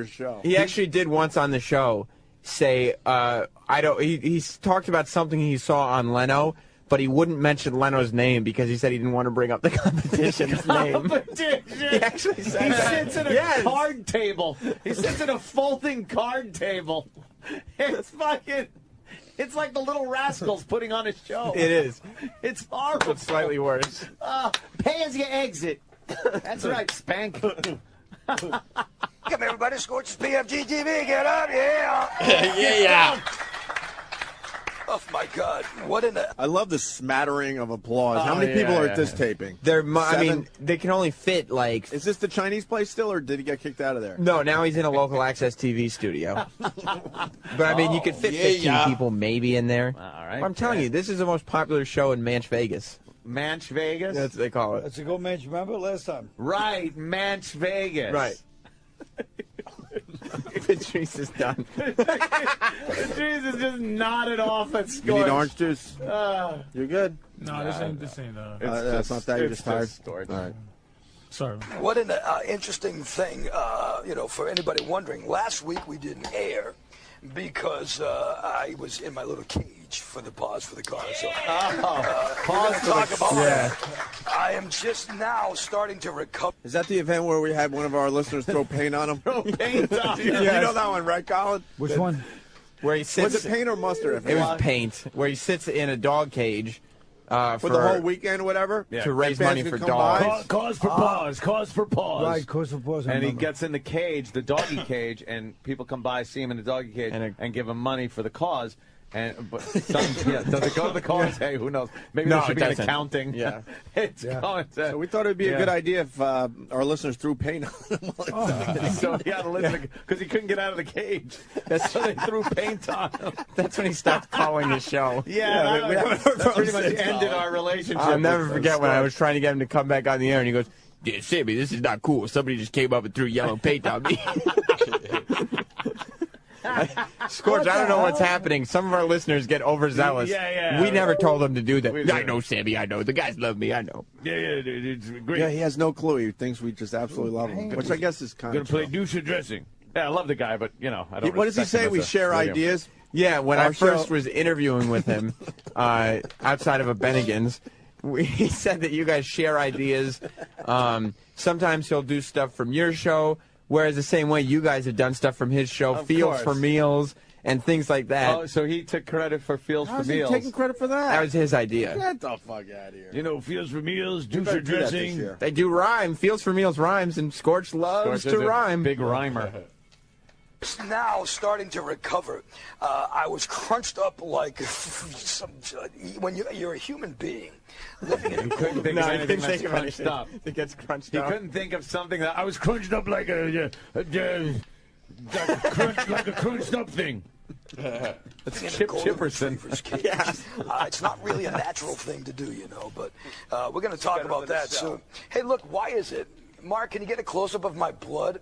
show. He actually did once on the show say, he's talked about something he saw on Leno, but he wouldn't mention Leno's name because he said he didn't want to bring up the competition's name. He actually said that. Sits at a card table. He sits at a folding card table. It's fucking... It's like the Little Rascals putting on a show. It is. It's horrible. It's slightly worse. Pay as you exit. That's right, Spank. Come everybody, Scorch's PFG TV, get up, yeah. Yeah. Oh my God, what in the... I love the smattering of applause. How many people are at this taping? I mean, they can only fit like... Is this the Chinese place still, or did he get kicked out of there? No, now he's in a local access TV studio. But I mean, you could fit 15 people maybe in there. All right. I'm telling you, this is the most popular show in Manch Vegas. Manch Vegas? That's what they call it. That's a good match. Remember last time? Right, Manch Vegas. Right. Patrice is done. Patrice is just nodded off at Scorch. You need orange juice? You're good? No, this ain't. That's not that. You're just tired? Scorch. All right. Sorry. What an interesting thing, for anybody wondering. Last week we didn't air because I was in my little cage for the pause for the car. So pause to talk about that. I am just now starting to recover. Is that the event where we had one of our listeners throw paint on him? Throw paint on him. You know that one, right, Colin? Which one? Where he sits. Was it paint or mustard? It was paint. Where he sits in a dog cage for the whole weekend or whatever? Yeah. To raise money for dogs. Cause for pause. Cause for pause. Right, cause for pause. And he gets in the cage, the doggy cage, and people come by, see him in the doggy cage, and give him money for the cause. But does it go to the cause? Hey, who knows? Maybe there should be an accounting. Yeah. Going to, So we thought it would be a good idea if our listeners threw paint on him. So he had to listen because he couldn't get out of the cage. So they threw paint on him. That's when he stopped calling the show. Yeah, we haven't heard that from pretty much since, ended Colin. our relationship. I'll never forget when I was trying to get him to come back on the air, and he goes, "Yeah, Sammy, this is not cool. Somebody just came up and threw yellow paint on me." Scorch, I don't know what's happening. Some of our listeners get overzealous. Yeah. We never told them to do that. I know, Sammy, I know. The guys love me, I know. Yeah, it's great. Yeah, he has no clue. He thinks we just absolutely love him, which I guess is kind Gonna of play douche dressing. Yeah, I love the guy, but, I don't What does he respect say? him We as a share radio. ideas? Yeah, when Our I first show- was interviewing with him outside of a Bennigan's, he said that you guys share ideas. Sometimes he'll do stuff from your show, whereas the same way you guys have done stuff from his show, Of Fields course. for Meals, and things like that. Oh, so he took credit for Fields for How's he Meals. taking credit for that? That was his idea. Get the fuck out of here. Fields for Meals, You better do that this year. They do rhyme. Fields for Meals rhymes, and Scorch loves Scorch is to a rhyme. Big rhymer. Now starting to recover. I was crunched up like when you're a human being living in a Couldn't think No, of I anything didn't that's think of crunched anything. up. It gets crunched He up. couldn't think of something that I was crunched up like a crunched up thing. That's in a Chip golden Chipperson. retriever's cage. It's not really a natural thing to do, but we're going to talk about that soon. Hey, look, why is it? Mark, can you get a close-up of my blood?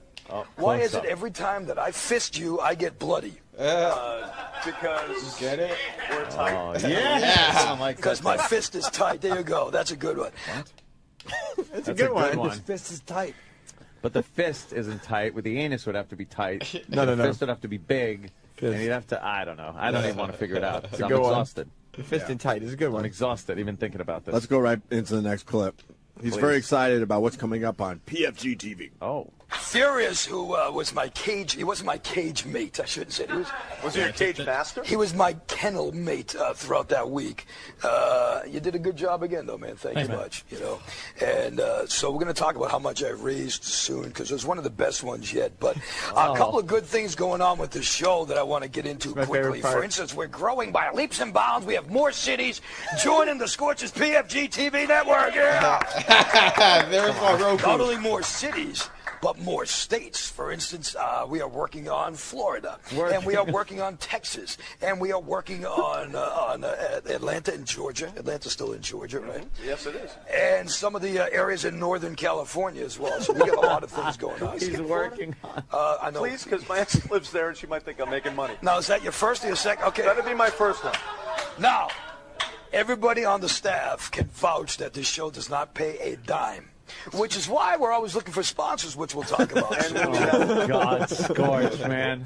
Why is it every time that I fist you, I get bloody? Because Get it? we're tight. Yeah. Because my fist is tight. There you go. That's a good one. That's a good one. His fist is tight. But the fist isn't tight. With the anus would have to be tight. No. The fist would have to be big. And you'd have to, I don't know. I don't even want to figure it out. I'm go on. exhausted. The fist and tight is a good I'm one. exhausted even thinking about this. Let's go right into the next clip. He's Please. very excited about what's coming up on PFG TV. Oh. Furious, who was my cage, he wasn't my cage mate, I shouldn't say. Was he your cage master? He was my kennel mate throughout that week. You did a good job again, though, man. Thank you much. And so we're going to talk about how much I raised soon, because it was one of the best ones yet. But a couple of good things going on with the show that I want to get into my quickly. favorite part. For instance, we're growing by leaps and bounds. We have more cities joining the Scorch's PFG TV network. Yeah. There's my Roku. Not only more cities, but more states. For instance, we are working on Florida, and we are working on Texas, and we are working on Atlanta and Georgia. Atlanta's still in Georgia, right? Yes, it is. And some of the areas in Northern California as well. So we got a lot of things going on. He's working on. I know. Please, because my ex lives there and she might think I'm making money. Now, is that your first or your second? Okay. That'd be my first one. Now, everybody on the staff can vouch that this show does not pay a dime which is why we're always looking for sponsors, which we'll talk about. Oh, God, Scorch, man.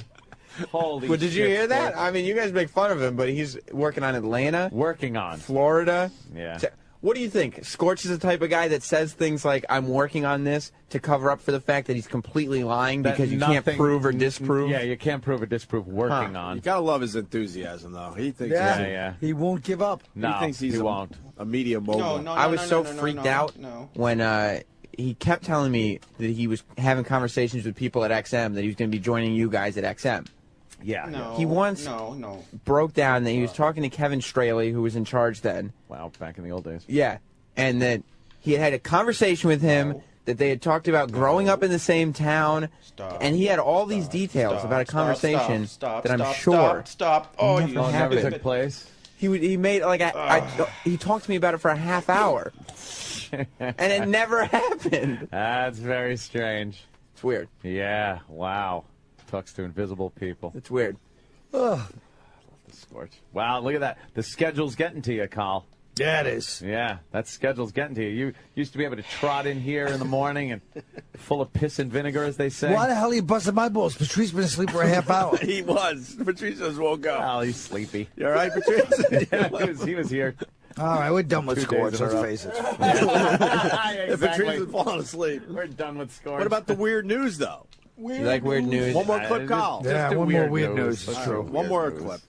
Holy But did you shit, hear that? Scorch. I mean, you guys make fun of him, but he's working on Atlanta. Working on. Florida. Yeah. What do you think? Scorch is the type of guy that says things like, I'm working on this to cover up for the fact that he's completely lying because you can't prove or disprove? Yeah, you can't prove or disprove working on. You gotta love his enthusiasm, though. He thinks He won't give up. No, he thinks he's he won't. a media mogul. I was so freaked out when he kept telling me that he was having conversations with people at XM, that he was going to be joining you guys at XM. Yeah. He once broke down that he was talking to Kevin Straley, who was in charge then. Wow, back in the old days. Yeah, and that he had a conversation with him, that they had talked about growing up in the same town, and he had all these details about a conversation that I'm sure Never took place. He made like he talked to me about it for a half hour, and it never happened. That's very strange. It's weird. Yeah. Wow. Talks to invisible people. It's weird. Scorch. Wow, look at that. The schedule's getting to you, Carl. Yeah, it is. Yeah, that schedule's getting to you. You used to be able to trot in here in the morning and full of piss and vinegar, as they say. Why the hell are you busting my balls? Patrice been asleep for a half hour. He was. Patrice just woke up. Oh, he's sleepy. You all right, Patrice? Yeah, he was here. All right, we're done with 2 Scorch, days in a let's row. face it. If Patrice Exactly. is falling asleep. We're done with Scorch. What about the weird news, though? You like weird news? One more clip, Kyle. Yeah, do one weird more weird news. news. Let's True. do One more weird clip. news.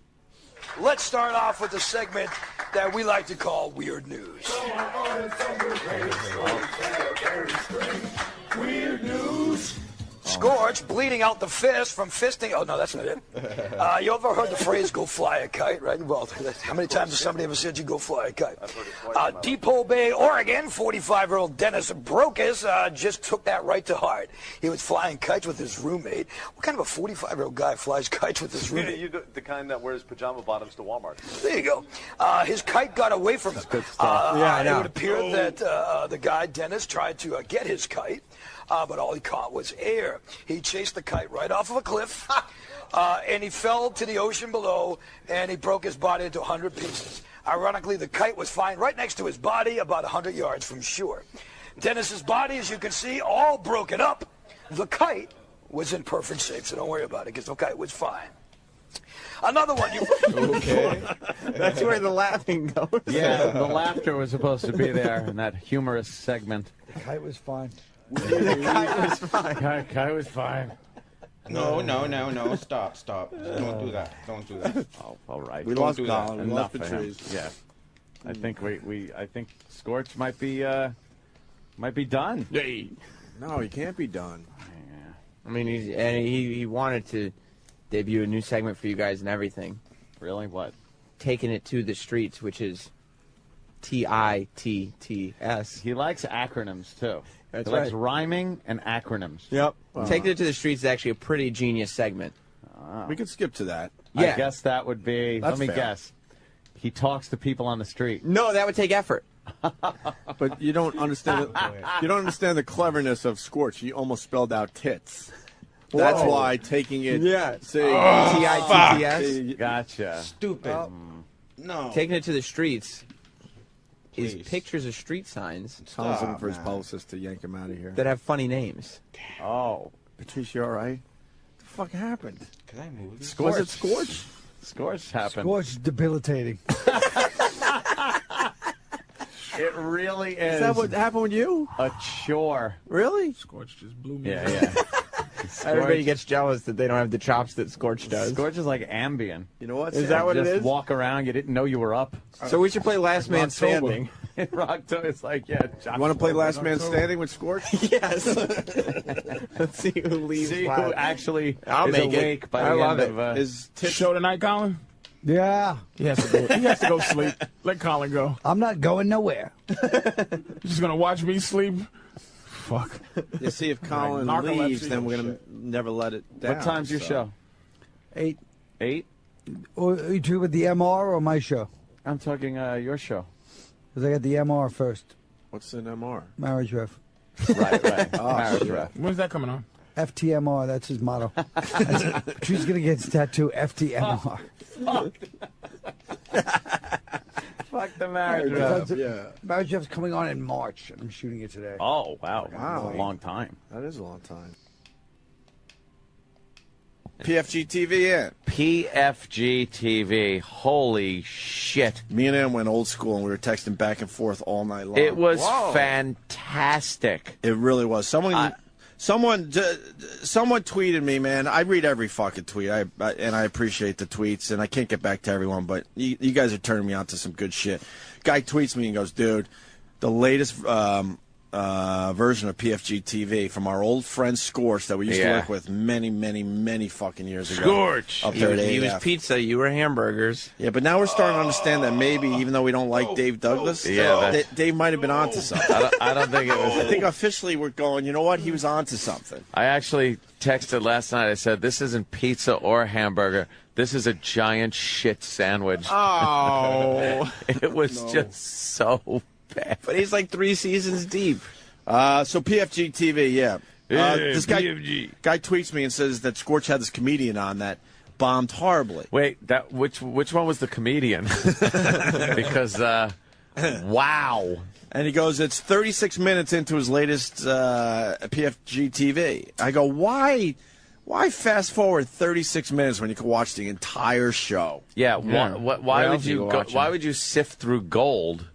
Let's start off with the segment that we like to call Weird News. Weird News. Scorch bleeding out the fist from fisting. Oh, no, that's not it. You ever heard the phrase, go fly a kite, right? Well, how many times has somebody ever said you go fly a kite? Depot Bay, Oregon, 45-year-old Dennis Brocas just took that right to heart. He was flying kites with his roommate. What kind of a 45-year-old guy flies kites with his roommate? You the kind that wears pajama bottoms to Walmart. There you go. His kite got away from him. Good stuff. Yeah, I know. It would appear that the guy, Dennis, tried to get his kite, but all he caught was air. He chased the kite right off of a cliff, and he fell to the ocean below, and he broke his body into 100 pieces. Ironically, the kite was found right next to his body, about 100 yards from shore. Dennis's body, as you can see, all broken up. The kite was in perfect shape, so don't worry about it, because the kite was fine. Another one. Okay. That's where the laughing goes. Yeah, the laughter was supposed to be there in that humorous segment. The kite was fine. The kite was fine. Kite was fine. No, stop. Don't do that. Don't do that. Oh, all right. We Don't lost do that. Colin. We Enough lost for him. Patrice. Yeah. I think I think Scorch might be done. No, he can't be done. I mean, he wanted to debut a new segment for you guys and everything. Really? What? Taking it to the streets, which is TITTS. He likes acronyms too. That's he likes right. rhyming and acronyms. Yep. Taking it to the streets is actually a pretty genius segment. We could skip to that. Yeah. I guess that would be. That's let me fair. guess. He talks to people on the street. No, that would take effort. But you don't understand. You don't understand the cleverness of Scorch. He almost spelled out tits. That's why taking it. Yeah. See, TITTS. Gotcha. Stupid. No. Taking it to the streets is Please. pictures of street signs Tom's looking for his man. publicist to yank him out of here. that have funny names. Oh. Patrice, you all right? What the fuck happened? Can I move this? Was it Scorch? Scorch happened. Scorch is debilitating. It really is. Is that what happened with you? a chore. Really? Scorch just blew me. Yeah. Everybody gets jealous that they don't have the chops that Scorch does. Scorch is like Ambien. You know what? Is that what it Just is? walk around, you didn't know you were up. So we should play Last Man Standing. In Rockto, it's like, yeah. You want to play Last Man Standing with Scorch? Yes. Let's see who leaves. See who last. actually I'll is make it. awake by I the love end it. of. Is tits Show tonight, Colin? Yeah, He has to go sleep. Let Colin go. I'm not going nowhere. You're just gonna watch me sleep? Fuck. You see, if Colin Narcolepsy leaves, then and we're gonna never let it down. What time's your show? 8. 8? Or you talking about the MR or my show? I'm talking your show. Because I got the MR first. What's an MR? Marriage ref. Right. Marriage shit. ref. When's that coming on? FTMR, that's his motto. She's going to get his tattoo, FTMR. Fuck the marriage. Marriage Jeff's coming on in March, and I'm shooting it today. Oh, wow. Wow. That's a long time. That is a long time. PFG TV in. PFG TV. Holy shit. Me and him went old school, and we were texting back and forth all night long. It was fantastic. It really was. Someone tweeted me, man. I read every fucking tweet, and I appreciate the tweets, and I can't get back to everyone, but you guys are turning me on to some good shit. Guy tweets me and goes, dude, the latest version of PFG TV from our old friend Scorch that we used to work with many, many, many fucking years ago. Scorch! Up there He was pizza, you were hamburgers. Yeah, but now we're starting to understand that maybe, even though we don't like Dave Douglas, Dave might have been onto something. I don't think it was. I think officially we're going, you know what? He was onto something. I actually texted last night. I said, this isn't pizza or hamburger. This is a giant shit sandwich. Oh. It was just so bad. But he's like 3 seasons deep. So PFG TV, this guy tweets me and says that Scorch had this comedian on that bombed horribly. Wait, which one was the comedian? Because wow. And he goes, it's 36 minutes into his latest PFG TV. I go, why fast forward 36 minutes when you can watch the entire show? Yeah, why would you sift through gold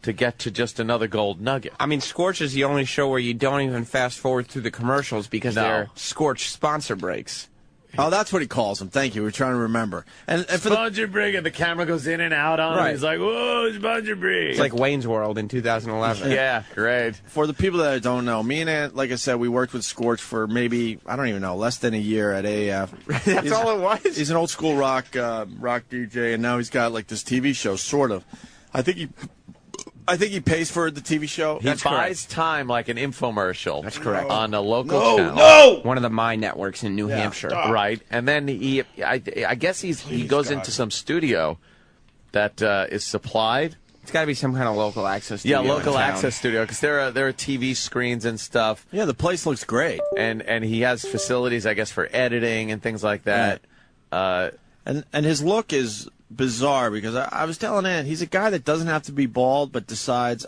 to get to just another gold nugget? I mean, Scorch is the only show where you don't even fast forward through the commercials because they're Scorch sponsor breaks. Oh, that's what he calls them. Thank you. We're trying to remember. And for sponsor break, and the camera goes in and out on him. He's like, whoa, sponsor break. It's like Wayne's World in 2011. Yeah, great. For the people that don't know, me and Ant, like I said, we worked with Scorch for maybe, I don't even know, less than a year at AAF. That's all it was? He's an old school rock DJ, and now he's got like this TV show, sort of. I think he pays for the TV show. He buys time like an infomercial. That's correct. On a local channel. No! One of the My networks in New Hampshire. Right. And then I guess he goes into some studio that is supplied. It's got to be some kind of local access studio. Yeah, local access studio, because there are TV screens and stuff. Yeah, the place looks great. And he has facilities, I guess, for editing and things like that. Right. And his look is bizarre, because I was telling Ann, he's a guy that doesn't have to be bald, but decides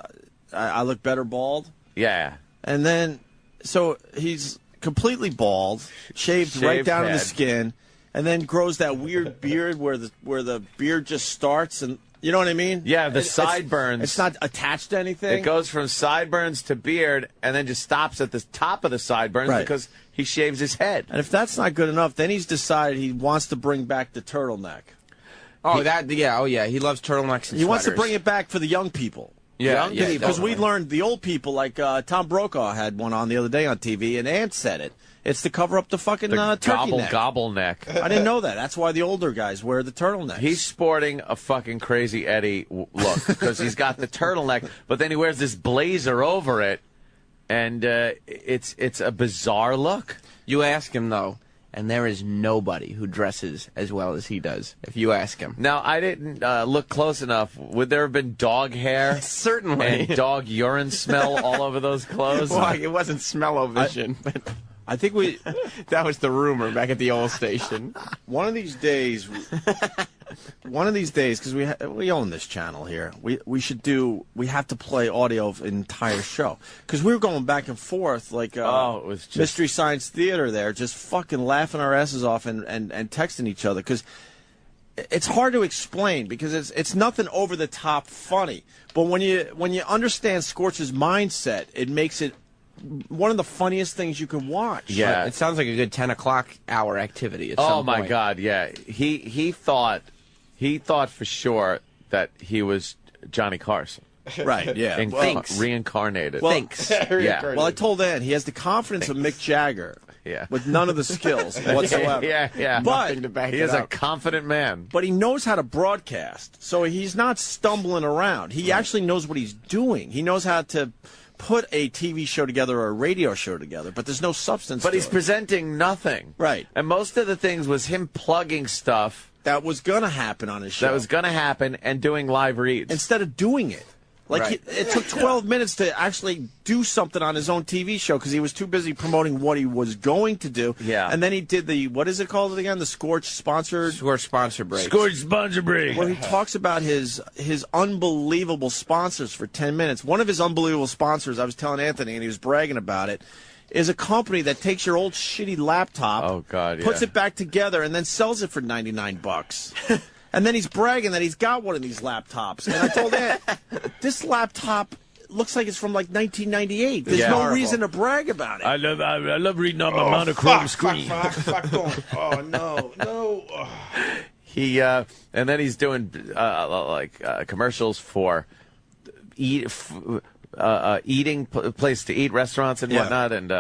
I look better bald. Yeah. And then, so he's completely bald, shaved right down to the skin, and then grows that weird beard where the beard just starts, and you know what I mean? Yeah, the sideburns. It's not attached to anything. It goes from sideburns to beard, and then just stops at the top of the sideburns because he shaves his head. And if that's not good enough, then he's decided he wants to bring back the turtleneck. Oh, he loves turtlenecks and He wants to bring it back for the young people. Yeah, because we learned the old people, like Tom Brokaw had one on the other day on TV, and Ant said it. It's to cover up the fucking turkey neck. Gobble neck. I didn't know that. That's why the older guys wear the turtlenecks. He's sporting a fucking Crazy Eddie look because he's got the turtleneck, but then he wears this blazer over it, and it's a bizarre look. You ask him, though, and there is nobody who dresses as well as he does, if you ask him. Now, I didn't look close enough. Would there have been dog hair? Certainly. And dog urine smell all over those clothes? Well, it wasn't smell-o-vision, but I think that was the rumor back at the old station. One of these days, because we own this channel here, we have to play audio of an entire show, because we were going back and forth like it was just Mystery Science Theater there, just fucking laughing our asses off and texting each other, because it's hard to explain, because it's nothing over the top funny, but when you understand Scorch's mindset, it makes it one of the funniest things you can watch. Yeah, it sounds like a good 10 o'clock hour activity at some point. Oh my God, yeah. He thought for sure that he was Johnny Carson. Right, yeah. Reincarnated. Well, thinks. Yeah. Well, I told Ann he has the confidence of Mick Jagger. Yeah. With none of the skills whatsoever. Yeah. But he is a confident man. But he knows how to broadcast, so he's not stumbling around. He actually knows what he's doing. He knows how to put a TV show together or a radio show together, but there's no substance But to he's it. presenting nothing. Right. And most of the things was him plugging stuff that was going to happen on his show. That was going to happen, and doing live reads. Instead of doing it. Like, Right. it took 12 minutes to actually do something on his own TV show because he was too busy promoting what he was going to do. Yeah. And then he did the, what is it called again? The Scorch sponsored? Scorch sponsor break. Scorch sponsor break. Where he talks about his unbelievable sponsors for 10 minutes. One of his unbelievable sponsors, I was telling Anthony, and he was bragging about it, is a company that takes your old shitty laptop, Oh, God, puts yeah. it back together, and then sells it for $99. And then he's bragging that he's got one of these laptops. And I told Ant, this laptop looks like it's from like 1998. There's Yeah. no Horrible. reason to brag about it. I love reading on my monochrome screen. Fuck, don't. Oh, no. Oh. He and then he's doing commercials for eating place to eat restaurants and Yeah. whatnot. And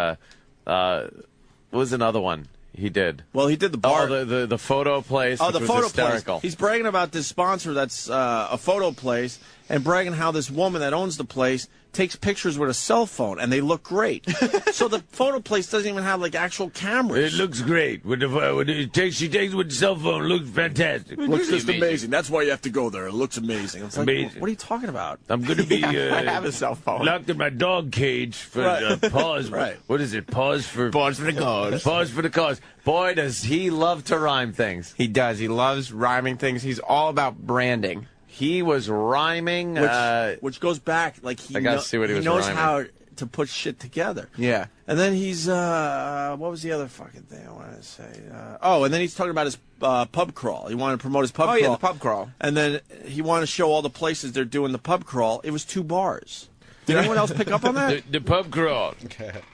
what was another one he did? Well, he did the bar. Oh, the photo place. Oh, which the was photo hysterical. place. He's bragging about this sponsor that's a photo place and bragging how this woman that owns the place takes pictures with a cell phone and they look great. So the photo place doesn't even have like actual cameras. It looks great. She takes it with the cell phone. It looks fantastic. It looks just amazing. That's why you have to go there. It looks amazing. It's like, Amazing. what are you talking about? I'm going to be I have a cell phone. locked in my dog cage for Right. pause. Right. What is it? Pause for the cause. Pause for the cause. Boy, does he love to rhyme things. He does. He loves rhyming things. He's all about branding. He was rhyming. Which goes back like I gotta see what he was knows rhyming. how to put shit together. Yeah. And then he's what was the other fucking thing I wanted to say? And then he's talking about his pub crawl. He wanted to promote his pub crawl. Oh, yeah, the pub crawl. And then he wanted to show all the places they're doing the pub crawl. It was 2 bars. Did anyone else pick up on that? the pub crawl.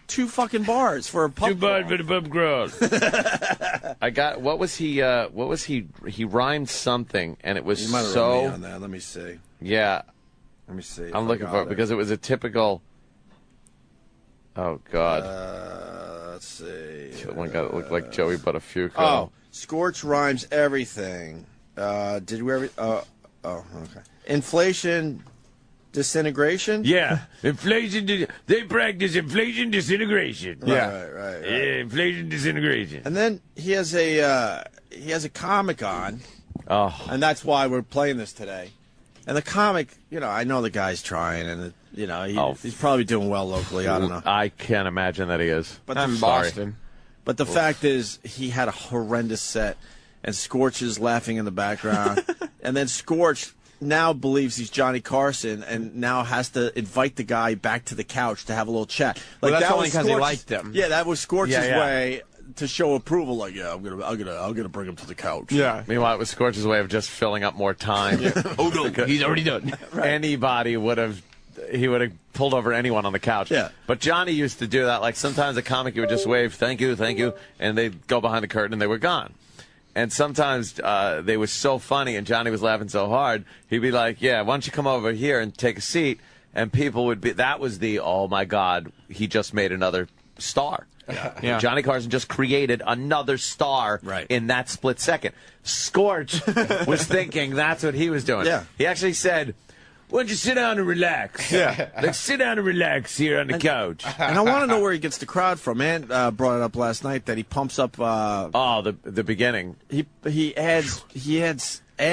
2 fucking bars for a pub 2 crawl. bars for the pub crawl. I got what was he? He rhymed something, and it was You might have so. wrote me on that. Let me see. Yeah, Let me see. if I'm I looking got for it because it was a typical. Oh God! Let's see. One guy that looked like Joey Buttafuoco. Oh, Scorch rhymes everything. Did we ever? Okay. Inflation, disintegration. Yeah, inflation. They practice inflation disintegration. Right. Yeah, inflation disintegration. And then he has a comic on, and that's why we're playing this today. And the comic, I know the guy's trying, and he's probably doing well locally. I don't know. I can't imagine that he is. But I'm in Boston. But the fact is, he had a horrendous set, and Scorch is laughing in the background, and then Scorch now believes he's Johnny Carson, and now has to invite the guy back to the couch to have a little chat. Well, that's that only was 'cause he Scorch's- liked him. Yeah, that was Scorch's Yeah. way to show approval. Like, yeah, I'm gonna bring him to the couch. Yeah. Meanwhile, it was Scorch's way of just filling up more time. Oh no, he's already done. Anybody would have. He would have pulled over anyone on the couch. Yeah. But Johnny used to do that. Like sometimes a comic, he would just wave, thank you, and they'd go behind the curtain and they were gone. And sometimes they were so funny and Johnny was laughing so hard, he'd be like, yeah, why don't you come over here and take a seat? And people would be, that was the, oh my God, he just made another star. Yeah. Johnny Carson just created another star in that split second. Scorch was thinking that's what he was doing. Yeah. He actually said, Why don't you sit down and relax? Yeah. Like, sit down and relax here on the couch. And I want to know where he gets the crowd from. Ant brought it up last night that he pumps up. the beginning. He adds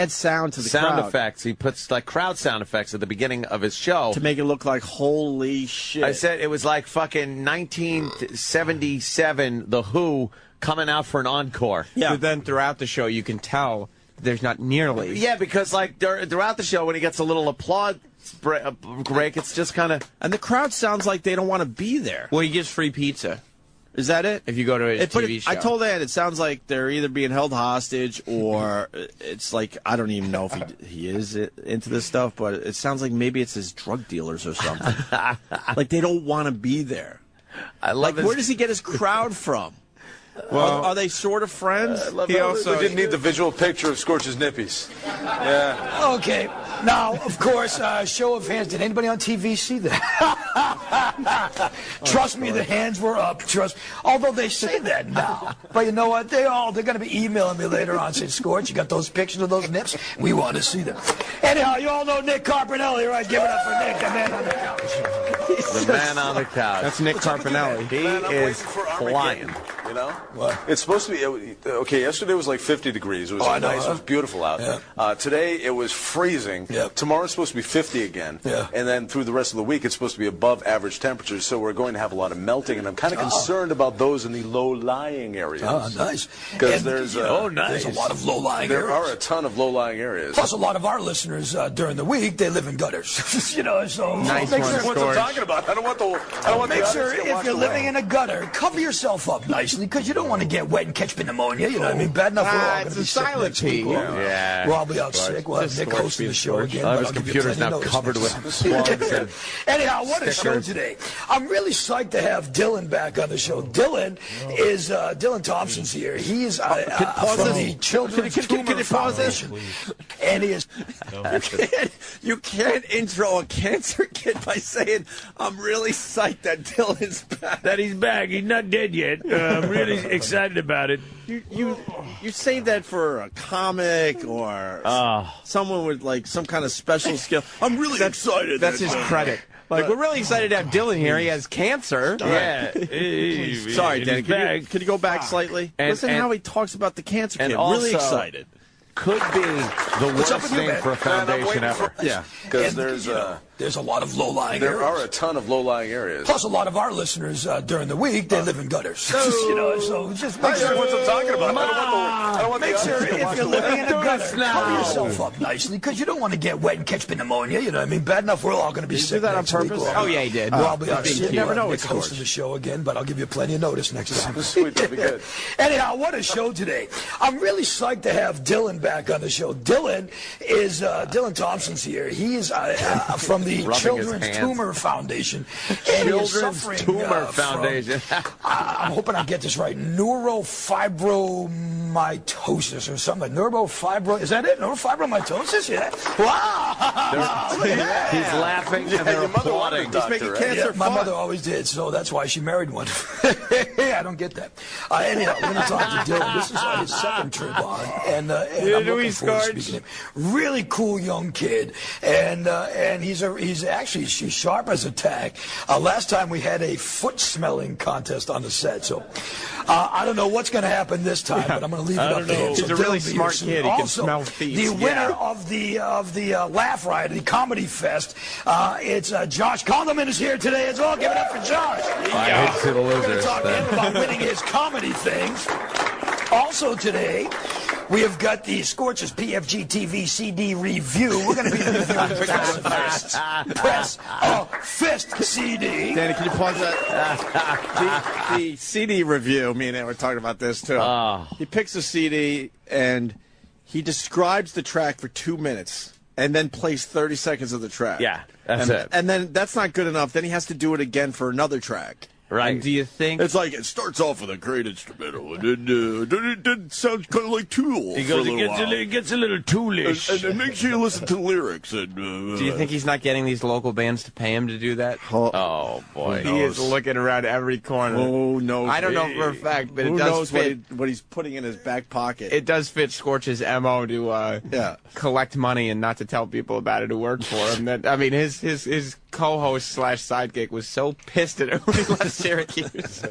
sound to the Sound crowd effects. He puts like crowd sound effects at the beginning of his show to make it look like holy shit. I said it was like fucking 1977, The Who coming out for an encore. Yeah. But then throughout the show, you can tell there's not nearly. Yeah, because like throughout the show, when he gets a little applause break, it's just kind of. And the crowd sounds like they don't want to be there. Well, he gives free pizza Is that it? if you go to his TV show. I told Ed it sounds like they're either being held hostage or it's like, I don't even know if he is into this stuff, but it sounds like maybe it's his drug dealers or something. Like they don't want to be there. I love Like, where does he get his crowd from? Well, Are they sort of friends? he also We didn't need the visual picture of Scorch's nippies. Yeah. Okay. Now, of course, show of hands. Did anybody on TV see that? Trust me, the hands were up. Trust. Although they say that now, but you know what? They're going to be emailing me later on saying, "Scorch, you got those pictures of those nips? We want to see them." Anyhow, you all know Nick Carpinelli, right? Give it up for Nick, the man on the couch. the man on the couch. That's Nick Carpinelli. He is flying. You know? What? It's supposed to be, okay, yesterday was like 50 degrees. It was nice. It was beautiful out. Yeah. Today it was freezing. Yeah. Tomorrow it's supposed to be 50 again. Yeah. And then through the rest of the week it's supposed to be above average temperatures. So we're going to have a lot of melting. And I'm kind of concerned about those in the low-lying areas. Oh, nice. Because there's, there's a lot of low-lying areas. There are a ton of low-lying areas. Plus, a lot of our listeners during the week, they live in gutters. You know, so Nice make one, sure, That's what I'm talking about. I don't want make the sure audience to get if washed you're living away. in a gutter, cover yourself up nicely because you don't want to get wet and catch pneumonia. You know what I mean? Bad enough we're all going it's to be a sick silent next week. P. Yeah. We'll all be out sick. We'll have Nick hosting the show again. All of but his I'll give you computer's plenty now of notice covered next with time. slugs and Anyhow, what a show today. I'm really psyched to have Dylan back on the show. Dylan Thompson's here. He is from the Children's Tumor Foundation. And he is... You can't intro a cancer kid by saying, I'm really psyched that Dylan's back. That he's back. He's not dead yet. I'm really excited about it. You save that for a comic or someone with like some kind of special skill. I'm really excited. That's his credit. Like, we're really excited to have Dylan here. He has cancer. Yeah. Sorry, Danny. Back. Could you go back slightly? Listen how he talks about the cancer kid. and Really also- excited. could be the What's up worst with you, name man? for a foundation ever. Yeah, because And, there's a lot of low-lying areas. there are a ton of low-lying areas. Plus, a lot of our listeners during the week, they live in gutters. You know, so just make sure. That's what I'm talking about. I don't want Make the sure audience to if wash you're away. living in a gutter, cover yourself up nicely because you don't want to get wet and catch pneumonia. You know what I mean? Bad enough we're all going to be sick do that on next week. purpose? We'll all- Oh, yeah, he did. We'll all be out You sick. never know Nick with hosting Scorch. the show again, but I'll give you plenty of notice next time. Sweet, that'd be good. Anyhow, what a show today. I'm really psyched to have Dylan back on the show. Dylan Thompson's here. He is from the Rubbing Children's his hands. Tumor Foundation. And he is Children's suffering, Tumor from, Foundation. I'm hoping I get this right, neurofibromatosis or something. Is that it? Neurofibromatosis? Yeah. Wow. Look at that. He's laughing and they're your mother wanted applauding. a doctor, making right? cancer Yeah, my fun. mother always did, so that's why she married one. I don't get that. Anyhow, we're going to talk to Dylan. This is his second trip on, and I'm looking forward to speaking to him. Really cool young kid, and he's actually she's sharp as a tack. Last time we had a foot smelling contest on the set, so I don't know what's going to happen this time, but I'm going to leave it up to him. He's So a really Dylan be here smart soon. kid. He can Also, smell feet. the winner of the Laugh Riot, the Comedy Fest, it's Josh Condelman is here today as well. Give it up for Josh. Heads to the We're going to losers. talk to him about winning his comedy things. Also today, we have got the Scorch's PFG TV CD review. We're going to be reviewing Press a Fist CD. Danny, can you pause that? the CD review, me and Ed were talking about this, too. He picks a CD, and he describes the track for 2 minutes, and then plays 30 seconds of the track. Yeah, that's it. And then that's not good enough. Then he has to do it again for another track. Right. And do you think... It's like it starts off with a great instrumental, and then it sounds kind of like Tool He for a goes, little while. it gets a little toolish. And then make sure you listen to the lyrics. And, Do you think he's not getting these local bands to pay him to do that? Oh, boy. He is looking around every corner. Oh, no. I don't know for a fact, but Who it does knows fit. what he's putting in his back pocket? It does fit Scorch's MO to collect money and not to tell people about it who work for him. That I mean, his co-host / sidekick was so pissed at him when he left Syracuse.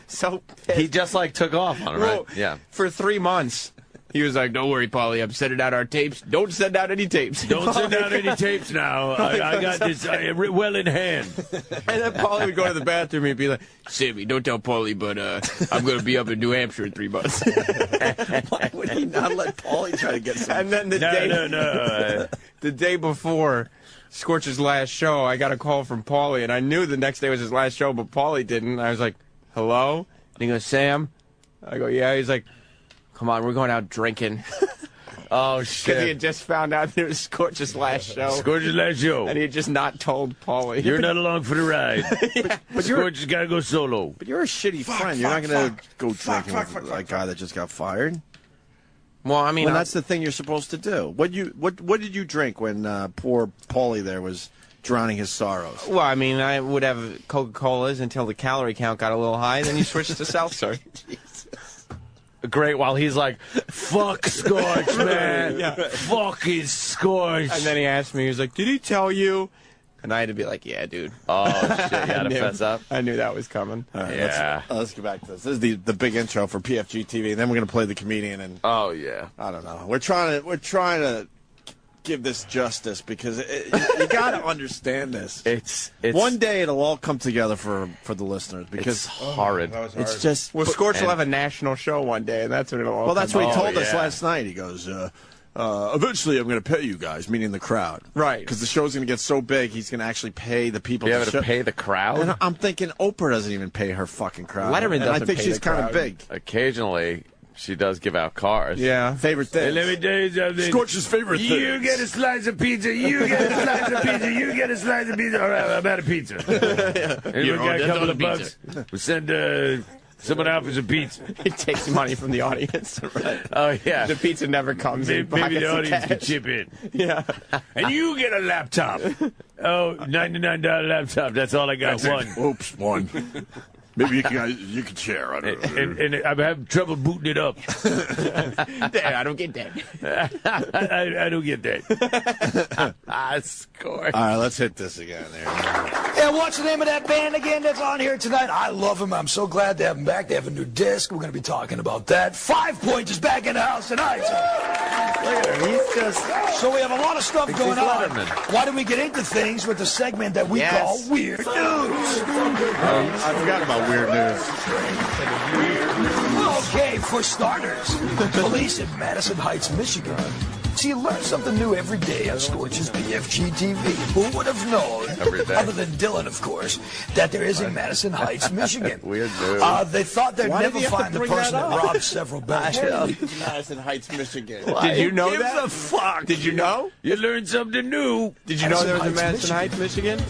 So pissed. He just like took off on it, right? Yeah. For 3 months. He was like, "Don't worry, Paulie. I'm sending out our tapes. Don't send out any tapes. Don't send out any tapes now. I got this well in hand. And then Paulie would go to the bathroom and be like, "Sammy, don't tell Paulie, but I'm going to be up in New Hampshire in 3 months." Why would he not let Paulie try to get some? And then the the day before Scorch's last show, I got a call from Paulie, and I knew the next day was his last show, but Paulie didn't. I was like, "Hello?" And he goes, "Sam?" I go, "Yeah." He's like, "Come on, we're going out drinking." Oh, Because he had shit. just found out it was Scorch's last show. Scorch's last show. And he had just not told Paulie. You're not along for the ride. Scorch has got to go solo. But you're a shitty friend. You're not going to go drinking with that guy that just got fired. Well, I mean, Well, that's the thing you're supposed to do. What did you drink when poor Paulie there was drowning his sorrows? well, I mean, I would have Coca-Colas until the calorie count got a little high, then you switched to seltzer. Great, while he's like, Fuck Scorch, man. Fuck his Scorch. And then he asked me, he was like, "Did he tell you And I had to be like, yeah, dude. Oh, shit, you had to fess up? I knew that was coming. All right, Yeah. let's get back to this. This is the big intro for PFG TV, and then we're gonna play the comedian. And Oh, yeah. I don't know. We're trying to give this justice because you got to understand this. It's One day it'll all come together for the listeners because it's horrid. That was hard. it's just. Well, Scorch will have a national show one day, and that's when it'll all Well, that's come what he out. told us yeah. last night. He goes, eventually I'm going to pay you guys, meaning the crowd. Right. Because the show's going to get so big, he's going to actually pay the people You have to show. pay the crowd? And I'm thinking Oprah doesn't even pay her fucking crowd. Letterman and I doesn't think pay she's the kind of crowd. big. Occasionally, she does give out cars. Yeah. Favorite Hey, thing. let me tell you something. Scorch's favorite thing. You get a slice of pizza. You get a slice of pizza. You get a slice of pizza. All right, I'm out of pizza. Anyone got a couple of bucks? We send someone out for some pizza. He takes money from the audience. Oh, yeah. The pizza never comes in. Maybe the buckets of audience can cash. chip in. Yeah. And you get a laptop. Oh, $99 laptop. That's all I got. One. Oops, one. Maybe you can share. I don't know. And I'm having trouble booting it up. I don't get that. I don't get that. Scorch. All right, let's hit this again there. Yeah, what's the name of that band again that's on here tonight? I love them. I'm so glad to have them back. They have a new disc. We're going to be talking about that. 5 Point is back in the house tonight. Look at him. He's just... So we have a lot of stuff He's going on. Letterman. Why don't we get into things with the segment that we call Weird News? I forgot about weird news. Okay, for starters, police in Madison Heights, Michigan. See, you learn something new every day on Scorch's BFG TV. Who would have known, Every day. other than Dylan, of course, that there is a Madison Heights, Michigan? Weird news. They thought they'd Why did never he have to find the bring that person that up? robbed several banks. Madison Heights, Michigan. Did you know Gives that? a fuck. Did you know? You learn something new. Did you know there was a Madison Madison Heights, Heights, Michigan?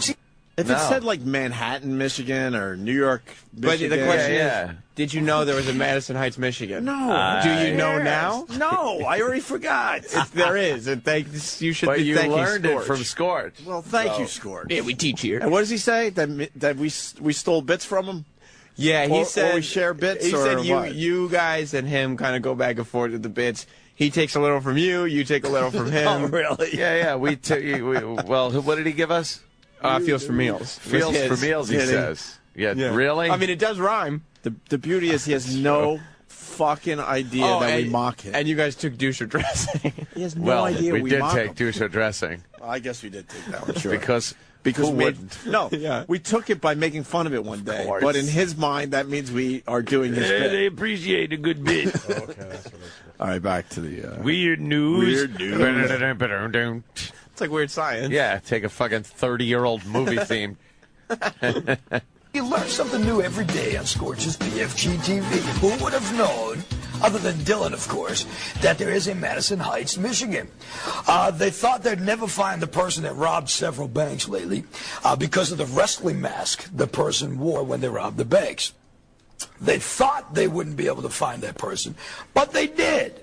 If it said like Manhattan, Michigan, or New York, But Michigan, the question Yeah. is, did you know there was a Madison Heights, Michigan? no. Do you know now? No, I already forgot. There is. And you should But be you thanking learned it Scorch. from Scorch. Well, thank you, Scorch. Yeah, we teach here. And what does he say? That we stole bits from him? Yeah, he Or said we share bits, He or said what? you guys and him kind of go back and forth with the bits. He takes a little from you. You take a little from him. really? Yeah. Well, what did he give us? Feels for meals. Feels for meals, he Kidding. says. Yeah, really? I mean, it does rhyme. The beauty is he has no fucking idea that we mock him. And you guys took douche dressing. He has no well, idea we did mock take him. douche dressing. I guess we did take that one, sure. Because Because who we wouldn't? no, Yeah. we took it by making fun of it one day. course. But in his mind, that means we are doing his They bit. appreciate a good bit. All right, back to the. Weird news. Weird news. It's like weird science. Yeah, take a fucking 30-year-old movie theme. You learn something new every day on Scorch's BFG TV. Who would have known, other than Dylan, of course, that there is a Madison Heights, Michigan? They thought they'd never find the person that robbed several banks lately because of the wrestling mask the person wore when they robbed the banks. They thought they wouldn't be able to find that person, but they did.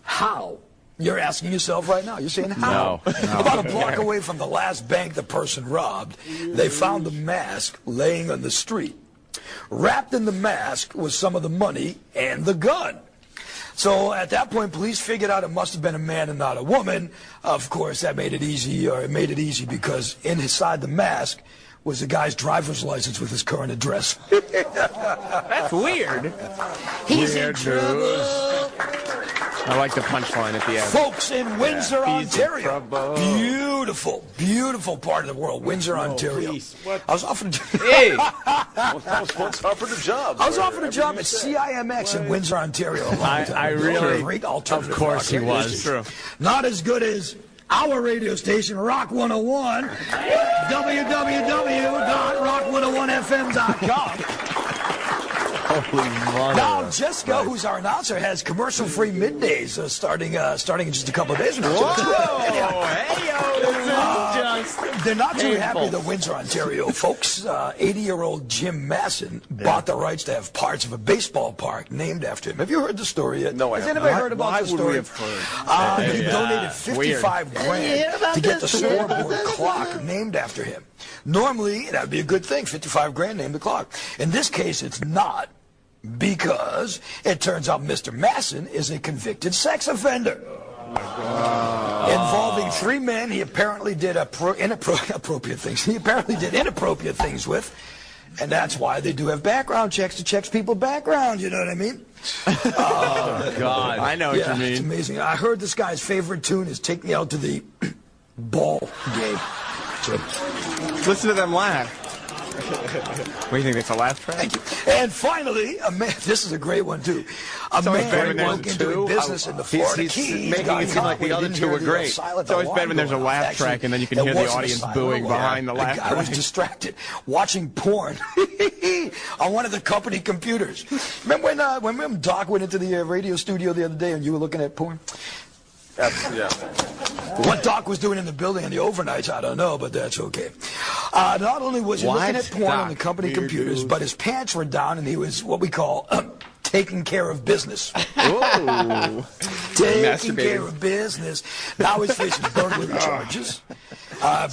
How? You're asking yourself right now. You're saying how? No. About a block away from the last bank the person robbed, they found the mask laying on the street. Wrapped in the mask was some of the money and the gun. So at that point, police figured out it must have been a man and not a woman. Of course, that made it easy, or it made it easy because inside the mask was the guy's driver's license with his current address. That's weird. He's in trouble. I like the punchline at the end. Folks in Windsor, He's in Ontario. trouble. Beautiful, beautiful part of the world, Windsor, Ontario. please, what? I was offered. Hey, Once offered a job. I was offered a job at CIMX in Windsor, Ontario. A long time I ago. really- Great alternative of course rock he radio was. station. Not as good as our radio station, Rock 101, www.rock101fm.com. Holy mother. Now, Jessica, who's our announcer, has commercial-free middays starting in just a couple of days. They're not too happy, the Windsor, Ontario folks. 80-year-old Jim Masson bought the rights to have parts of a baseball park named after him. Have you heard the story yet? No, I Has haven't. anybody heard about Why the would story? we have heard? He donated 55 grand to get the scoreboard clock named after him. Normally, that would be a good thing, 55 grand named the clock. In this case, it's not, because it turns out Mr. Masson is a convicted sex offender. involving 3 men he apparently did inappropriate things. He apparently did inappropriate things with, and that's why they do have background checks to check people's background. You know what I mean? Oh, God. I know what you mean. It's amazing. I heard this guy's favorite tune is "Take Me Out to the Ball Game." So, Listen to them laugh. What do you think? That's a laugh track? thank you. And finally, this is a great one too. A man broke into a business in the Florida Keys. making got it seem caught like the when he other didn't two hear were the great. silent It's always alarm better when there's a going off. laugh Actually, track and then you can there hear the wasn't a audience silent booing alarm. behind the laugh I was track. distracted watching porn on one of the company computers. Remember when Doc went into the radio studio the other day and you were looking at porn? Yeah. What Doc was doing in the building in the overnights, I don't know, but that's okay. Not only was he looking at porn on the company computers, but his pants were down and he was what we call taking care of business. Whoa. Taking care of business. Now he's facing burglary charges,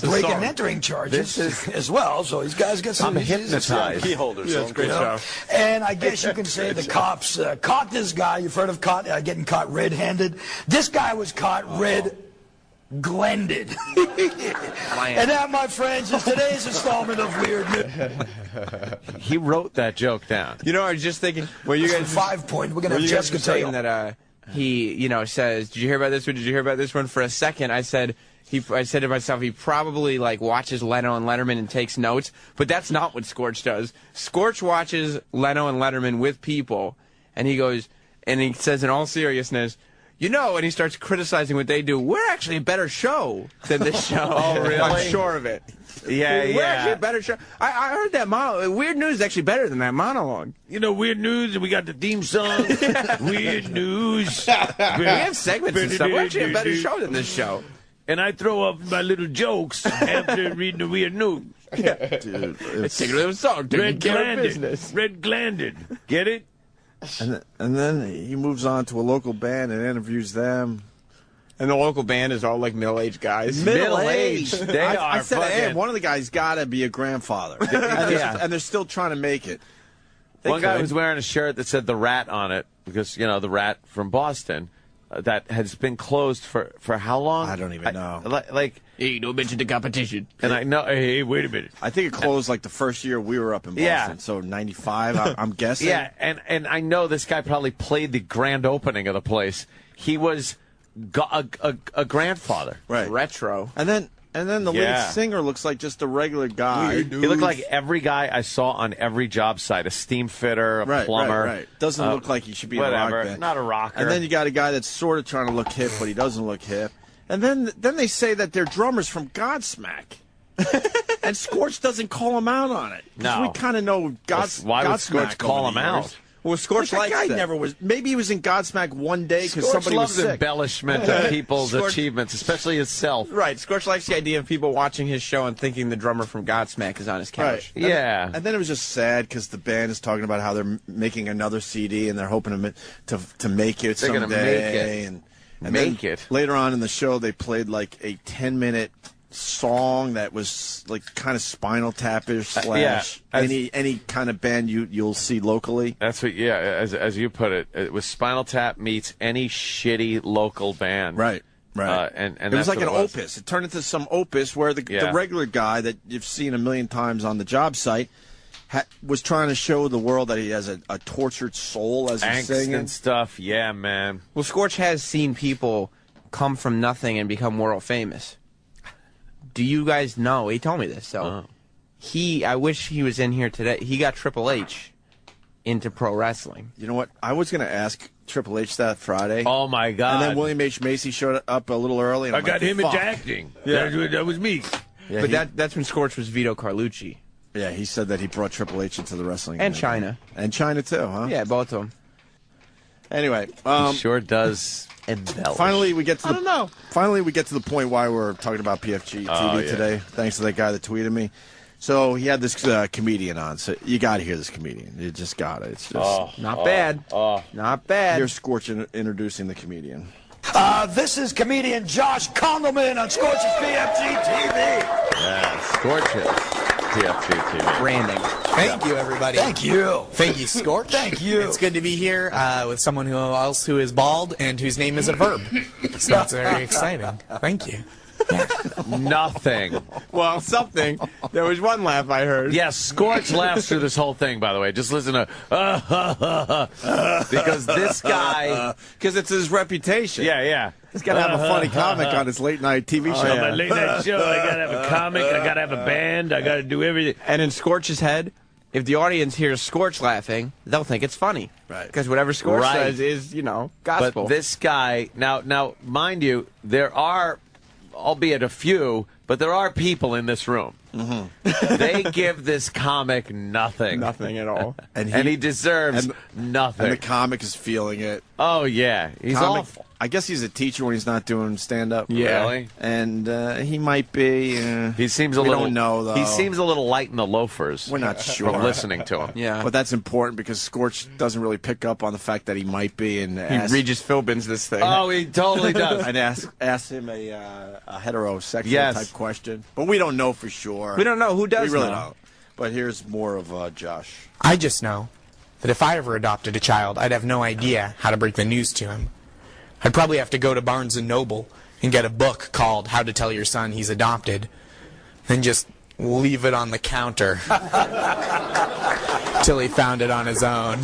break and entering charges as well. So these guys got some. I'm hypnotized. Key holders. Yeah, it's great show. And I guess you can say the cops caught this guy. You've heard of getting caught red-handed. This guy was caught red-glended. And that, my friends, is today's installment of Weird News. He wrote that joke down. You know, I was just thinking, well, you guys 5 point. We're gonna Well, have you guys Jessica were saying tell you. that he, says, "Did you hear about this one? Did you hear about this one?" For a second, I said to myself, he probably watches Leno and Letterman and takes notes. But that's not what Scorch does. Scorch watches Leno and Letterman with people, and he goes, and he says in all seriousness, and he starts criticizing what they do. We're actually a better show than this show. Oh, really? I'm sure of it. Yeah, We're actually a better show. I heard that monologue. Weird News is actually better than that monologue. Weird News, and we got the theme song. Weird News. We have segments and stuff. We're actually a better show than this show. And I throw up my little jokes after reading the Weird News. Dude, It's taking a little song, taking care of business. Red-glanded. Get it? And then he moves on to a local band and interviews them. And the local band is all middle-aged guys. Middle-aged. They are I said, hey, fucking- one of the guys got to be a grandfather. And they're still trying to make it. One guy was wearing a shirt that said "The Rat" on it because the Rat from Boston that has been closed for how long? I don't even know. Hey, don't mention the competition. And I know. Hey, wait a minute. I think it closed the first year we were up in Boston. Yeah. So 95, I'm guessing. Yeah, and I know this guy probably played the grand opening of the place. He was a grandfather. Right. Retro. And then the lead singer looks like just a regular guy. He looked like every guy I saw on every job site, a steam fitter, a plumber. Right. Doesn't look like he should be in a rock band. Not a rocker. And then you got a guy that's sort of trying to look hip, but he doesn't look hip. And then they say that they're drummers from Godsmack. And Scorch doesn't call him out on it. No. We kind of know Why would Scorch call him out? Well, Scorch That likes guy that. never was. Maybe he was in Godsmack one day because Scorch somebody loves was sick. embellishment of people's Scorch- achievements, especially himself. Right. Scorch likes the idea of people watching his show and thinking the drummer from Godsmack is on his couch. Right. Yeah. And then it was just sad because the band is talking about how they're making another CD and they're hoping to make it They're someday. gonna make it. And Make then it. Later on in the show, they played a 10-minute song that was kind of Spinal Tap-ish slash any kind of band you'll see locally. That's what, as you put it, it was Spinal Tap meets any shitty local band. Right. And it was that's like what an opus. It turned into some opus where the regular guy that you've seen a million times on the job site was trying to show the world that he has a tortured soul as he's Angst singing. and stuff. Yeah, man. Well, Scorch has seen people come from nothing and become world famous. Do you guys know? He told me this. So I wish he was in here today. He got Triple H into pro wrestling. You know what? I was going to ask Triple H that Friday. Oh, my God. And then William H. Macy showed up a little early. And I got him into acting. Yeah. That was me. Yeah, But that's when Scorch was Vito Carlucci. Yeah, he said that he brought Triple H into the wrestling. And China. And China, too, huh? Yeah, both of them. Anyway. He sure does embellish. Finally, we get to the point why we're talking about PFG TV today, thanks to that guy that tweeted me. So he had this comedian on. So you got to hear this comedian. You just got it. It's just Not bad. Not bad. Here's Scorch introducing the comedian. This is comedian Josh Kondelman on Scorch's PFG TV. Yeah, Scorches. PFG TV. Branding. Thank you, everybody. Thank you. Thank you, Scorch. Thank you. It's good to be here with someone else who is bald and whose name is a verb. So it's very exciting. Thank you. Nothing. Well, something. There was one laugh I heard. Yes, Scorch laughs through this whole thing, by the way. Just listen to because this guy, because it's his reputation. yeah. He's got to have a funny comic on his late night TV show. On my late night show, I gotta have a comic, I gotta have a band, I gotta do everything. And in Scorch's head, if the audience hears Scorch laughing, they'll think it's funny. Right. Because whatever Scorch Right. says is, gospel. But this guy, now, mind you, there are, albeit a few, but there are people in this room. Mm-hmm. They give this comic nothing. Nothing at all. And he deserves nothing. And the comic is feeling it. Oh, yeah. He's Comic- awful. I guess he's a teacher when he's not doing stand-up. Yeah. Really? And he might be. He seems a we little. don't know, though. He seems a little light in the loafers. We're not sure. From listening to him. Yeah. But that's important because Scorch doesn't really pick up on the fact that he might be. And He Regis Philbins this thing. Oh, he totally does. and ask him a heterosexual Yes. type question. But we don't know for sure. We don't know. Who does We really know? don't. But here's more of Josh. I just know that if I ever adopted a child, I'd have no idea how to break the news to him. I'd probably have to go to Barnes & Noble and get a book called How to Tell Your Son He's Adopted, then just leave it on the counter till he found it on his own.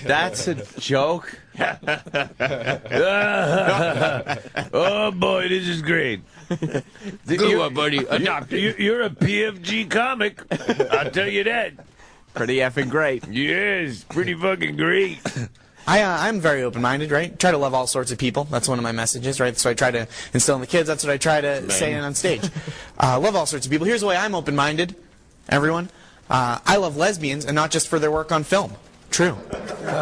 That's a joke. Oh boy, this is great. Good one, buddy. You're a PFG comic. I'll tell you that. Pretty effing great. Yes, pretty fucking great. I'm very open-minded, right? Try to love all sorts of people. That's one of my messages, right? So I try to instill in the kids. That's what I try to say on stage. Love all sorts of people. Here's the way I'm open-minded, everyone. I love lesbians, and not just for their work on film. True.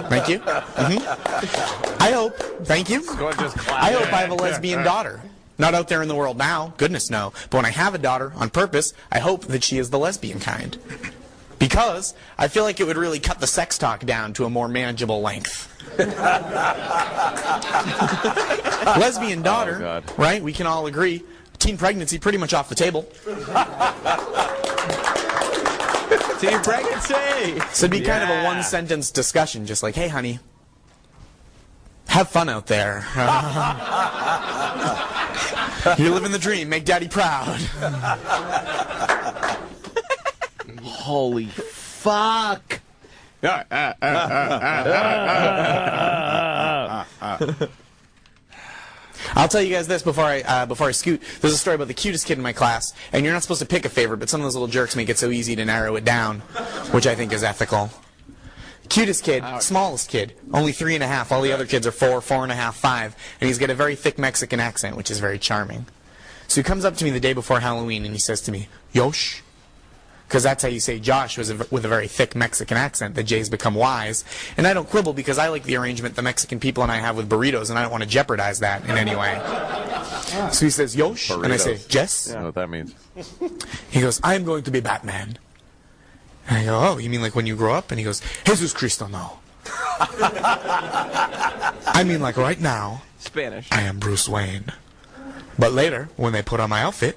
Thank you. I hope. Thank you. I hope I have a lesbian daughter. Not out there in the world now. Goodness, no. But when I have a daughter, on purpose, I hope that she is the lesbian kind. Because I feel like it would really cut the sex talk down to a more manageable length. Lesbian daughter, right? We can all agree. Teen pregnancy pretty much off the table. Teen pregnancy! So it'd be kind of a one-sentence discussion, just like, hey, honey, have fun out there. You're living the dream. Make daddy proud. Holy fuck. I'll tell you guys this before I scoot. There's a story about the cutest kid in my class, and you're not supposed to pick a favorite, but some of those little jerks make it so easy to narrow it down, which I think is ethical. Cutest kid, smallest kid, only 3.5. All the other kids are 4, 4.5, 5, and he's got a very thick Mexican accent, which is very charming. So he comes up to me the day before Halloween, and he says to me, Yosh. Because that's how you say Josh with a very thick Mexican accent. The J's become Y's. And I don't quibble because I like the arrangement the Mexican people and I have with burritos, and I don't want to jeopardize that in any way. So he says, Yosh. Burritos. And I say, Jess. I don't know what that means. He goes, I am going to be Batman. And I go, oh, you mean like when you grow up? And he goes, Jesus Cristo, no. I mean like right now. Spanish. I am Bruce Wayne. But later, when they put on my outfit,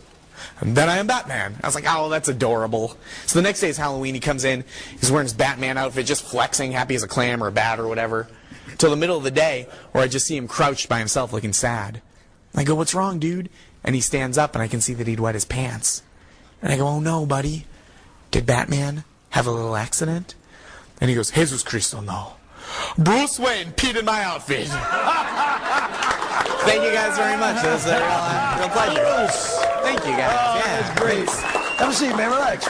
and then I am Batman. I was like, oh, that's adorable. So the next day is Halloween. He comes in. He's wearing his Batman outfit, just flexing, happy as a clam or a bat or whatever, till the middle of the day where I just see him crouched by himself looking sad. I go, what's wrong, dude? And he stands up, and I can see that he'd wet his pants. And I go, oh, no, buddy. Did Batman have a little accident? And he goes, Jesus Cristo, no. Bruce Wayne peed in my outfit. Thank you guys very much. It was a real pleasure. Thank you guys. Oh, that's great. Have a seat, man. Relax.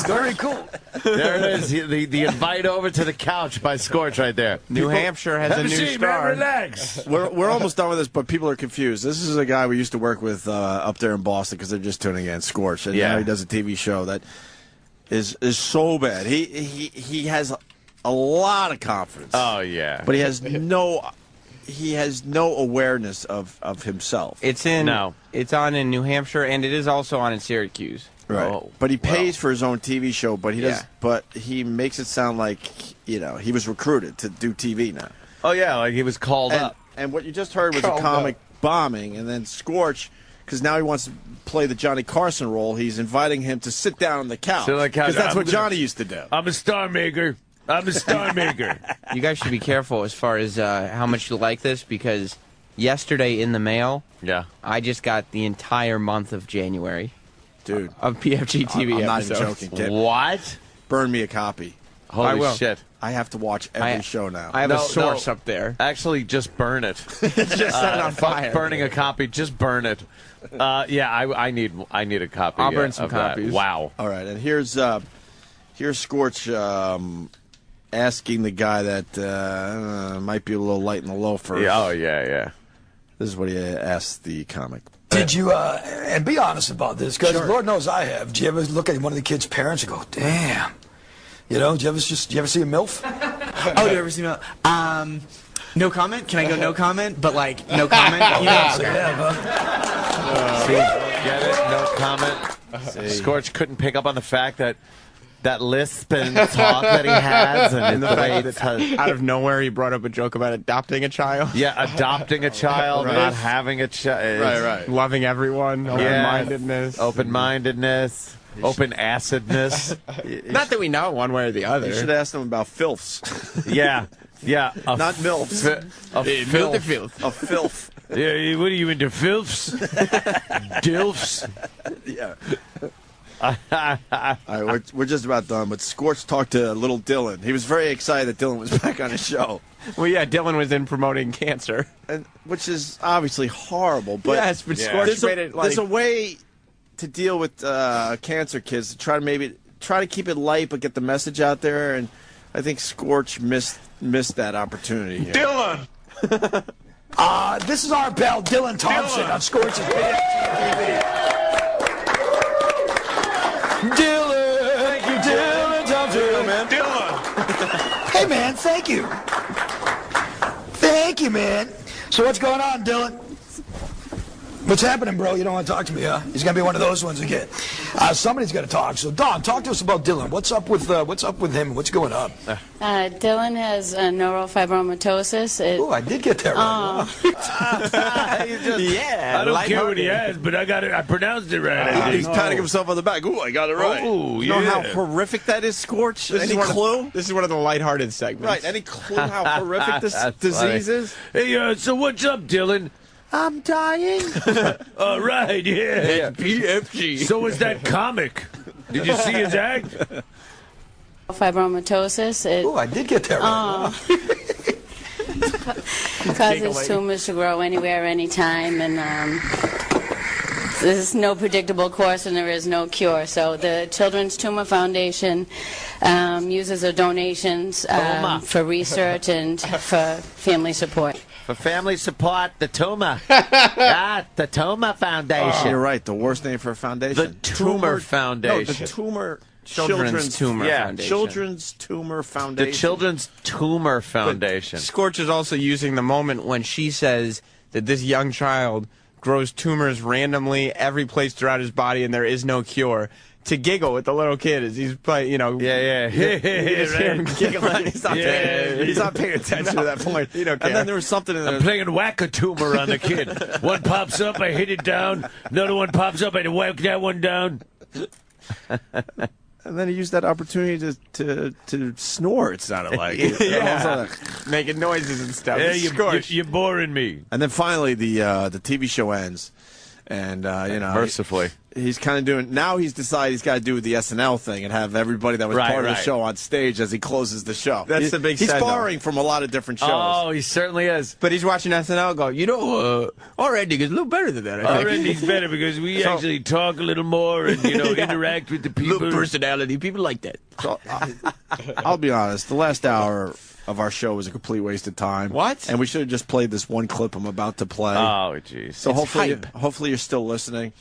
Very cool. There it is. The invite over to the couch by Scorch right there. New Hampshire has a new seat, star. man. Relax. We're almost done with this, but people are confused. This is a guy we used to work with up there in Boston because they're just tuning in, Scorch, and now he does a TV show that is so bad. He has a lot of confidence. Oh yeah, but he has no awareness of himself. It's on in New Hampshire, and it is also on in Syracuse. Right. Oh, but he pays for his own TV show, but he does. But he makes it sound like he was recruited to do TV now. Oh yeah, like he was called up. And what you just heard was a comic bombing, and then Scorch because now he wants to play the Johnny Carson role. He's inviting him to sit down on the couch. Sit on the couch. Because that's what Johnny used to do. I'm a star maker. I'm a star maker. You guys should be careful as far as how much you like this, because yesterday in the mail, I just got the entire month of January. Dude. Of PFG TV I'm not episodes. even joking, kid. What? Burn me a copy. Holy shit. I have to watch every show now. I have a source up there. Actually, just burn it. Just set it on fire. Burning a copy, just burn it. I need a copy. I'll burn some of that. copies. Wow. All right, and here's Scorch asking the guy that might be a little light in the loafers. Yeah. This is what he asked the comic. Did you, and be honest about this, because Lord knows I have. Did you ever look at one of the kids' parents and go, damn? You know, did you ever see a MILF? Oh, do you ever see MILF? No comment? Can I go no comment? But, like, no comment? You know? Get it? No comment. Scorch couldn't pick up on the fact that lisp and talk that he has, and the fact that out of nowhere he brought up a joke about adopting a child. Yeah, adopting a child, not having a child. Right. Loving everyone, open-mindedness. Open-mindedness, open-acidness. Not that we know one way or the other. You should ask them about filths. Yeah. Not MILFs. Filth. A filth. Yeah, what are you into, filths? Dilfs? Yeah. All right, we're just about done, but Scorch talked to little Dylan. He was very excited that Dylan was back on his show. Well, yeah, Dylan was in promoting cancer. And which is obviously horrible, but yes, but Scorch made it like... There's a way to deal with cancer kids, to try to keep it light but get the message out there, and I think Scorch missed that opportunity here. Dylan! This is our pal Dylan Thompson on Scorch's TV. Dylan! Thank you, Dylan Thompson, man. Dylan! Hey, man, thank you. Thank you, man. So what's going on, Dylan? What's happening, bro? You don't want to talk to me, huh? He's gonna be one of those ones again. Somebody's got to talk. So, Don, talk to us about Dylan. What's up with him? What's going on? Dylan has neurofibromatosis. Oh, I did get that right. I don't care what he has, but I pronounced it right. He's patting himself on the back. Ooh, I got it right. Oh, you know how horrific that is, Scorch? Any clue? This is one of the lighthearted segments. Right. Any clue how horrific this disease is? Hey, so what's up, Dylan? I'm dying. All right, yeah. PFG. So was that comic. Did you see his act? Fibromatosis. Oh, I did get that right. Causes tumors to grow anywhere, anytime, and there's no predictable course and there is no cure. So the Children's Tumor Foundation uses their donations for research and for family support. For family support, the Tumor. The Tumor Foundation. You're right. The worst name for a foundation. The Tumor Foundation. No, the Tumor. Children's Tumor Foundation. Children's Tumor Foundation. The Children's Tumor Foundation. But Scorch is also using the moment when she says that this young child grows tumors randomly every place throughout his body and there is no cure, to giggle with the little kid as he's playing, you know. Yeah. You just hear him giggling. He's not paying attention to that point. You don't care. And then there was something in there. I'm playing whack-a-tumor on the kid. One pops up, I hit it down. Another one pops up, I whack that one down. And then he used that opportunity to snore, it sounded like. Making noises and stuff. Yeah, you're boring me. And then finally the TV show ends. And, mercifully. He's kind of doing, now he's decided he's got to do the SNL thing and have everybody that was part of the show on stage as he closes the show. That's the big He's sad, borrowing from a lot of different shows. Oh, he certainly is. But he's watching SNL and go, you know, our ending is a little better than that, I think. Our ending's better because we actually talk a little more and, interact with the people. Little personality. People like that. So, I'll be honest, the last hour of our show was a complete waste of time. What? And we should have just played this one clip I'm about to play. Oh, jeez. So hopefully you're still listening.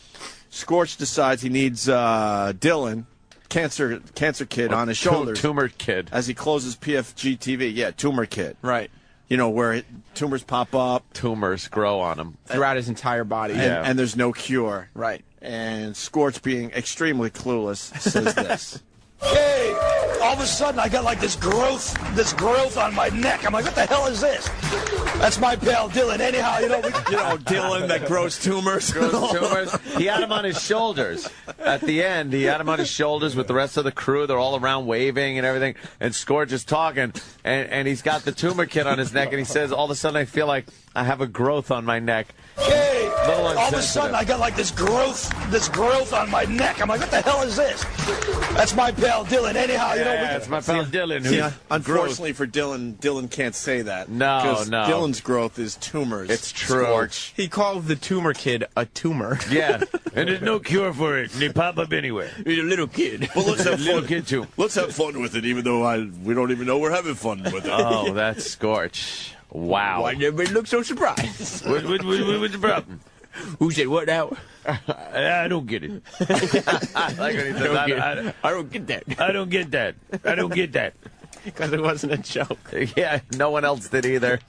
Scorch decides he needs Dylan, cancer kid, on his shoulders. Tumor kid. As he closes PFG TV. Yeah, tumor kid. Right. You know, where tumors pop up. Tumors grow on him. Throughout his entire body. And there's no cure. Right. And Scorch, being extremely clueless, says this. Hey, all of a sudden I got like this growth on my neck. I'm like, what the hell is this? That's my pal Dylan. Anyhow, Dylan that grows tumors. He had him on his shoulders. At the end, he had him on his shoulders with the rest of the crew. They're all around waving and everything. And Scorch is talking, and he's got the tumor kit on his neck, and he says, all of a sudden I feel like I have a growth on my neck. Hey, all of a sudden I got like this growth on my neck. I'm like, what the hell is this? That's my pal Dylan. Anyhow, that's my pal Dylan. See, unfortunately for Dylan can't say that. No. Dylan's growth is tumors. It's true. Scorch. He called the tumor kid a tumor. Yeah, and there's no cure for it. And they pop up anyway. He's a little kid. Well, let's have little fun. kid too. Let's have fun with it, even though we don't even know we're having fun with it. Oh, that's Scorch. Wow. Why did everybody look so surprised? What's the problem? Who said what now? I don't get it. I like when he says, I don't get that. I don't get that. I don't get that. Because it wasn't a joke. Yeah, no one else did either.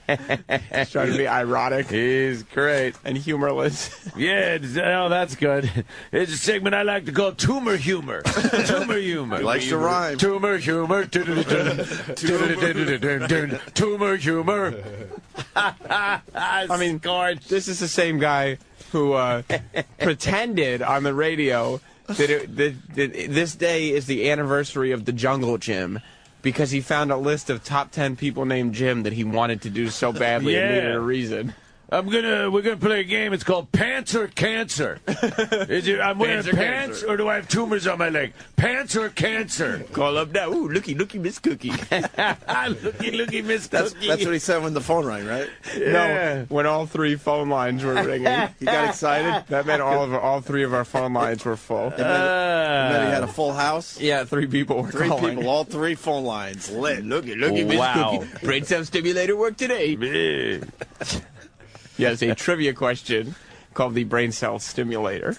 He's trying to be ironic. He's great. And humorless. Yeah, that's good. It's a segment I like to call Tumor Humor. Tumor Humor. He likes to rhyme. Tumor Humor. Tumor Humor. I mean, this is the same guy who pretended on the radio that this day is the anniversary of the Jungle Gym. Because he found a list of top 10 people named Jim that he wanted to do so badly and needed a reason. We're gonna play a game. It's called Pants or Cancer. I'm wearing pants or do I have tumors on my leg? Pants or cancer? Call up now. Ooh, looky, Miss Cookie. looky, Miss Cookie. That's what he said when the phone rang, right? Yeah. No, when all three phone lines were ringing. He got excited. That meant all three of our phone lines were full. And then he had a full house. Yeah, 3 people were calling. All 3 phone lines lit. Looky, Miss Cookie. Brain cell stimulator work today. Yes, a trivia question called the brain cell stimulator.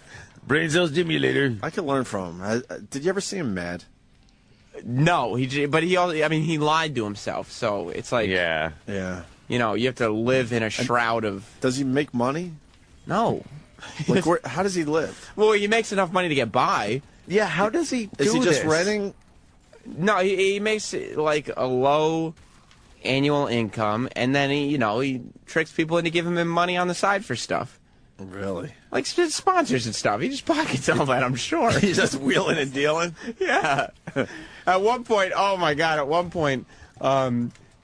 Brain cell stimulator. I could learn from him. Did you ever see him mad? No, he lied to himself. So it's like, yeah. You know, you have to live in a shroud of. Does he make money? No. Like, how does he live? Well, he makes enough money to get by. Yeah, how does he do Is he just this? renting? No, he makes like a low annual income, and then he tricks people into giving him money on the side for stuff. Really? Like sponsors and stuff. He just pockets all that, I'm sure. He's just wheeling and dealing? Yeah. At one point, oh my God,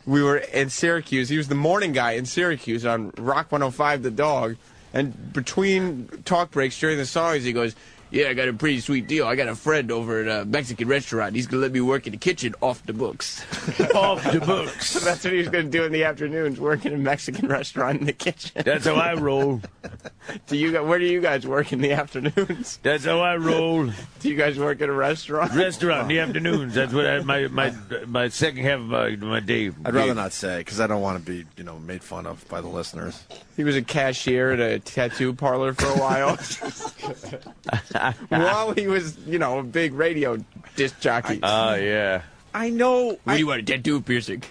we were in Syracuse. He was the morning guy in Syracuse on Rock 105, The Dog, and between talk breaks during the songs, he goes, yeah, I got a pretty sweet deal. I got a friend over at a Mexican restaurant. He's going to let me work in the kitchen off the books. Off the books. That's what he was going to do in the afternoons, work in a Mexican restaurant in the kitchen. That's how I roll. Where do you guys work in the afternoons? That's how I roll. Do you guys work at a restaurant? Restaurant in the afternoons. That's what my second half of my day. I'd rather not say, because I don't want to be, made fun of by the listeners. He was a cashier at a tattoo parlor for a while. While he was, a big radio disc jockey. Oh, yeah. I know. What do you want, a tattoo piercing?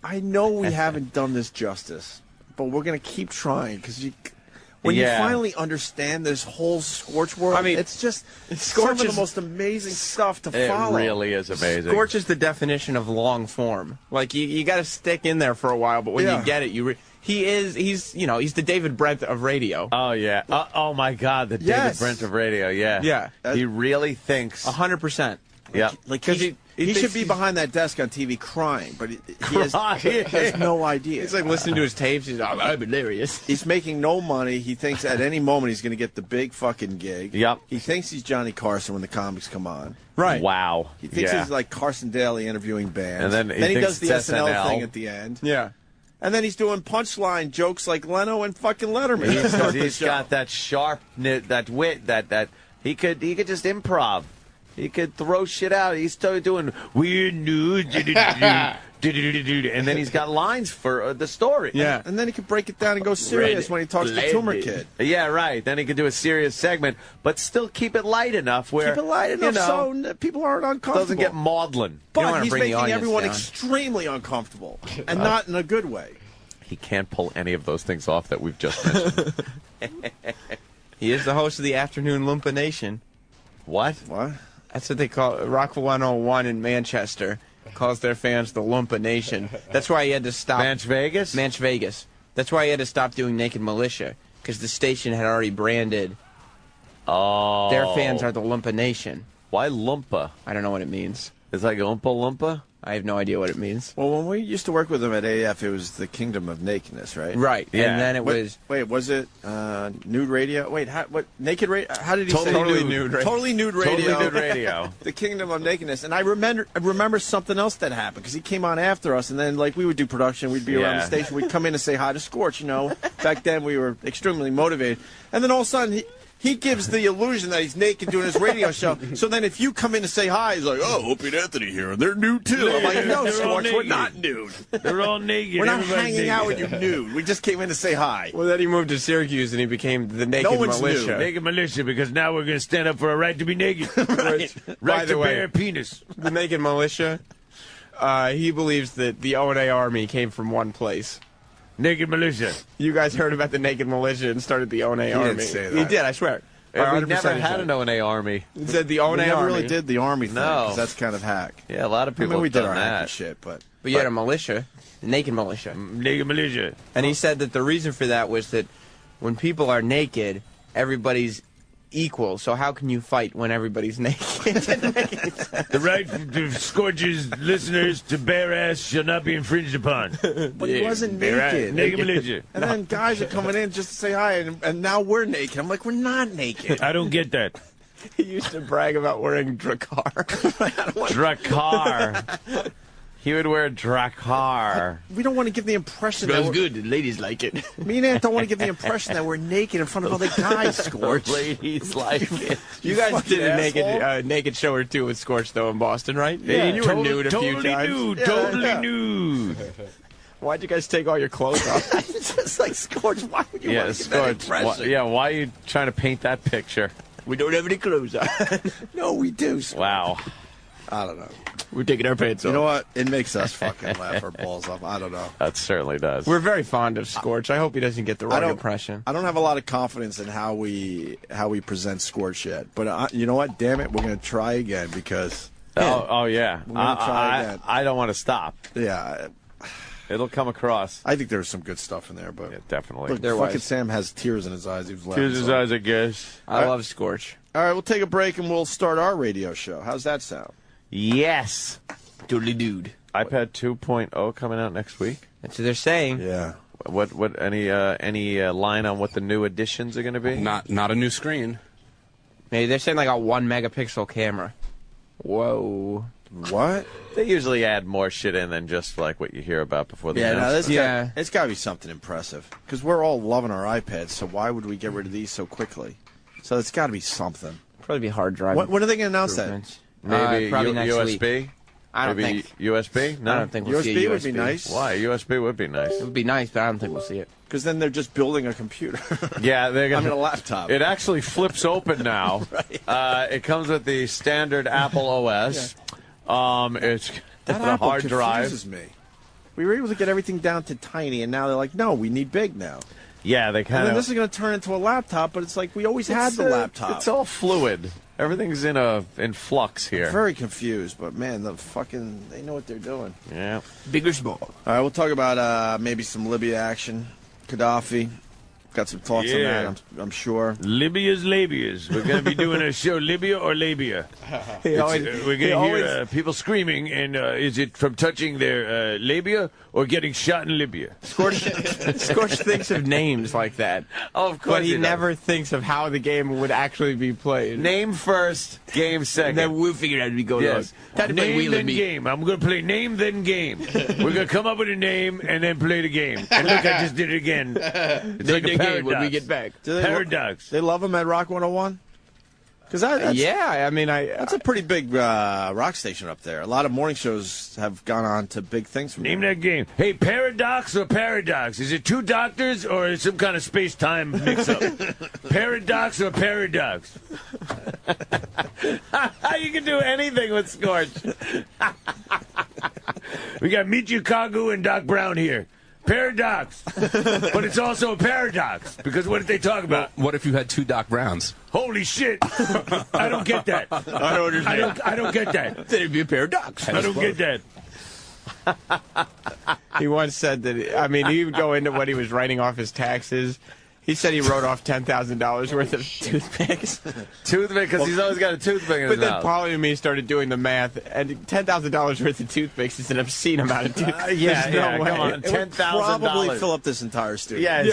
I know we haven't done this justice, but we're going to keep trying, because when you finally understand this whole Scorch world, it's just some of the most amazing stuff to follow. It really is amazing. Scorch is the definition of long form. Like, you got to stick in there for a while, but when you get it, he's the David Brent of radio. Oh, yeah. Oh, my God, the David Brent of radio, yeah. Yeah. He really thinks. 100%. Yeah. Like, he should be behind that desk on TV crying, but he has no idea. He's like listening to his tapes. He's like, I'm hilarious. He's making no money. He thinks at any moment he's going to get the big fucking gig. Yep. He thinks he's Johnny Carson when the comics come on. Right. Wow. He thinks he's like Carson Daly interviewing bands. And then he does the it's SNL thing at the end. Yeah. And then he's doing punchline jokes like Leno and fucking Letterman. He's got that sharp, that wit, that he could just improv. He could throw shit out. He started doing weird news, and then he's got lines for the story. Yeah. And then he could break it down and go serious when he talks to Tumor Kid. Yeah, right. Then he could do a serious segment, but still keep it light enough where so people aren't uncomfortable. Doesn't get maudlin. But he's making everyone extremely uncomfortable, and not in a good way. He can't pull any of those things off that we've just mentioned. He is the host of the Afternoon Lumpa Nation. What? That's what they call Rock 101 in Manchester. Calls their fans the Lumpa Nation. That's why he had to stop. Manch Vegas? Manch Vegas. That's why he had to stop doing Naked Militia, because the station had already branded. Oh. Their fans are the Lumpa Nation. Why Lumpa? I don't know what it means. It's like Oompa Loompa? I have no idea what it means. Well, when we used to work with them at AF, it was the Kingdom of Nakedness, right? Right. Yeah. And then it was. Wait, was it nude radio? Wait, what? Naked radio? How did he say? Totally nude radio. Totally nude radio. Totally nude radio. The Kingdom of Nakedness. And I remember something else that happened, because he came on after us, and then like we would do production, we'd be around the station, we'd come in and say hi to Scorch. You know, back then we were extremely motivated, and then all of a sudden he gives the illusion that he's naked doing his radio show. So then if you come in to say hi, he's like, oh, Opie and Anthony here, and they're nude too. I'm like, no, Scorch, we're not nude. They're all naked. We're not Everybody's hanging naked. out with you nude. We just came in to say hi. Well, then he moved to Syracuse and he became the Naked one's Militia. new. Naked militia, because now we're going to stand up for a right to be naked. Right. Right the to way- bear penis. The Naked Militia. He believes that the O&A Army came from one place. Naked militia. You guys heard about the Naked Militia and started the O&A Army. didn't say that. He did, I swear. We 100% never he had said an O&A army. He said the O&A We never Army. really did the army thing, No. 'cause that's kind of hack. Yeah, a lot of I people mean, we have did done our that. hacky shit, but But you had a militia, the Naked Militia. Naked militia. And he said that the reason for that was that when people are naked, everybody's equal. So how can you fight when everybody's naked? The right to Scorch's listeners to bare ass shall not be infringed upon. but he wasn't Bare ass. naked. Naked militia. And then guys are coming in just to say hi, and now we're naked. I'm like, we're not naked. I don't get that. He used to brag about wearing Drakkar. Drakkar. He would wear Drakkar. We don't want to give the impression that good. The ladies like it. me and Ant don't want to give the impression that we're naked in front of other guys, Scorch. Ladies like it. You guys fucking did a asshole. naked show or two with Scorch, though, in Boston, right? Yeah. You were nude a few Totally times. nude. Yeah, Totally yeah. nude. Why'd you guys take all your clothes off? It's just like, Scorch, why would you Yeah, want to give that Scorch. impression? Why are you trying to paint that picture? We don't have any clothes on. No, we do, Scorch. Wow. I don't know. We're taking our pants off. You know what? It makes us fucking laugh our balls off. I don't know. That certainly does. We're very fond of Scorch. I hope he doesn't get the wrong don't- impression. I don't have a lot of confidence in how we present Scorch yet. But you know what? Damn it, we're going to try again because, Oh yeah. We're gonna try again. I don't want to stop. yeah, It'll come across. I think there's some good stuff in there. But Yeah, definitely. look, There fucking was. Sam has tears in his eyes. He was laughing. Here's his so- eyes, I guess. I love Scorch. All right, we'll take a break and we'll start our radio show. How's that sound? Yes. Totally dude. iPad 2.0 coming out next week. That's what they're saying. Yeah. What any line on what the new additions are going to be? Not a new screen. Maybe they're saying like a 1 megapixel camera. Whoa. What? They usually add more shit in than just like what you hear about before the Yeah, no, announcement. this it's got to be something impressive because we're all loving our iPads. So why would we get rid of these so quickly? So it's got to be something. Probably be hard drive. When are they going to announce that? improvements. Maybe probably next USB. week. I don't Maybe think. USB. No, I don't think we'll see a USB would be nice. Why? USB would be nice. It would be nice, but I don't think we'll see it. Because then they're just building a computer. Yeah, they're I gonna. mean, a laptop. It actually flips open now. It comes with the standard Apple OS. It's That a Apple hard drive. confuses me. We were able to get everything down to tiny, and now they're like, no, we need big now. Yeah, they And kind then of. this is going to turn into a laptop, but it's like we always had the laptop. It's all fluid. Everything's in flux here. Very confused, but man, they know what they're doing. Yeah. Big or small? All right, we'll talk about maybe some Libya action. Gaddafi. Got some thoughts on Yeah. that, I'm sure. Libya's labias. We're going to be doing a show, Libya or labia. We're going to hear people screaming, and is it from touching their labia or getting shot in Libya? Scorch thinks of names like that. Oh, of course But he does. never tings of how the game would actually be played. Name first, game second. And then we'll figure out as we go Yes. along. Name, then game. I'm going to play name, then game. We're going to come up with a name and then play the game. And look, I just did it again. It's like a paradox. When we get back. Do they Paradox. They love him at Rock 101? Because Yeah, I mean, that's a pretty big rock station up there. A lot of morning shows have gone on to big things from Name there. that game. Hey, paradox or paradox? Is it two doctors or is it some kind of space-time mix-up? Paradox or paradox? You can do anything with Scorch. We got Michio Kaku and Doc Brown here. Paradox. But it's also a paradox, because what did they talk about? What if you had 2 Doc Browns? Holy shit. I don't get that. I don't understand. I don't get that. Then it'd be a paradox. I don't get that. He once said that, I mean, he would go into what he was writing off his taxes. He said he wrote off $10,000 worth of toothpicks. Toothpick, because he's always got a toothpick in his But then mouth. Paulie and me started doing the math, and $10,000 worth of toothpicks is an obscene amount of toothpicks. Yeah, no way. come on. It would probably $10,000. fill up this entire studio. Yes.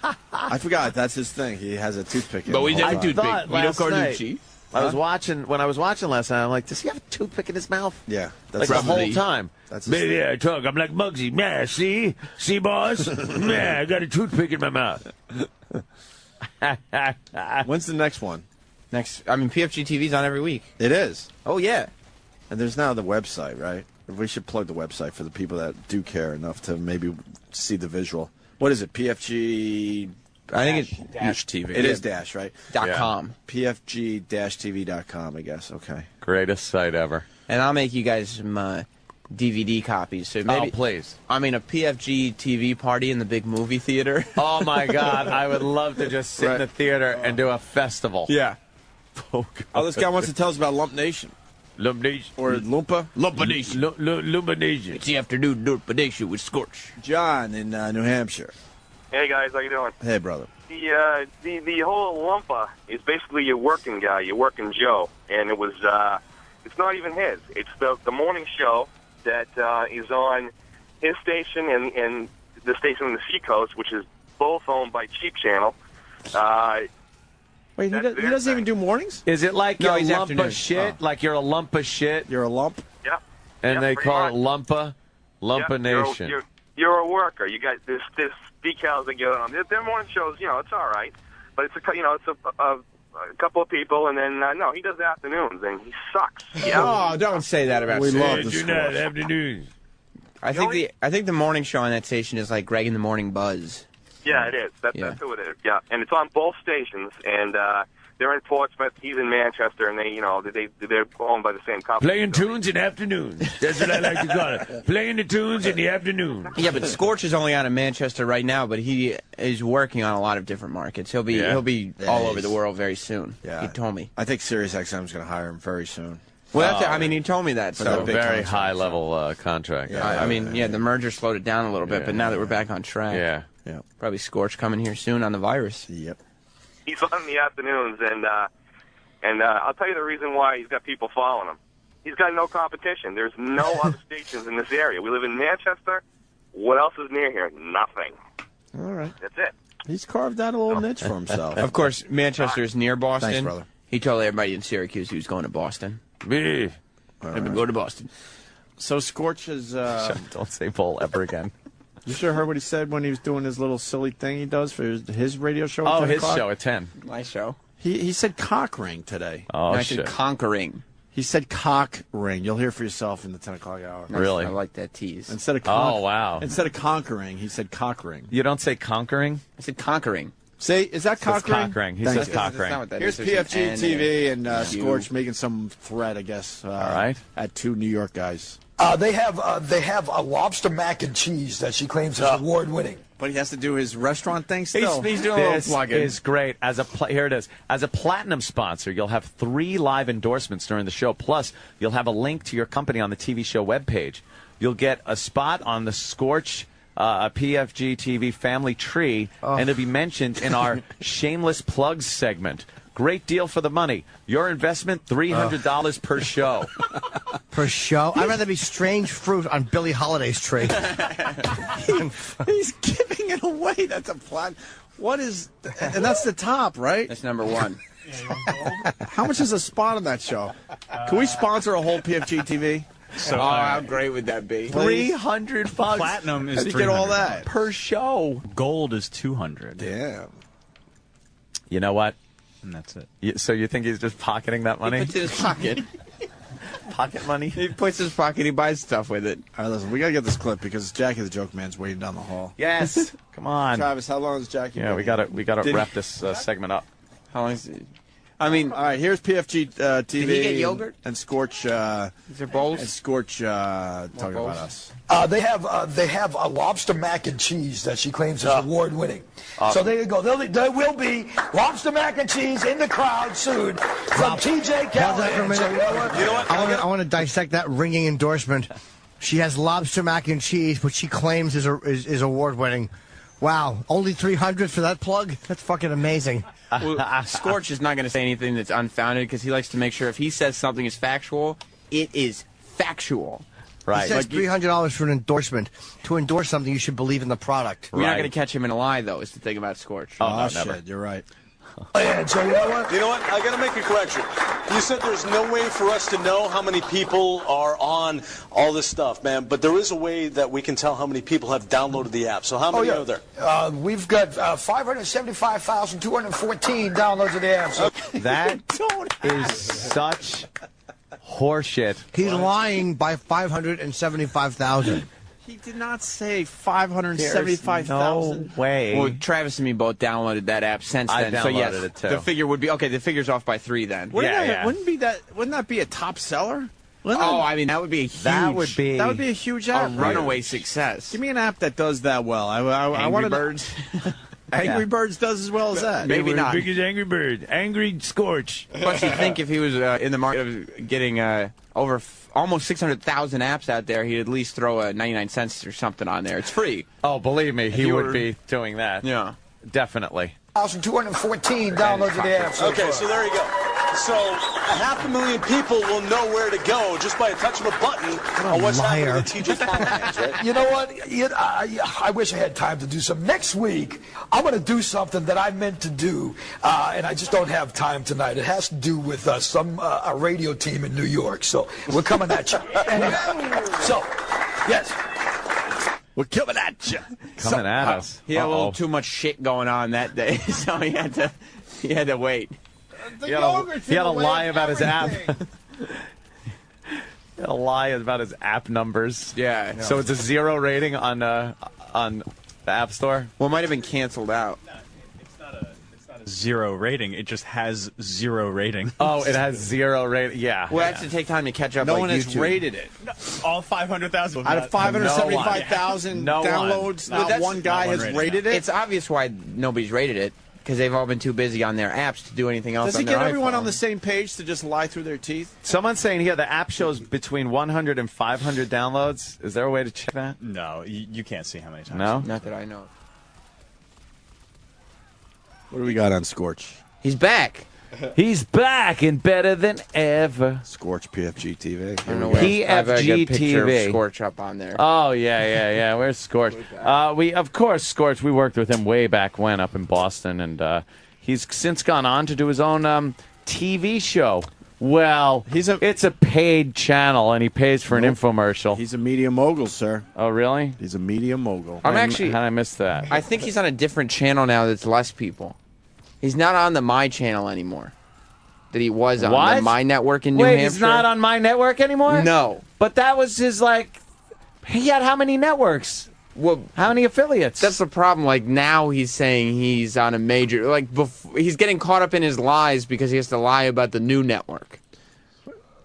Yeah. I forgot. That's his thing. He has a toothpick. in But we the whole never time. toothpick. We don't Carducci. I was watching, when I was watching last night, I'm like, does he have a toothpick in his mouth? Yeah. Like the whole Probably. time. That's his thing. Yeah, I talk. I'm like Muggsy. Man, see? See, boss? Man, I got a toothpick in my mouth. When's the next one? I mean, PFG TV's on every week. It is. Oh, yeah. And there's now the website, right? We should plug the website for the people that do care enough to maybe see the visual. What is it? PFG. I think it's Dash TV. It is dash, right? .com. PFG-TV.com, I guess. Okay. Greatest site ever. And I'll make you guys some DVD copies. So maybe, Oh, please. I mean, a PFG TV party in the big movie theater. Oh, my God. I would love to just sit in the theater and do a festival. Yeah. Oh, this guy wants to tell us about Lump Nation. Lump Nation. Or Lumpa. Lumpa Nation. Lumpa Nation. It's the afternoon Lumpa Nation with Scorch. John in New Hampshire. Hey guys, how you doing? Hey, brother. The whole lumpa is basically your working guy, your working Joe, and it was it's not even his. It's the morning show that is on his station and the station on the Seacoast, which is both owned by Cheap Channel. Wait, he doesn't even do mornings? Is it like No, you're a he's lump afternoon. of shit? Oh. Like you're a lump of shit? You're a lump? Yeah. And Yeah, they pretty call much. it Lumpa Nation. You're a worker. You got this decals that go on. Their morning shows, it's all right, but it's a couple of people, and then no, he does afternoons, and he sucks. Yeah. Oh, don't say that about We Scorch. love the Do not afternoons. I think the morning show on that station is like Greg in the Morning Buzz. Yeah, it is. That's who it is. Yeah, and it's on both stations, and they're in Portsmouth. He's in Manchester, and they're owned by the same company. Playing tunes in afternoons. That's what I like to call it. Playing the tunes in the afternoon. Yeah, but Scorch is only on in Manchester right now, but he is working on a lot of different markets. He'll be all over the world very soon. Yeah. He told me. I think SiriusXM is going to hire him very soon. Well, I mean, he told me that. For So that big Very contract, high-level contract. Yeah. I mean, the merger slowed it down a little bit, but now that we're back on track, Yeah. Yeah. probably Scorch coming here soon on the virus. Yep. He's on in the afternoons, and I'll tell you the reason why he's got people following him. He's got no competition. There's no other stations in this area. We live in Manchester. What else is near here? Nothing. All right. That's it. He's carved out a little niche for himself. Of course, Manchester is near Boston. Thanks, brother. He told everybody in Syracuse he was going to Boston. Me. I've been going to Boston. So Scorch is... Don't say bull ever again. You sure heard what he said when he was doing his little silly thing he does for his radio show? at Oh, 10 his o'clock? show at 10. My show. He said cock ring today. Oh, I said shit. conquering. He said cock ring. You'll hear for yourself in the 10 o'clock hour. Really? I like that tease. Instead of Oh, wow. Instead of conquering, he said cock ring. You don't say conquering? I said conquering. Say, is that cock ring? cock ring. He Thank says you. cock That's ring. not what that Here's is. There's PFG an N TV and U. Scorch making some threat, I guess. All right. At 2 New York guys. They have a lobster mac and cheese that she claims is award-winning. But he has to do his restaurant thing still. He's doing a little This plug-in. is great. Here it is. As a platinum sponsor, you'll have 3 live endorsements during the show. Plus, you'll have a link to your company on the TV show webpage. You'll get a spot on the Scorch PFG TV family tree, and it'll be mentioned in our shameless plugs segment. Great deal for the money. Your investment, $300 per show. Per show? I'd rather be strange fruit on Billie Holiday's tree. He's giving it away. That's a plot. What is... And that's the top, right? That's number 1. How much is a spot on that show? Can we sponsor a whole PFG TV? So, how great would that be? $300. Platinum is How do you get all $300 that? Per show. Gold is $200. Damn. You know what? And that's it. So you think he's just pocketing that money? He puts it in his pocket. Pocket money? He puts his pocket, he buys stuff with it. All right, listen, we got to get this clip because Jackie the Joke Man's waiting down the hall. Yes. Come on. Travis, how long is Jackie? Yeah, we gotta Did wrap he- this segment up. How long is it? I mean, all right. Here's PFG TV. Did he get yogurt? And Scorch. Is there bowls? And Scorch talking about us. They have a lobster mac and cheese that she claims is award winning. So there you go. There will be lobster mac and cheese in the crowd soon from TJ Callahan. So you know what? I want to dissect that ringing endorsement. She has lobster mac and cheese, which she claims is award winning. Wow, only 300 for that plug? That's fucking amazing. Well, Scorch is not going to say anything that's unfounded because he likes to make sure if he says something is factual, it is factual. Right. He says $300 for an endorsement. To endorse something, you should believe in the product. You're not going to catch him in a lie, though, is the thing about Scorch. Oh, no, shit, you're right. And so you know what? You know what? I got to make a correction. You said there's no way for us to know how many people are on all this stuff, man. But there is a way that we can tell how many people have downloaded the app. So how many are there? We've got 575,214 downloads of the app. So. That is such horseshit. He's lying by 575,000. He did not say 575,000. No way. Well, Travis and me both downloaded that app since then. I so yes, downloaded it too. the figure would be okay. The figure's off by 3 then. Wouldn't that be a top seller? I mean that would be a huge. That would be a huge app. A runaway success. Give me an app that does that well. I want Birds. Angry Birds does as well as that. Maybe not. Big as Angry Bird. Angry Scorch. Plus, you'd think if he was in the market of getting almost 600,000 apps out there, he'd at least throw 99 cents or something on there. It's free. Oh, believe me, he would be doing that. Yeah. Definitely. 1,214 downloads of the app. Okay, so there you go. So 500,000 people will know where to go just by a touch of a button on what's happening in TJ Callahan's, right? You know what? I wish I had time to do some. Next week, I'm going to do something that I meant to do, and I just don't have time tonight. It has to do with a radio team in New York. So we're coming at you. So, yes. We're coming at you. Coming at us. He had a little too much shit going on that day, so he had to wait. He had to lie about his app. He had to lie about his app numbers. Yeah. So it's a 0 rating on the App Store. Well, it might have been canceled out. It's not a 0 rating. It just has 0 rating. Oh, it has 0 rating. Yeah. Well, it has to take time to catch up. No like one has YouTube. rated it. All 500,000. Out of 575,000 downloads, not one guy has rated it. It's obvious why nobody's rated it. Because they've all been too busy on their apps to do anything else. Does he on their get everyone iPhone. on the same page to just lie through their teeth? Someone's saying here the app shows between 100 and 500 downloads. Is there a way to check that? No, you can't see how many times. No? Not that I know. What do we got on Scorch? He's back. He's back and better than ever. Scorch PFG TV. I don't know where I've got a picture of TV. Scorch up on there. Oh, yeah. Where's Scorch? Of course, Scorch, we worked with him way back when up in Boston, and he's since gone on to do his own TV show. Well, it's a paid channel, and he pays for an infomercial. He's a media mogul, sir. Oh, really? He's a media mogul. I'm how actually. did I miss that? I think he's on a different channel now that's less people. He's not on the My Channel anymore. That he was on the My Network in New Hampshire. Wait, he's not on My Network anymore? No. But that was his, he had how many networks? Well, how many affiliates? That's the problem. Like, now he's saying he's on a major... he's getting caught up in his lies because he has to lie about the new network.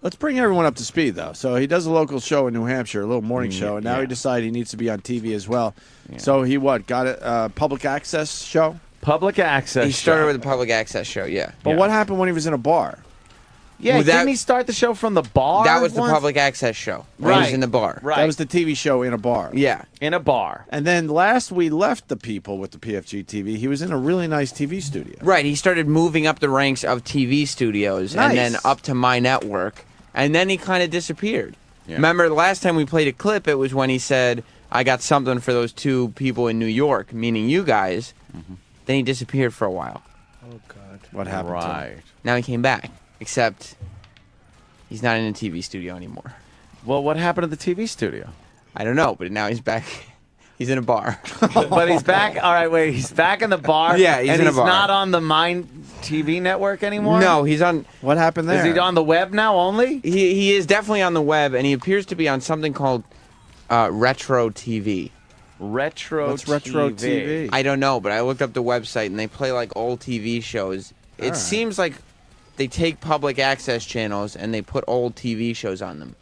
Let's bring everyone up to speed, though. So he does a local show in New Hampshire, a little morning show, and now he decided he needs to be on TV as well. Yeah. So he got a public access show? Public access. He started with a public access show, yeah. But what happened when he was in a bar? Yeah, didn't he start the show from the bar? That was the public access show. Right. He was in the bar. Right. That was the TV show in a bar. Yeah. In a bar. And then last we left the people with the PFG TV, he was in a really nice TV studio. Right. He started moving up the ranks of TV studios and then up to My Network. And then he kind of disappeared. Yeah. Remember, the last time we played a clip, it was when he said, I got something for those 2 people in New York, meaning you guys. Mm-hmm. Then he disappeared for a while. Oh, God. What happened to him? Now he came back, except he's not in a TV studio anymore. Well, what happened to the TV studio? I don't know, but now he's back. He's in a bar. But he's back. All right, wait. He's back in the bar. Yeah, he's in a bar. He's not on the Mind TV network anymore? No, he's on... What happened there? Is he on the web now only? He is definitely on the web, and he appears to be on something called Retro TV. What's Retro TV? I don't know, but I looked up the website, and they play, old TV shows. It seems like they take public access channels and they put old TV shows on them.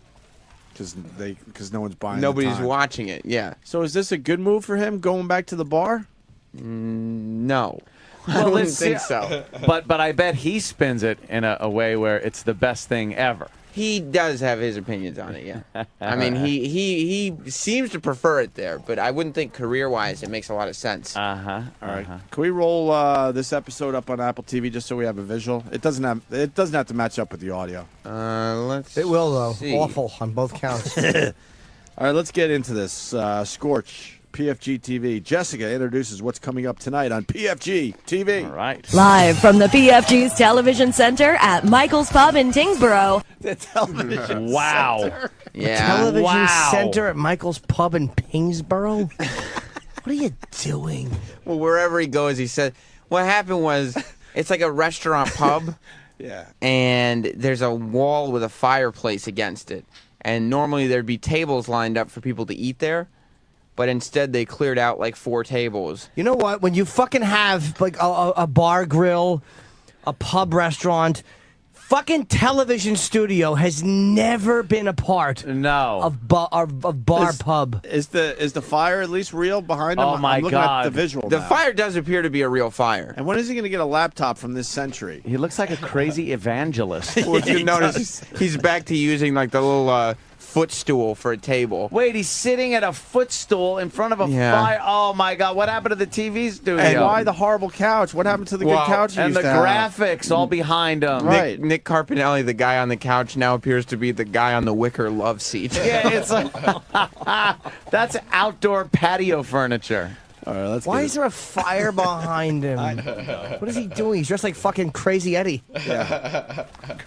Because no one's buying. Nobody's the time. watching it. Yeah. So is this a good move for him going back to the bar? No. I Well, wouldn't let's think see. so. But I bet he spins it in a way where it's the best thing ever. He does have his opinions on it, yeah. I mean, he seems to prefer it there, but I wouldn't think career-wise it makes a lot of sense. Uh-huh. All right. Can we roll this episode up on Apple TV just so we have a visual? It doesn't have to match up with the audio. Let's. It will though. see. Awful on both counts. All right, let's get into this. Scorch, PFG TV. Jessica introduces what's coming up tonight on PFG TV. All right. Live from the PFG's Television Center at Michael's Pub in Tingsboro. The television. Wow. Center. Yeah. Television Wow. Center at Michael's Pub in Pingsboro? What are you doing? Well, wherever he goes, he said. What happened was, it's like a restaurant pub, Yeah. and there's a wall with a fireplace against it. And normally there'd be tables lined up for people to eat there, but instead they cleared out like 4 tables. You know what? When you fucking have like a bar grill, a pub restaurant, fucking television studio has never been a part No. of bar pub. Is the fire at least real behind him? Oh, my I'm looking at God. the visual The now. fire does appear to be a real fire. And when is he going to get a laptop from this century? He looks like a crazy evangelist. What you notice, he's back to using like the little footstool for a table. Wait, he's sitting at a footstool in front of a Yeah. fire. Oh, my God. What happened to the TV studio? And why the horrible couch? What happened to the good couch you And used the to have? graphics all behind him. Right. Nick Carpinelli, the guy on the couch, now appears to be the guy on the wicker love seat. Yeah, it's like that's outdoor patio furniture. All right, let's Why get is there a fire behind him? What is he doing? He's dressed like fucking Crazy Eddie.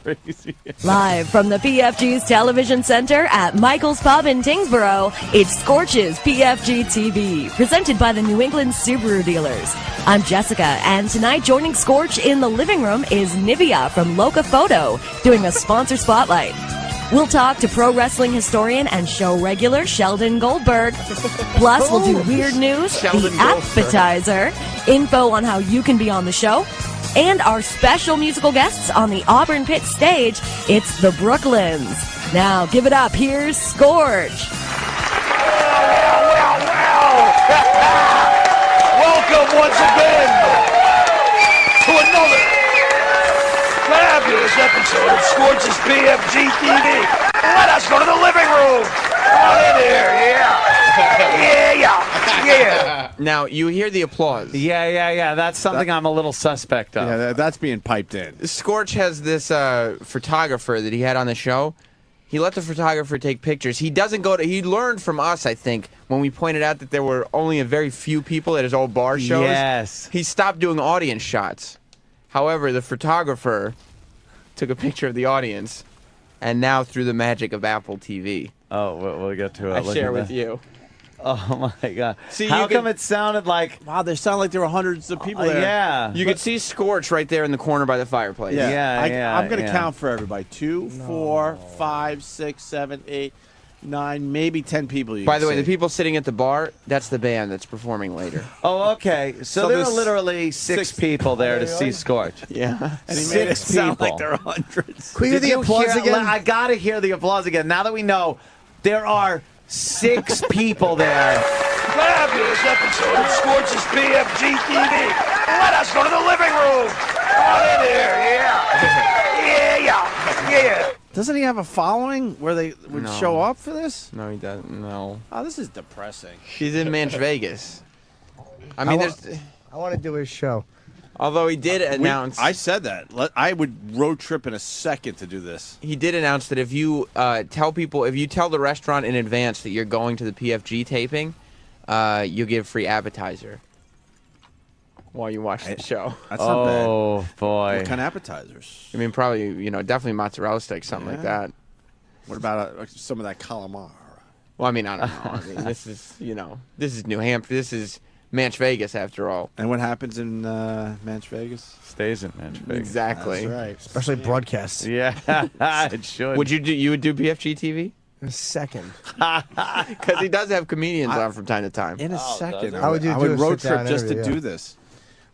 Crazy. Live from the PFG's Television Center at Michael's Pub in Tingsboro, it's Scorch's PFG TV, presented by the New England Subaru dealers. I'm Jessica, and tonight joining Scorch in the living room is Nivea from Loca Photo, doing a sponsor spotlight. We'll talk to pro wrestling historian and show regular Sheldon Goldberg. Plus, we'll do weird news, Sheldon the Goldberg. appetizer, info on how you can be on the show, and our special musical guests on the Auburn Pit stage. It's the Brooklyns. Now, give it up. Here's Scorch. Welcome once again to another fabulous episode of Scorch's PFG TV. Let us go to the living room. Come on in here, yeah. Now, you hear the applause. Yeah. That's something I'm a little suspect of. Yeah, that's being piped in. Scorch has this photographer that he had on the show. He let the photographer take pictures. He doesn't go to. He learned from us, I think, when we pointed out that there were only a very few people at his old bar shows. Yes. He stopped doing audience shots. However, the photographer took a picture of the audience, and now through the magic of Apple TV, Oh, we'll get to it. I Look share at with that. you. Oh my God! See, how you come can- it sounded like? Wow, there sound like there were hundreds of people there. Yeah. You could see Scorch right there in the corner by the fireplace. Yeah. I'm going to yeah. count for everybody. 2, 4, 5, 6, 7, 8, 9, maybe 10 people. By the way, the people sitting at the bar, that's the band that's performing later. Oh, okay. So there were there's literally six people there to see Scorch. Yeah. And he made it Six sound people. like there are hundreds. Can we hear Did the you applause hear- again? I gotta hear the applause again. Now that we know there are 6 people there. Fabulous episode of Scorch's PFG TV. Let us go to the living room. Come on in here, yeah. Doesn't he have a following where they would No. show up for this? No, he doesn't. No. Oh, this is depressing. He's in Manch Vegas. I mean, I want to do his show. although he did announce. I said that. I would road trip in a second to do this. He did announce that if you tell the restaurant in advance that you're going to the PFG taping, you give free appetizer while you watch the show. That's not bad. Oh boy! What kind of appetizers? I mean, probably definitely mozzarella sticks, something like that. What about some of that calamar? Well, I mean, I don't know. I mean, this is this is New Hampshire. This is Manch Vegas, after all. And what happens in Manch Vegas? Stays in Manch Vegas. Exactly. That's right. Especially broadcasts. Yeah, it should. You would do PFG TV? In a second. Because he does have comedians on from time to time. In a second. I would do I would a road sit-down trip just to interview, do yeah. this.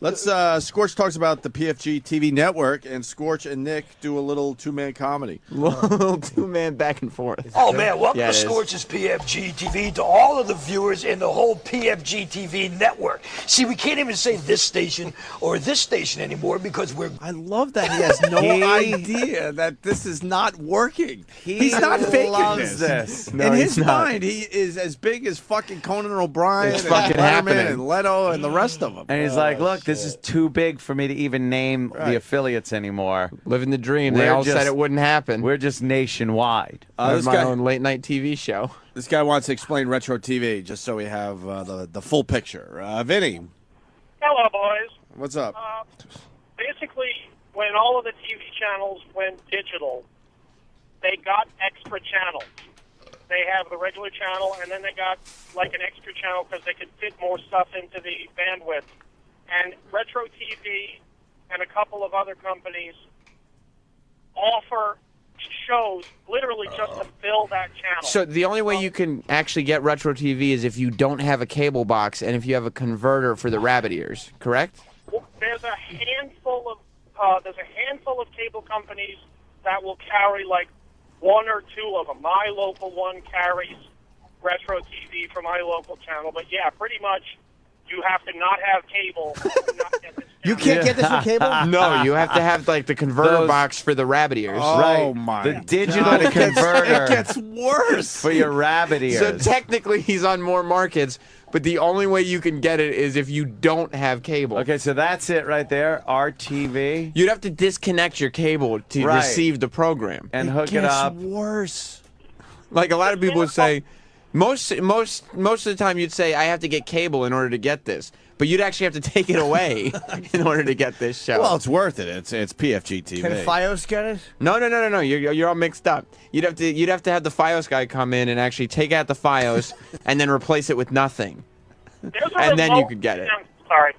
Let's Scorch talks about the PFG TV network, and Scorch and Nick do a little two-man comedy. Little two-man back and forth. Oh man, welcome Yeah, to it is. Scorch's PFG TV, to all of the viewers in the whole PFG TV network. See, we can't even say this station or this station anymore because we're... I love that he has no idea that this is not working. He's not faking loves this. this. No, In he's his not. mind, he is as big as fucking Conan O'Brien It's and fucking Letterman happening. and Leno and the rest of them. And he's like, look, this is too big for me to even name the affiliates anymore. Living the dream. They We're all said just- it wouldn't happen. We're just nationwide. I have this my guy- own late-night TV show. This guy wants to explain retro TV just so we have the full picture. Vinny, Hello, boys. what's up? Basically, when all of the TV channels went digital, they got extra channels. They have the regular channel, and then they got like an extra channel because they could fit more stuff into the bandwidth. And Retro TV and a couple of other companies offer shows literally just to fill that channel. So the only way you can actually get retro TV is if you don't have a cable box and if you have a converter for the rabbit ears, correct? There's a handful of cable companies that will carry like one or two of them. My local one carries retro TV for my local channel, but yeah, pretty much you have to not have cable. To not get this You can't get this with cable? No, you have to have like the converter Those- box for the rabbit ears. Oh right. my The digital God, converter it gets worse. for your rabbit ears. So technically he's on more markets, but the only way you can get it is if you don't have cable. Okay, so that's it right there. RTV. You'd have to disconnect your cable to Right. receive the program. And hook it gets up. worse. Like a lot of people would say, most of the time you'd say, I have to get cable in order to get this. But you'd actually have to take it away in order to get this show. Well, it's worth it. It's PFG TV. Can Fios get it? No. You're all mixed up. You'd have to have the Fios guy come in and actually take out the Fios and then replace it with nothing. And then you could get it. Sorry.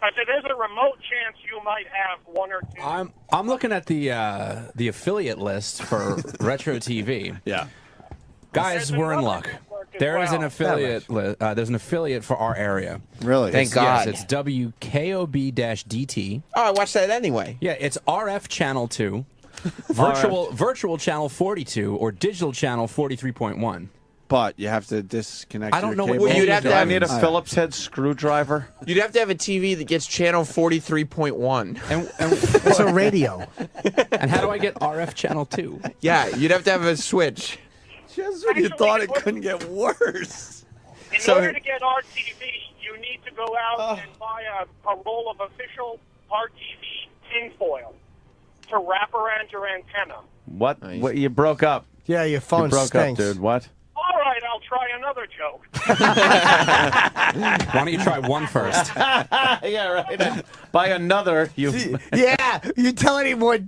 I said there's a remote chance you might have one or two. I'm looking at the affiliate list for Retro TV. Yeah. Guys, we're in luck. There is an affiliate. There's an affiliate for our area. Really? Thank God. Yes, it's WKOB-DT. Oh, I watched that anyway. Yeah, it's RF channel 2, virtual channel 42, or digital channel 43.1. But you have to disconnect. I don't your know what cable. Well, you'd have to Do I have need a Phillips head screwdriver? You'd have to have a TV that gets channel 43.1. And It's a radio. and how do I get RF channel 2? Yeah, you'd have to have a switch. Just when you thought it couldn't get worse. In order to get RTV, you need to go out and buy a roll of official RTV tinfoil to wrap around your antenna. What? What? You broke up. Yeah, your You phone broke stinks. up, dude. What? All right, I'll try another joke. Why don't you try one first? Yeah, right. By another, you. Yeah, you tell any more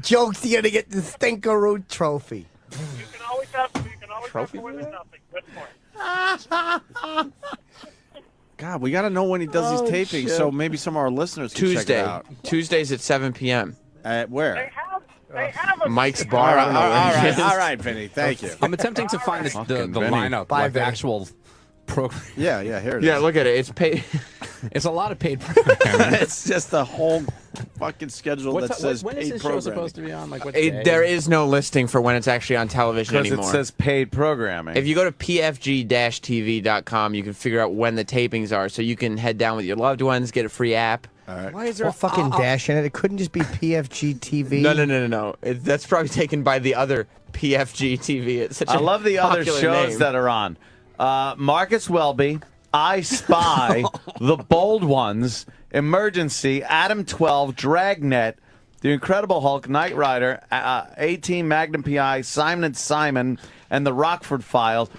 jokes, you're gonna get the Stinkeroo trophy. You can always have more than nothing. Good point. God, we got to know when he does these tapings, shit. so maybe some of our listeners can check it Tuesday. out. Tuesdays at 7 p.m. At where? They have a Mike's Bar. I don't know where it is. All right, Vinny. Thank you. I'm attempting to find the Vinny. lineup, Bye, like the Vinny. actual program. Yeah, here it is. Yeah, look at it. It's paid. It's a lot of paid programming. It's just a whole fucking schedule that says when is paid this show programming. supposed to be on? Like what day? There is no listing for when it's actually on television Because it anymore. says paid programming. If you go to pfg-tv.com, you can figure out when the tapings are, so you can head down with your loved ones, get a free app. All right. Why is there a fucking dash in it? It couldn't just be PFG TV. No. That's probably taken by the other PFG TV. It's such I a love the other popular shows name. that are on. Marcus Welby, I Spy, The Bold Ones, Emergency, Adam 12, Dragnet, The Incredible Hulk, Knight Rider, A-Team, Magnum PI, Simon & Simon, and The Rockford Files.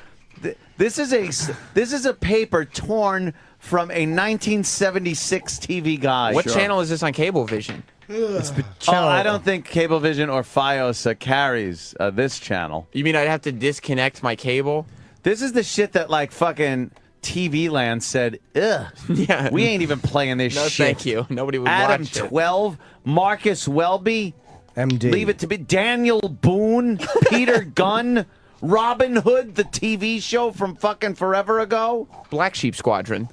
This is a paper torn from a 1976 TV guide. What channel is this on Cablevision? I don't think Cablevision or Fios carries this channel. You mean I'd have to disconnect my cable? This is the shit that like fucking TV Land said, ugh. Yeah. We ain't even playing this No, shit. thank you. Nobody would Adam watch it. 12, Marcus Welby, MD. Leave It to Be, Daniel Boone, Peter Gunn, Robin Hood, the TV show from fucking forever ago. Black Sheep Squadron.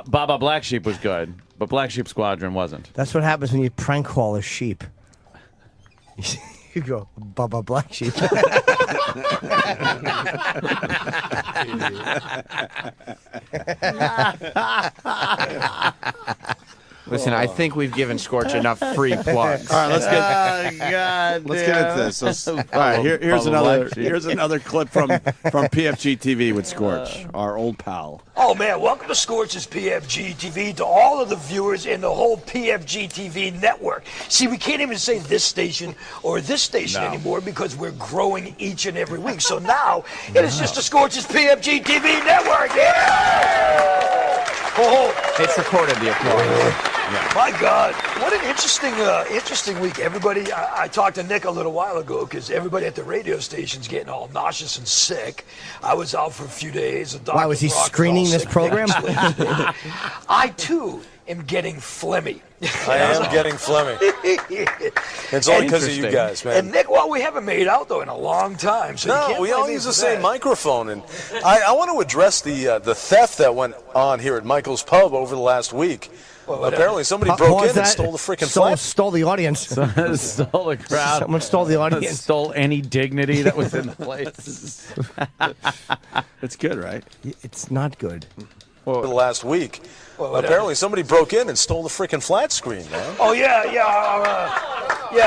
Baba Black Sheep was good, but Black Sheep Squadron wasn't. That's what happens when you prank call a sheep. You go, Baba Black Sheep. Listen, I think we've given Scorch enough free plugs. All right, let's get. God, let's get into this. So, all right, here's another clip from PFG TV with Scorch, our old pal. Oh man, welcome to Scorch's PFG TV, to all of the viewers in the whole PFG TV network. See, we can't even say this station or this station anymore because we're growing each and every week. So now it is just the Scorch's PFG TV network. Yeah! Oh. It's recorded, the applause. My God, what an interesting week. Everybody, I talked to Nick a little while ago because everybody at the radio station's getting all nauseous and sick. I was out for a few days. Why was he screening this program? I too am getting phlegmy. I am getting phlegmy. It's all because of you guys, man. And Nick, well, we haven't made out though in a long time. So no, we all use the same microphone, and I want to address the theft that went on here at Michael's Pub over the last week. Well, apparently somebody broke in and stole the freaking flat. Stole the audience. Stole the crowd. Someone stole the audience. Stole any dignity that was in the place. It's good, right? It's not good. Over the last week. Apparently somebody broke in and stole the freaking flat screen, man. Oh, yeah,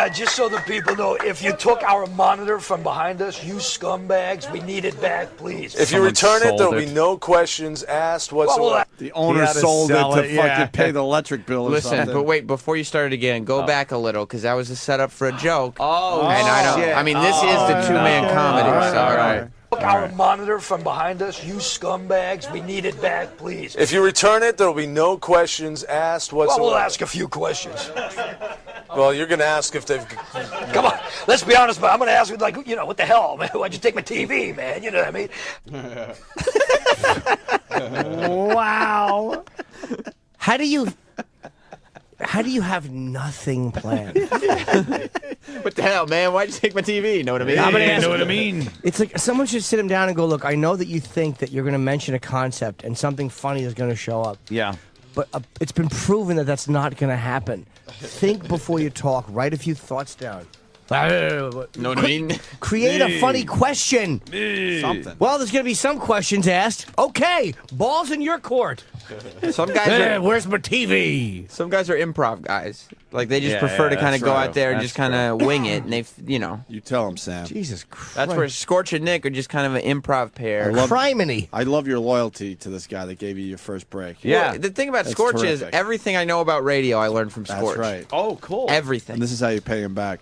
just so the people know, if you took our monitor from behind us, you scumbags, we need it back, please. If you return it, there'll be no questions asked whatsoever. The owner sold it to fucking pay the electric bill or something. Listen, but wait, before you start it again, go back a little, because that was a setup for a joke. Oh, and I mean, this is the two-man comedy, so all right. Our monitor from behind us, you scumbags, we need it back, please. If you return it, there will be no questions asked whatsoever. Well, we'll ask a few questions. Well, you're going to ask if they've... Come on, let's be honest, but I'm going to ask you, like, what the hell, man? Why'd you take my TV, man? You know what I mean? Wow. How do you have nothing planned? What the hell, man? Why'd you take my TV? Know what I mean? Know what I mean? It's like someone should sit him down and go, look, I know that you think that you're going to mention a concept and something funny is going to show up. Yeah. But it's been proven that that's not going to happen. Think before you talk. Write a few thoughts down. Know what I mean? Create a funny question. Something. Well, there's going to be some questions asked. Okay, ball's in your court. Some guys are, where's my TV? Some guys are improv guys. Like, they just prefer to kind of go out there and just kind of wing it. And they, You tell them, Sam. Jesus Christ. That's where Scorch and Nick are just kind of an improv pair. Criminy. I love your loyalty to this guy that gave you your first break. Yeah. Well, the thing about Scorch is everything I know about radio I learned from Scorch. That's right. Oh, cool. Everything. And this is how you pay him back.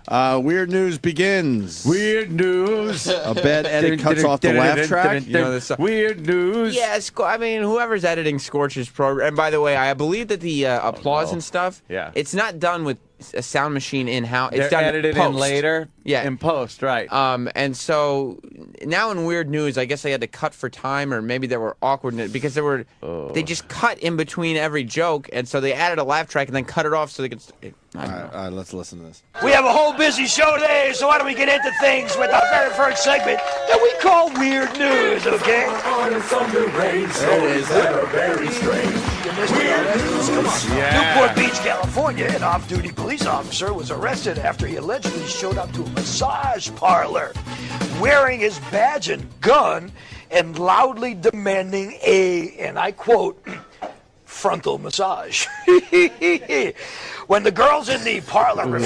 Weird news begins. Weird news. A bad edit cuts off the laugh track. You know this song. Weird news. Yeah, I mean, whoever's editing Scorch's program. And by the way, I believe that the applause and stuff. Yeah. It's not done with a sound machine in house. It's They're done edited post. in later. Yeah, in post, right? And so now in weird news, I guess they had to cut for time, or maybe they were awkward because they just cut in between every joke, and so they added a laugh track and then cut it off so they could. All right, let's listen to this. We have a whole busy show today, so why don't we get into things with our very first segment that we call Weird News, okay? Newport Beach, California, an off-duty police officer was arrested after he allegedly showed up to a massage parlor wearing his badge and gun and loudly demanding and I quote, frontal massage. When the girls in the parlor...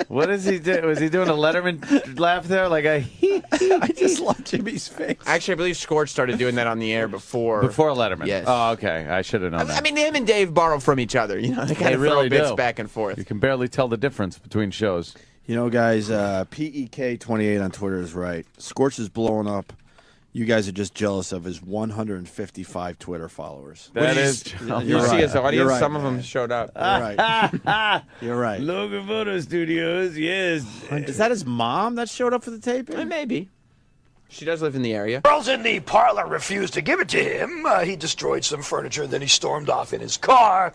What is he doing? Was he doing a Letterman laugh there? Like a I just love Jimmy's face. Actually, I believe Scorch started doing that on the air before Letterman. Yes. Oh, okay. I should have known that. I mean, him and Dave borrow from each other. You know, they kind of really throw bits do. back and forth. You can barely tell the difference between shows. You know, guys, PEK28 on Twitter is right. Scorch is blowing up. You guys are just jealous of his 155 Twitter followers. That is You see his audience, right, some of them showed up. You're right. You're right. Logan Photo Studios, yes. Is that his mom that showed up for the taping? Maybe. She does live in the area. Girls in the parlor refused to give it to him. He destroyed some furniture, then he stormed off in his car,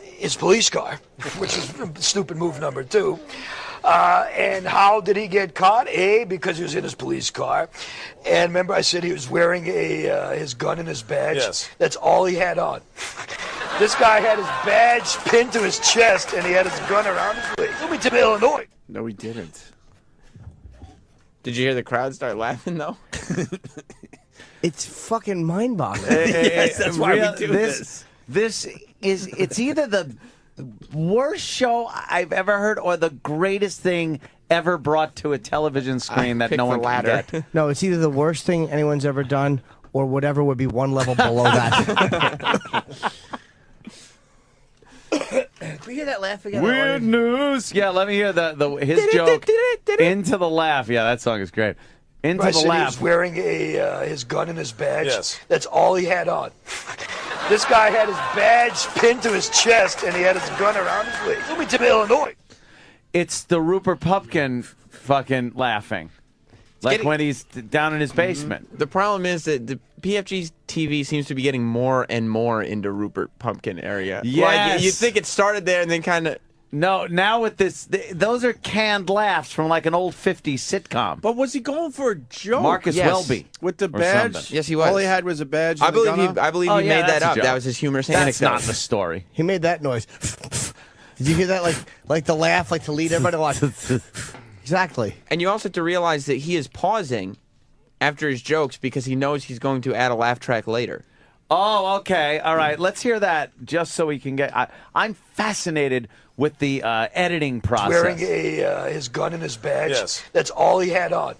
his police car, which is stupid move number 2. And how did he get caught? A, because he was in his police car. And remember I said he was wearing his gun in his badge? Yes. That's all he had on. This guy had his badge pinned to his chest, and he had his gun around his waist. He'll be to Illinois. No, he didn't. Did you hear the crowd start laughing, though? It's fucking mind-boggling. Yes, that's why we do this. It's either the worst show I've ever heard or the greatest thing ever brought to a television screen that no one can get. No, it's either the worst thing anyone's ever done or whatever would be one level below that. Can we hear that laugh again? Weird news. Yeah, let me hear his joke. Into the laugh. Yeah, that song is great. Into I the said laugh. he was wearing his gun in his badge. Yes. That's all he had on. This guy had his badge pinned to his chest, and he had his gun around his waist. He'll be to Illinois. It's the Rupert Pupkin fucking laughing. Like when he's down in his basement. The problem is that the PFG's TV seems to be getting more and more into Rupert Pumpkin area. Yes. Like, you think it started there and then kind of... No, now with this, those are canned laughs from like an old 50s sitcom. But was he going for a joke? Marcus Welby. With the or badge? something. Yes, he was. All he had was a badge and I believe the gun on? I believe Oh, he yeah, made that that's a up. joke. That was his humorous That's anecdote. not the story. He made that noise. Did you hear that? Like the laugh, like to lead everybody to watch. Exactly. And you also have to realize that he is pausing after his jokes because he knows he's going to add a laugh track later. Oh, okay. All right. Let's hear that just so we can get... I'm fascinated with the editing process. Wearing his gun in his badge. Yes. That's all he had on.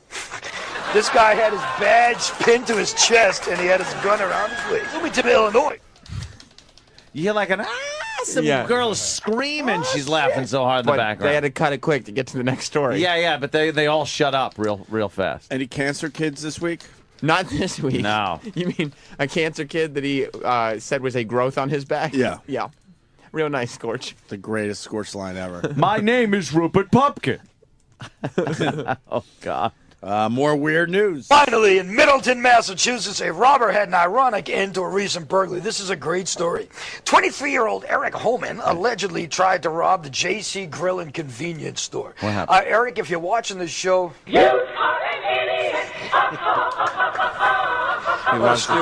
This guy had his badge pinned to his chest, and he had his gun around his waist. He'll be to Illinois. You hear like some girl screaming. She's laughing so hard in the But background. they had to cut it quick to get to the next story. Yeah, but they all shut up real fast. Any cancer kids this week? Not this week. No. You mean a cancer kid that he said was a growth on his back? Yeah. Yeah. Real nice, Scorch. The greatest Scorch line ever. My name is Rupert Pumpkin. Oh, God. More weird news. Finally, in Middleton, Massachusetts, a robber had an ironic end to a recent burglary. This is a great story. 23-year-old Eric Holman allegedly tried to rob the JC Grill and Convenience Store. What happened? Eric, if you're watching this show... You are an idiot! He loves it.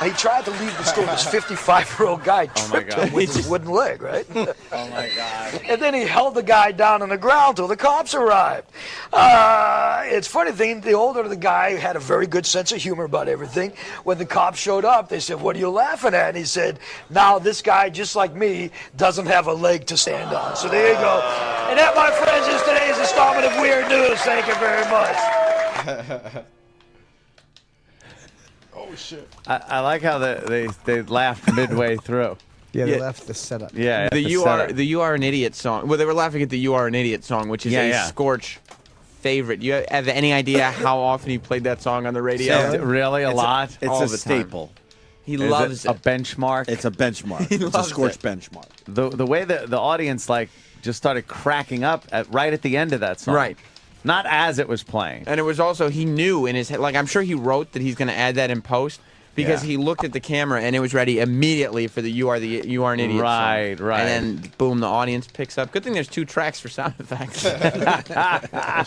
He tried to leave the store. This 55-year-old guy tripped him with his wooden leg, right? Oh, my God. And then he held the guy down on the ground till the cops arrived. It's funny thing, the older the guy had a very good sense of humor about everything. When the cops showed up, they said, "What are you laughing at?" And he said, "Now this guy, just like me, doesn't have a leg to stand on." So there you go. And that, my friends, is today's installment of Weird News. Thank you very much. Oh, shit. I like how they laughed midway through. Yeah, they left the setup. Yeah, The You Are an Idiot song. Well, they were laughing at the You Are an Idiot song, which is a Scorch favorite. You have any idea how often he played that song on the radio? Really, a lot? It's All a the staple. Time. He loves it. A benchmark? It's a benchmark. He It's a loves Scorch it. benchmark. The way the audience just started cracking up right at the end of that song. Right. Not as it was playing. And it was also, he knew in his head, like I'm sure he wrote that he's going to add that in post because he looked at the camera and it was ready immediately for the You Are an Idiot song. Right. And then, boom, the audience picks up. Good thing there's 2 tracks for sound effects.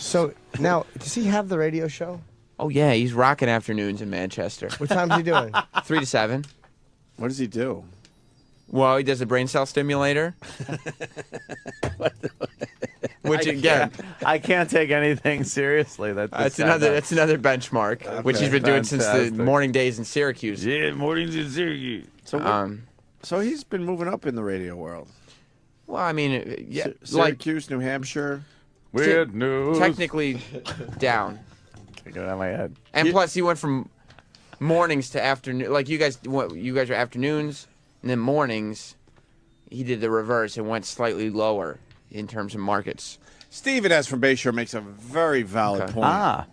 So now, does he have the radio show? Oh, yeah, he's rocking afternoons in Manchester. What time's he doing? 3 to 7. What does he do? Well, he does a brain cell stimulator. Which again, I can't take anything seriously. That's another benchmark, which he's been doing since the morning days in Syracuse. Yeah, mornings in Syracuse. So he's been moving up in the radio world. Well, I mean, yeah, Syracuse, New Hampshire. Weird news. Technically down. Can't get out of my head. And plus, he went from mornings to afternoon. Like you guys are afternoons, and then mornings. He did the reverse and went slightly lower in terms of markets. Steven S. from Bayshore makes a very valid point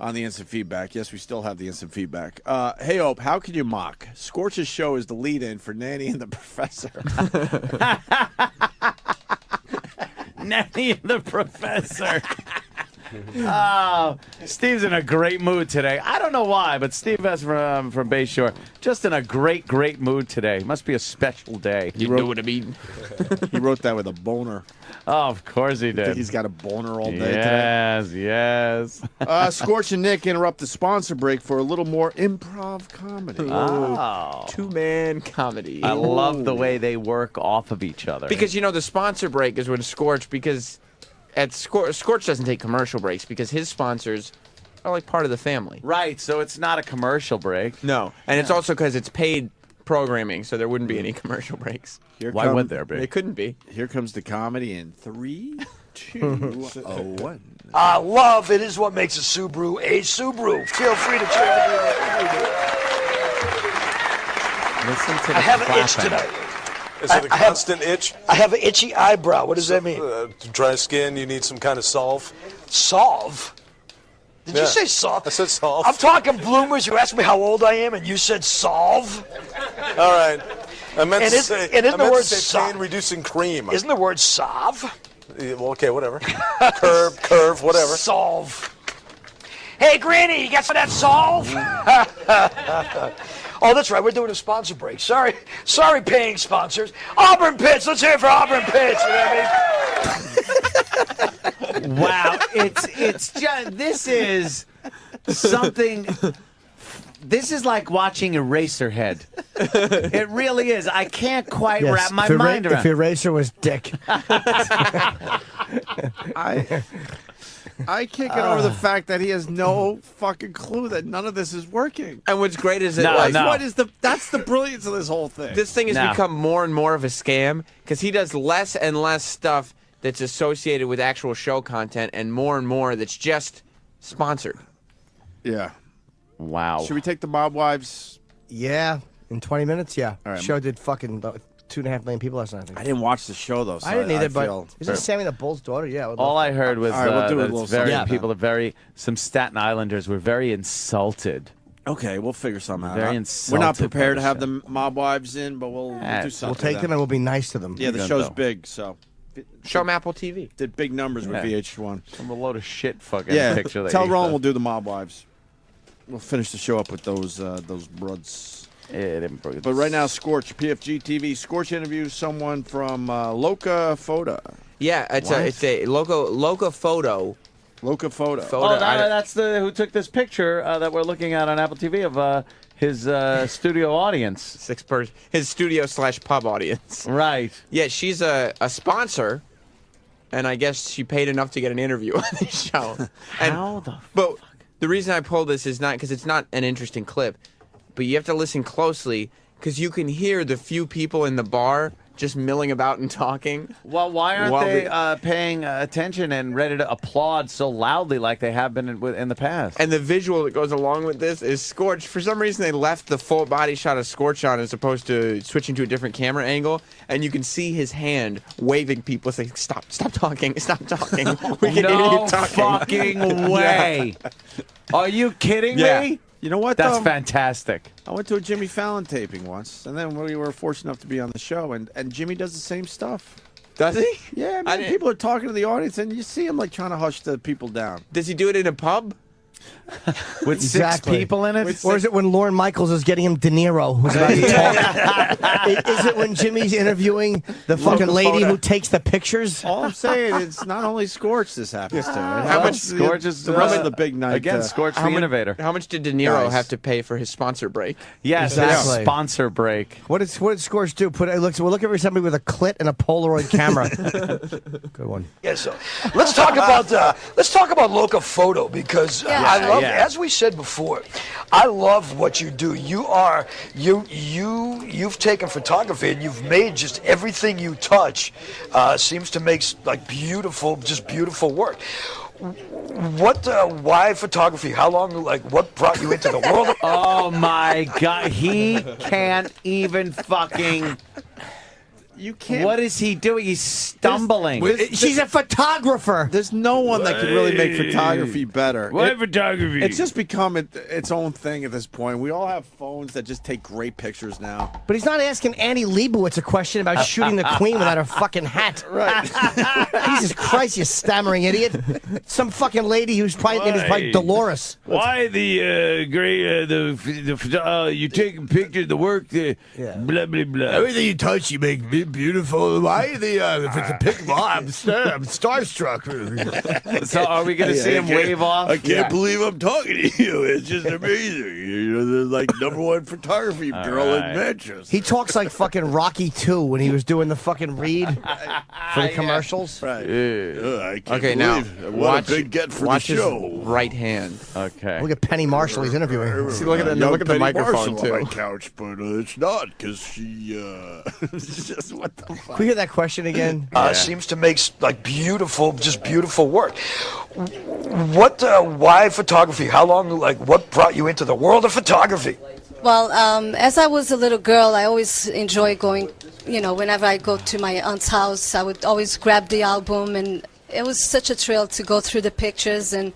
on the instant feedback. Yes, we still have the instant feedback. Hey, Ope, how can you mock? Scorch's show is the lead-in for Nanny and the Professor. Nanny and the Professor. Oh, Steve's in a great mood today. I don't know why, but Steve S. from Bayshore, just in a great, great mood today. Must be a special day. You know what I mean? He wrote that with a boner. Oh, of course he did. He's got a boner all day yes, today. Yes. Scorch and Nick interrupt the sponsor break for a little more improv comedy. Oh. Two-man comedy. I love the way they work off of each other. Because, you know, the sponsor break is when Scorch, because at Scorch doesn't take commercial breaks because his sponsors are like part of the family. Right, so it's not a commercial break. No, and it's also because it's paid programming, so there wouldn't be any commercial breaks. Why would there be? They couldn't be. Here comes the comedy in 3, 2, 1. Love, it is what makes a Subaru a Subaru. Feel free to check it out. Listen to the I have an itch clapping. tonight. Is it a constant itch? I have an itchy eyebrow. What does that mean? Dry skin, you need some kind of solve? Solve? Did you say solve? I said solve. I'm talking bloomers. You asked me how old I am, and you said solve? All right. I meant And to is- say, and isn't the word pain-reducing cream. Isn't the word solve? Yeah, well, okay, whatever. curve, whatever. Solve. Hey, Granny, you got some of that solve? Oh, that's right. We're doing a sponsor break. Sorry, paying sponsors. Auburn Pits. Let's hear it for Auburn Pits. You know what I mean? Wow, it's just this is something. This is like watching Eraserhead. It really is. I can't quite wrap my mind around. If Eraser was dick. I can't get over the fact that he has no fucking clue that none of this is working. And what's great is that's the brilliance of this whole thing. This thing has become more and more of a scam because he does less and less stuff that's associated with actual show content and more that's just sponsored. Yeah. Wow. Should we take the Mob Wives? Yeah, in 20 minutes, yeah. All right. Show did fucking 2.5 million people last night, I think. I didn't watch the show, though. So I didn't either, but feel- isn't Sammy the Bull's daughter? Yeah. All I heard was All right, we'll do a that little it's very, something. people are very, some Staten Islanders were very insulted. Okay, we'll figure something out. Very We're insulted not by prepared the to have show. the Mob Wives in, but we'll do something. We'll take them and we'll be nice to them. Yeah, the show's big, so. Show them Apple TV. Did big numbers with VH1. Some a load of shit fucking Yeah, picture. That tell you Ron put. we'll do the Mob Wives. We'll finish the show up with those broads. But right now, Scorch, PFG TV. Scorch interviews someone from Loca Photo. Yeah, it's a Loca Photo. Loca Photo. Oh, that's the who took this picture that we're looking at on Apple TV of his studio audience. His studio/pub audience. Right. Yeah, she's a sponsor, and I guess she paid enough to get an interview on the show. How the But the reason I pulled this is not because it's not an interesting clip, but you have to listen closely because you can hear the few people in the bar just milling about and talking. Well, why aren't while they paying attention and ready to applaud so loudly like they have been in the past? And the visual that goes along with this is Scorch. For some reason, they left the full body shot of Scorch on as opposed to switching to a different camera angle. And you can see his hand waving people saying, stop talking, stop talking. We can hear you talking. Fucking way. Are you kidding me? You know what, That's though? fantastic. I went to a Jimmy Fallon taping once, and then we were fortunate enough to be on the show, and Jimmy does the same stuff. Does he? Yeah, man. People are talking to the audience, and you see him like trying to hush the people down. Does he do it in a pub? With six people in it? Or is it when Lorne Michaels is getting him De Niro, who's about to talk? Is it when Jimmy's interviewing the fucking lady who takes the pictures? All I'm saying is not only Scorch this happens to. How much Scorch is the rest of the big night? Again, Scorch the innovator. How much did De Niro Guys. have to pay for his sponsor break? Yes, Exactly. sponsor break. What did Scorch do? We're looking for somebody with a clit and a Polaroid camera. Good one. Yeah, so let's talk about Loca Photo because I love, as we said before, I love what you do. You've taken photography and you've made just everything you touch seems to make like beautiful work. Why photography? How long? Like, what brought you into the world? Oh my God, he can't even fucking. You can't. What is he doing? He's stumbling. She's a photographer. There's no one that could really make photography better. Why photography? It's just become its own thing at this point. We all have phones that just take great pictures now. But he's not asking Annie Leibovitz a question about shooting the queen without her fucking hat. Right. Jesus Christ, you stammering idiot. Some fucking lady whose name is probably Dolores. Why the you take a picture of the work, blah, blah, blah. Everything you touch, you make beautiful. Why if it's a pic? I'm starstruck. So are we going to see him wave off? I can't believe I'm talking to you. It's just amazing. You're the like #1 photography girl in Manchester. He talks like fucking Rocky 2 when he was doing the fucking read for the commercials. Right. I can't Okay, now believe what a big get for the watch his show. right hand. Okay. Look at Penny Marshall. He's interviewing. See, look at the microphone Marshall on too. my couch, but it's not because she. It's just what the fuck. Can we hear that question again? Seems to make like just beautiful work. Why photography? How long? Like, what brought you into the world of photography? Well, as I was a little girl, I always enjoy going, whenever I go to my aunt's house, I would always grab the album, and it was such a thrill to go through the pictures, and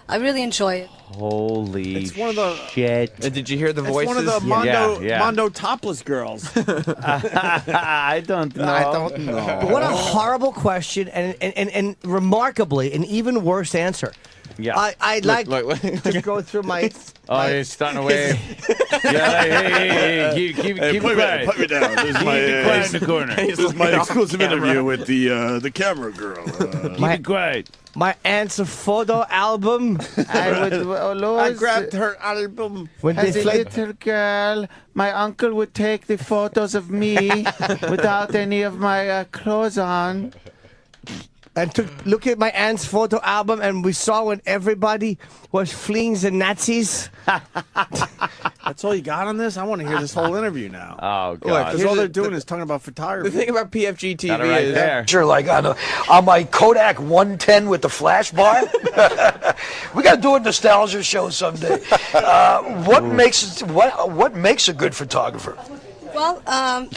I really enjoy it. Holy It's one of the- shit. Did you hear the It's voices? one of the Yeah. Mondo topless girls. I don't know. I don't know. But what a horrible question, and remarkably, an even worse answer. Yeah. I'd like to go through my. Oh, he's starting to wave. Yeah, hey, keep it quiet. Put me down. This is Keep my, it quiet in the corner. This is my exclusive interview with the camera girl. Keep it quiet. My aunt's photo album. I grabbed her album. When As they a played, little girl, my uncle would take the photos of me without any of my clothes on. and look at my aunt's photo album, and we saw when everybody was fleeing the Nazis. That's all you got on this? I want to hear this whole interview now. Oh, Look, God. because all they're doing is talking about photography. The thing about PFG TV Got it right is there. Sure, like on my Kodak 110 with the flash bar. We got to do a nostalgia show someday. What makes a good photographer? Well,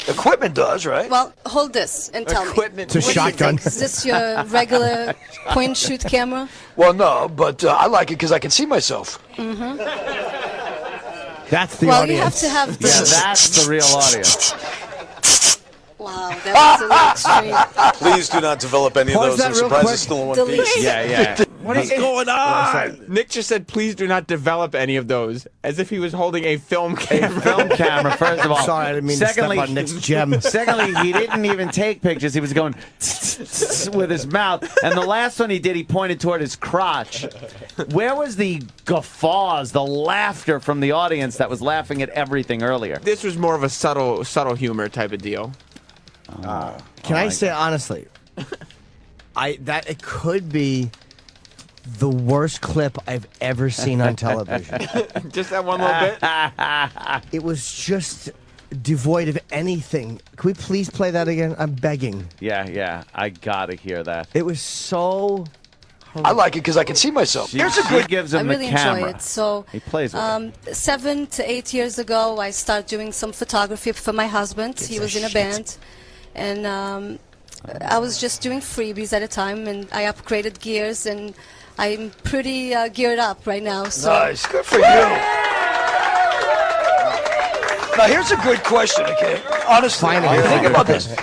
Equipment does, right? well, hold this and tell me. It's a What do you shotgun. think? Is this your regular point-and-shoot camera? Well, no, but I like it because I can see myself. That's the Well, you audience. have to have the... Yeah, that's the real audience. Wow, that was a little extreme. Please do not develop any Pause of those. that I'm real surprised quick. it's still in one Delete. piece. Yeah. What is going on? Nick just said, "Please do not develop any of those," as if he was holding a film camera. Film camera, first of all. Sorry, I didn't mean to step on Nick's gem. Secondly, he didn't even take pictures. He was going with his mouth. And the last one he did, he pointed toward his crotch. Where was the guffaws, the laughter from the audience that was laughing at everything earlier? This was more of a subtle humor type of deal. Can I say honestly, it could be the worst clip I've ever seen on television. Just that one little bit. It was just devoid of anything. Can we please play that again? I'm begging. Yeah, I gotta hear that. It was so. I like it because I can see myself. She Here's a good. gives I him really the camera. enjoy it. So, He plays with it. 7 to 8 years ago, I started doing some photography for my husband. He was in a band, and I was just doing freebies at a time, and I upgraded gears, and I'm pretty geared up right now. So. Nice, good for you. Now here's a good question, okay? Honestly, Finally. think about this.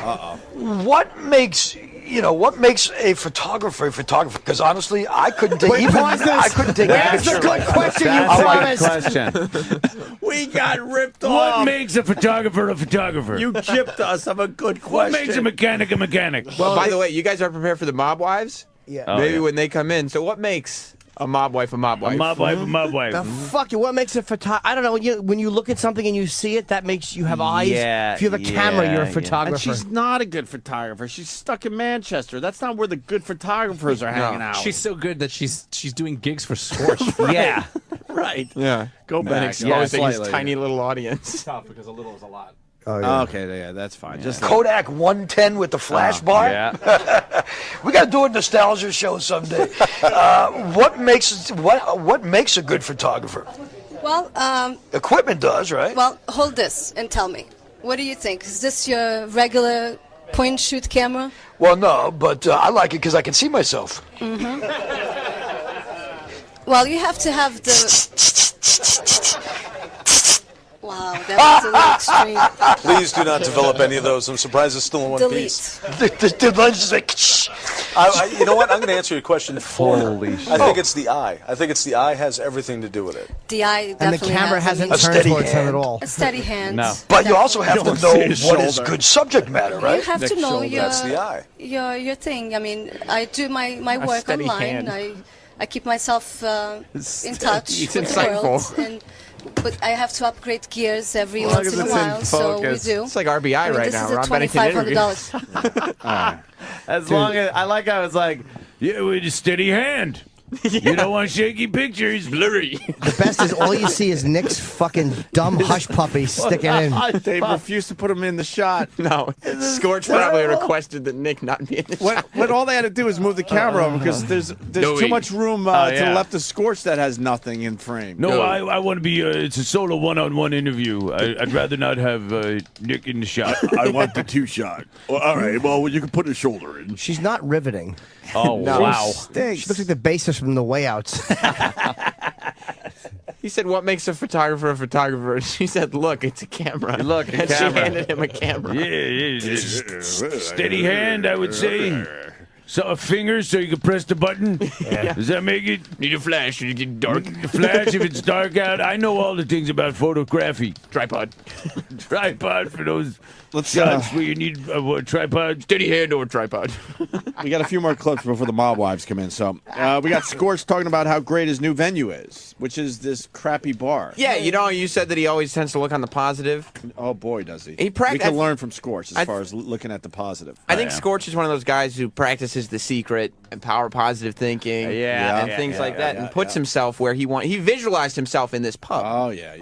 What makes a photographer a photographer? Because honestly, I couldn't take I couldn't take a That's picture the good like question you That's a promised. good question. We got ripped What off. makes a photographer a photographer? You gypped us of a good What question. makes a mechanic a mechanic? Well, by the way, you guys are prepared for the mob wives? Yeah. Oh, Maybe yeah. when they come in. So what makes a mob wife a mob wife? A mob wife, a mob wife. The fuck? What makes a photographer? I don't know. When you look at something and you see it, that makes you have eyes. Yeah, If you have a camera, you're a yeah. photographer. And she's not a good photographer. She's stuck in Manchester. That's not where the good photographers are hanging out. She's so good that she's doing gigs for Scorch. Yeah. right. Yeah. Go And back. exposing his Slightly. tiny little audience. Tough because a little is a lot. Oh, yeah. Okay, yeah, that's fine. Just Kodak 110 with the flash bar. Yeah. We got to do a nostalgia show someday. What makes a good photographer? Well, Equipment does, right? well, hold this and tell me. What do you think? Is this your regular point and shoot camera. Well, no, but I like it because I can see myself. Mm-hmm. Well, you have to have the. Wow, that was a little extreme. Please do not develop any of those. I'm surprised it's still in one Delete. piece. The lens is like, you know what? I'm going to answer your question. Holy shit. I think it's the eye. I think it's the eye has everything to do with it. The eye And the definitely camera has hasn't A turned steady towards him hand. at all. a steady hand. No. But you also have to don't know see his what is shoulder. good subject matter, right? You have to know That's the eye. your thing. I mean, I do my work steady online. hand. I keep myself in touch It's with the insightful. world, but I have to upgrade gears every Well, once in a because it's in while. So we focus. do. It's like RBI I mean, right this now. is a Ron Bennington interview. $2,500. As long as I like how it's like, Yeah, with a steady hand. You don't want shaky pictures. Blurry. The best is all you see is Nick's fucking dumb hush puppy sticking in. They refused to put him in the shot. No, Scorch probably requested that Nick not be in the shot. What all they had to do is move the camera over because there's No, too wait. much room to yeah. the left of Scorch that has nothing in frame. No, I want to be. It's a solo one-on-one interview. I'd rather not have Nick in the shot. I want the 2-shot. Well, all right. Well, you can put a shoulder in. She's not riveting. oh wow. She looks like the bassist from the Way Outs. He said, "What makes a photographer a photographer?" She said, "Look, it's a camera." Look, a and camera. she handed him a camera. Yeah, steady hand, I would say. So a finger so you can press the button. Does that make it? Need a flash. You get dark. The flash if it's dark out. I know all the things about photography. Tripod. Tripod for those Let's shots where you need a tripod. Steady hand or tripod. we got a few more clips before the mob wives come in. So we got Scorch talking about how great his new venue is, which is this crappy bar. Yeah, you know, you said that he always tends to look on the positive. Oh boy, does he! He we can learn from Scorch as far as looking at the positive. I think Scorch is one of those guys who practices the secret and power positive thinking, and things like that, and puts himself where he wants. He visualized himself in this pub. Oh yeah,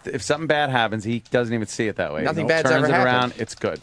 If something bad happens, he doesn't even see it that way. Nothing He bad's turns ever it happened. around. It's good.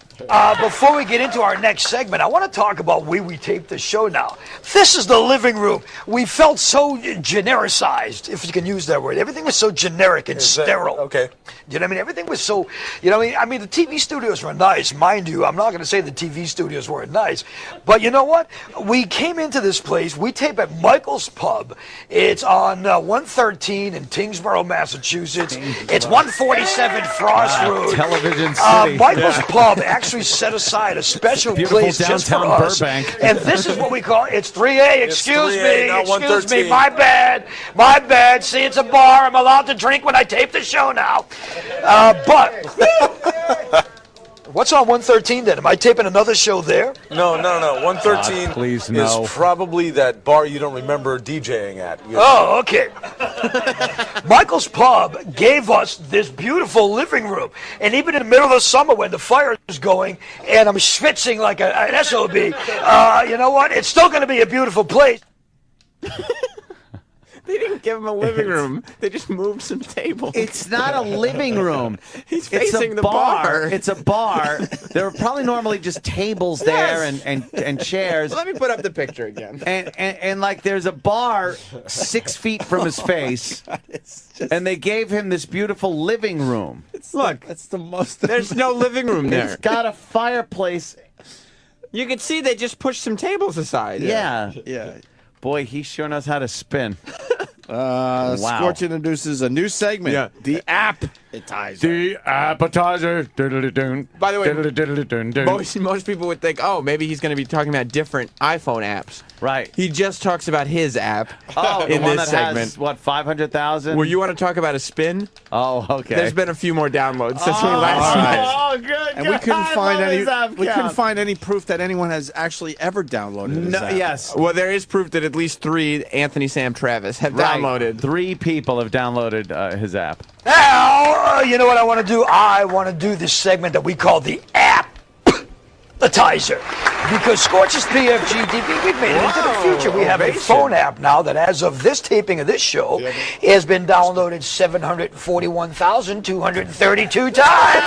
Before we get into our next segment, I want to talk about where we taped the show now. This is the living room. We felt so genericized, if you can use that word. Everything was so generic and sterile. Okay. You know what I mean? Everything was so, you know what I mean? The TV studios were nice, mind you. I'm not going to say the TV studios weren't nice. But you know what? We came into this place. We tape at Michael's Pub. It's on 113 in Tingsboro, Massachusetts. It's 147 Frost Road. Television City. Michael's Pub actually set aside a special Beautiful place just for downtown us. Burbank. And this is what we call it's 3A. Excuse 3A, me. not Excuse 113. me. My bad. My bad. See, it's a bar. I'm allowed to drink when I tape the show now. But what's on 113 then? Am I taping another show there? No. 113 God, please, no. is probably that bar you don't remember DJing at. Oh, okay. Michael's Pub gave us this beautiful living room. And even in the middle of the summer when the fire is going and I'm schwitzing like an SOB, you know what? It's still going to be a beautiful place. They didn't give him a living room. They just moved some tables. It's not a living room. He's It's facing a the bar. bar. It's a bar. There are probably normally just tables there and chairs. Let me put up the picture again. And like there's a bar 6 feet from his face, and they gave him this beautiful living room. Look, that's the most. There's no living room there. It's got a fireplace. You can see they just pushed some tables aside. Yeah. Boy, he sure knows how to spin. Wow. Scorch introduces a new segment. Yeah. The appetizer. The appetizer. By the way, most people would think, oh, maybe he's going to be talking about different iPhone apps. Right. He just talks about his app Oh, the in one this that segment. has, what, 500,000? Where you want to talk about a spin? Oh, okay. There's been a few more downloads since we last Oh, good. And we couldn't find any. We couldn't count. find any proof that anyone has actually ever downloaded this app. Yes. Well, there is proof that at least 3 Anthony, Sam, Travis have downloaded. 3 people have downloaded his app. Now, you know what I want to do? I want to do this segment that we call the appetizer. Because Scorch's PFG TV, we've made it into the future. We have a phone app now that, as of this taping of this show, has been downloaded 741,232 times.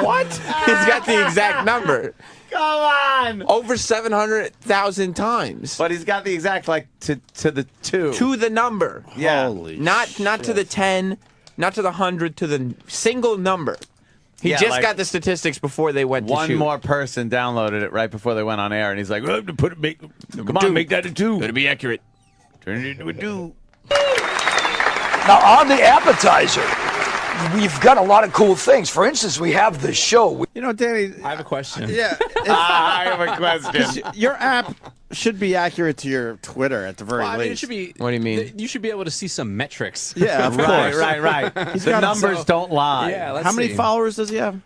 What? He's got the exact number. Come on! Over 700,000 times. But he's got the exact, like, to the 2. To the number. Yeah. Holy Not to the 10, not to the 100, to the single number. He Yeah, just like- got the statistics before they went to One shoot. more person downloaded it right before they went on air, and he's like, "Oh, come on, make that a 2. Gotta be accurate. Turn it into a 2." Now, on the appetizer, we've got a lot of cool things. For instance, we have the show. You know, Danny. I have a question. Yeah. I have a question. Your app should be accurate to your Twitter at the very Well, I least. mean, it should be. What do you mean? You should be able to see some metrics. Yeah, of course. Right. The numbers don't lie. Yeah, let's How many see. followers does he have?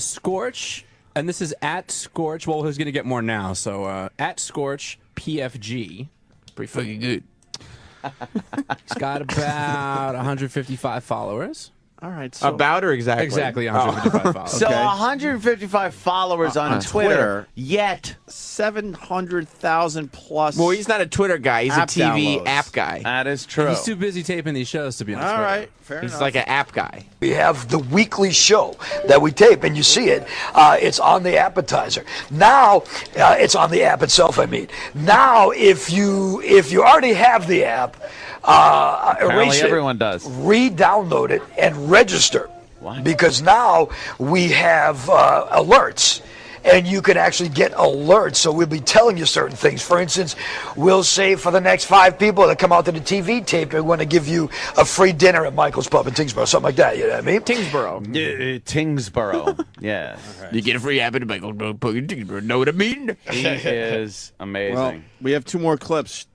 Scorch, and this is at Scorch. Well, he's going to get more now. So at Scorch PFG. Pretty fucking good. He's got about 155 followers. All right. So About or exactly? Exactly 155 followers. So 155 followers on Twitter, yet 700,000 plus. Well, he's not a Twitter guy. He's App a TV downloads. app guy. that is true. He's too busy taping these shows to be on All Twitter. right. Fair He's enough. like an app guy. We have the weekly show that we tape, and you see it. It's on the appetizer. Now, it's on the app itself, I mean. Now, if you already have the app, Apparently erase everyone it, does. re-download it, and register. Why? Because now we have alerts. And you can actually get alerts, so we'll be telling you certain things. For instance, we'll say for the next 5 people that come out to the TV tape, we want to give you a free dinner at Michael's Pub in Tingsboro, something like that. You know what I mean? Tingsboro. Tingsboro. Yeah. You get a free app at Michael's Pub in Tingsboro. Know what I mean? He is amazing. Well, we have 2 more clips,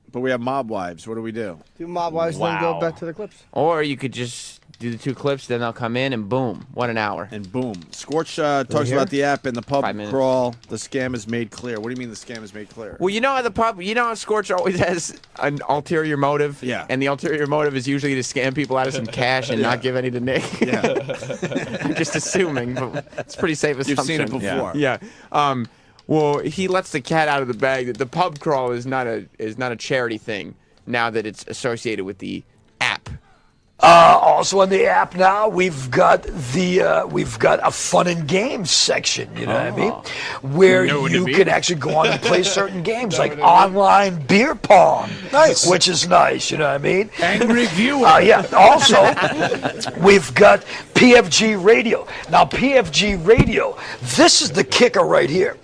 but we have Mob Wives. What do we do? Do mob wives, then go back to the clips. Or you could just do the 2 clips, then they'll come in, and boom, what an hour. And boom. Scorch talks here? about the app and the pub 5 minutes. crawl. The scam is made clear. What do you mean the scam is made clear? Well, you know how how Scorch always has an ulterior motive? Yeah. And the ulterior motive is usually to scam people out of some cash and not give any to Nick. Yeah. I'm just assuming, but it's a pretty safe assumption. You've seen it before. Yeah. Well, he lets the cat out of the bag that the pub crawl is not a charity thing now that it's associated with the app. Also on the app now, we've got a fun and games section. You know what I mean? Where you can actually go on and play certain games like online beer pong. Nice. Which is nice. You know what I mean? Angry viewer. Yeah. Also, we've got PFG Radio. Now, PFG Radio, this is the kicker right here.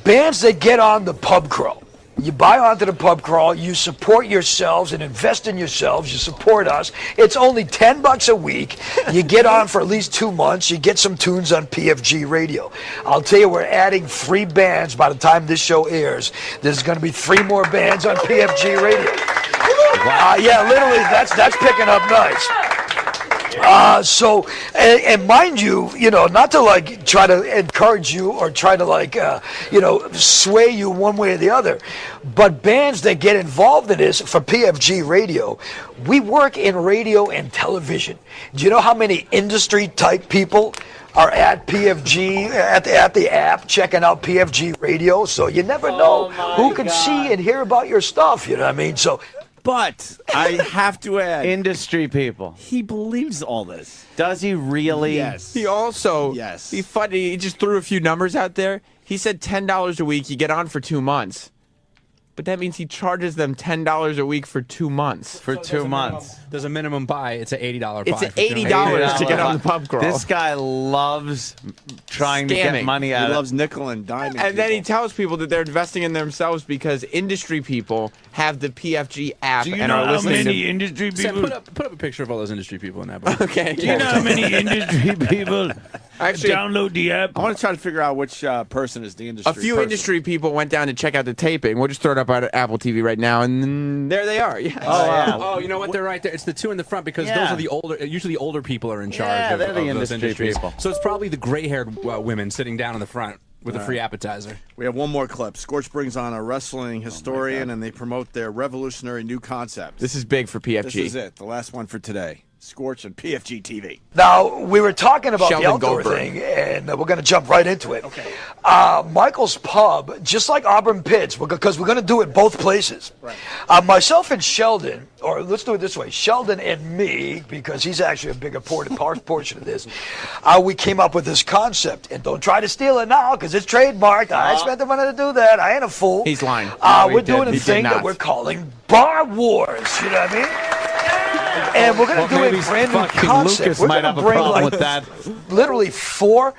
Bands that get on the pub crawl. You buy onto the pub crawl, you support yourselves and invest in yourselves, you support us. It's only $10 a week. You get on for at least 2 months, you get some tunes on PFG Radio. I'll tell you, we're adding 3 bands by the time this show airs. There's going to be 3 more bands on PFG Radio. Yeah, literally, that's picking up nice. And mind you, not to like try to encourage you or try to sway you one way or the other, but bands that get involved in this for PFG Radio, we work in radio and television. Do you know how many industry type people are at PFG, at the app, checking out PFG Radio? So you never know who can see and hear about your stuff, you know what I mean? So. But I have to add, Industry people. he believes all this. Does he really? Yes. He also, Yes. he just threw a few numbers out there. He said $10 a week, you get on for 2 months. But that means he charges them $10 a week for 2 months. For 2 months. There's a minimum buy. It's an $80 buy. It's for 2 $80 months. to get on the pub crawl. This guy loves trying to get Scamming. money He out of loves nickel and diming. And then he people. tells people that they're investing in themselves because industry people have the PFG app Do you and know are how listening many to... industry Sam, people? put up a picture of all those industry people in that book. Okay. Do you know how many industry people Actually, download the app? I want to try to figure out which person is the industry. a few person. industry people went down to check out the taping. We'll just throw it up on Apple TV right now, and there they are. Yeah. Oh, you know what? They're right there. It's the 2 in the front because those Yeah. are the older. Usually, the older people are in charge. Yeah, of they're the those industry industries. people. So it's probably the gray-haired women sitting down in the front with a free appetizer. We have one more clip. Scorch brings on a wrestling historian, and they promote their revolutionary new concept. This is big for PFG. This is it. The last one for today. Scorch and PFG TV. Now, we were talking about Sheldon the outdoor Goldberg. thing, and we're going to jump right into it. Okay. Michael's Pub, just like Auburn Pits, because we're going to do it both places. Right. Myself and Sheldon, or let's do it this way, Sheldon and me, because he's actually a bigger portion of this, we came up with this concept. And don't try to steal it now, because it's trademarked. I spent the money to do that. I ain't a fool. He's lying. We're doing a thing that we're calling Bar Wars. You know what I mean? And we're going Well, to do maybe a brand new fucking concept. Lucas We're might gonna have a bring problem like with that. literally 4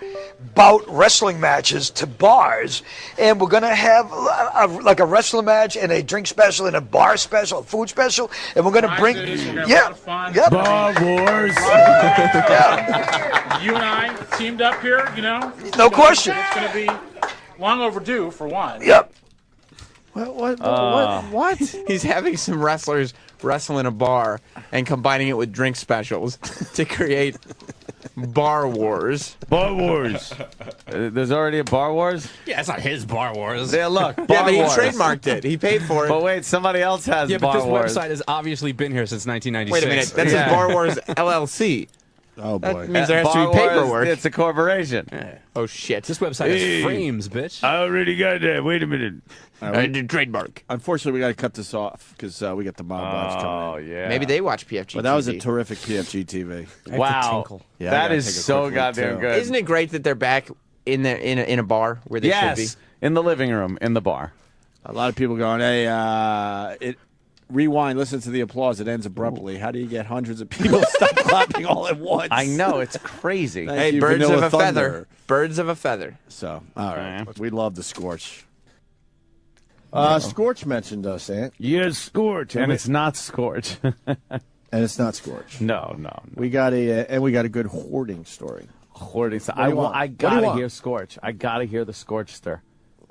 bout wrestling matches to bars, and we're going to have like a wrestling match and a drink special and a bar special, a food special, and we're going to bring Bar Wars. You and I teamed up here, you know? No question. It's going to be long overdue for one. Yep. What? He's having some wrestlers wrestle in a bar and combining it with drink specials to create Bar Wars. Bar Wars. There's already a Bar Wars? Yeah, it's not his Bar Wars. Yeah, look. Bar Yeah, but he Wars. trademarked it. He paid for it. But wait, somebody else has Yeah, but Bar this Wars. website has obviously been here since 1996. Wait a minute. That says Bar Wars LLC. Oh, boy. That means there has to Bar be Wars, paperwork. It's a corporation. Oh, shit. This website has frames, bitch. I already got that. Wait a minute. I did trademark. Unfortunately, we got to cut this off because we got the mob wives coming in. Oh, yeah. Maybe they watch PFG But that was a TV. terrific PFG TV. Wow. Yeah, I That gotta is take a so quick look, goddamn too. good. Isn't it great that they're back in a bar where they should be? Yes. In the living room, in the bar. A lot of people going, hey, rewind, listen to the applause. It ends abruptly. How do you get hundreds of people stop clapping all at once? I know. It's crazy. Thank Hey, you, birds Vanilla of a Thunder. feather. Birds of a feather. So, all right. Okay. We love the Scorch. Scorch mentioned us, Ant. Yes, Scorch. And it's not Scorch. And it's not Scorch. No. We got a good hoarding story. Hoarding. do you want? I What do you gotta want? hear Scorch. I gotta hear the Scorch stir.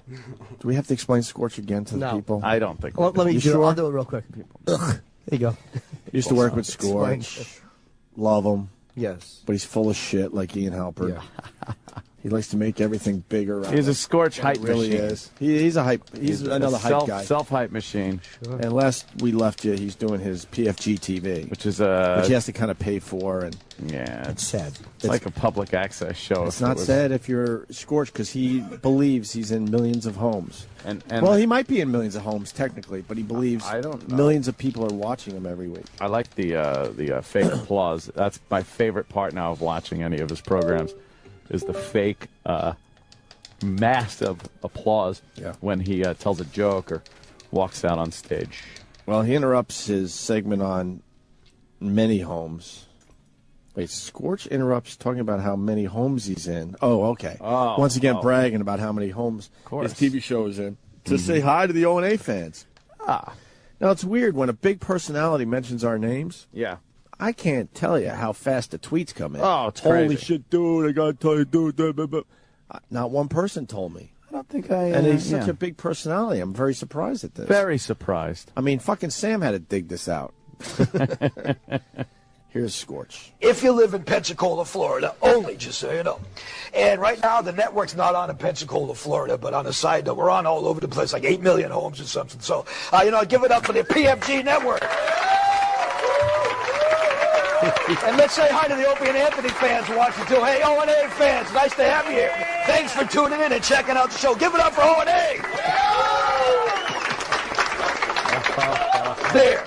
Do we have to explain Scorch again to the No. people? I don't think. Let me You do it. sure? I'll do it real quick. Ugh. There you go. Used to work with Explain. Scorch. Love him. Yes. But he's full of shit like Ian Halpert. Yeah. He likes to make everything bigger. He's a Scorch hype really machine. is. He's a hype. He's another hype guy. Self-hype machine. And last we left you, he's doing his PFG TV, Which is which he has to kind of pay for, and yeah, It's sad. it's like a public access show. it's if it not was- sad if you're Scorch because he believes he's in millions of homes. And Well, he might be in millions of homes technically, but he believes I don't know. millions of people are watching him every week. I like the fake applause. That's my favorite part now of watching any of his programs, is the fake massive applause when he tells a joke or walks out on stage. Well, he interrupts his segment on many homes. Wait, Scorch interrupts talking about how many homes he's in. Oh, okay. Oh, Once again, oh. bragging about how many homes course. his TV show is in to say hi to the O&A fans. Ah, Now, it's weird when a big personality mentions our names. yeah. I can't tell you how fast the tweets come in. Oh, it's Holy crazy. shit, dude! I gotta tell you, dude. Blah, blah, blah. Not one person told me, I don't think I. and he's such a big personality. I'm very surprised at this. very surprised. I mean, fucking Sam had to dig this out. Here's Scorch. If you live in Pensacola, Florida, only, just so you know. And right now, the network's not on in Pensacola, Florida, but on a side note, we're on all over the place, like 8 million homes or something. So, give it up for the PFG network. And let's say hi to the Opie and Anthony fans watching too. Hey, O&A fans, nice to have you here. Thanks for tuning in and checking out the show. Give it up for O&A. There.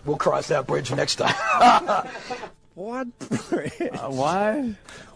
We'll cross that bridge next time. What bridge? What?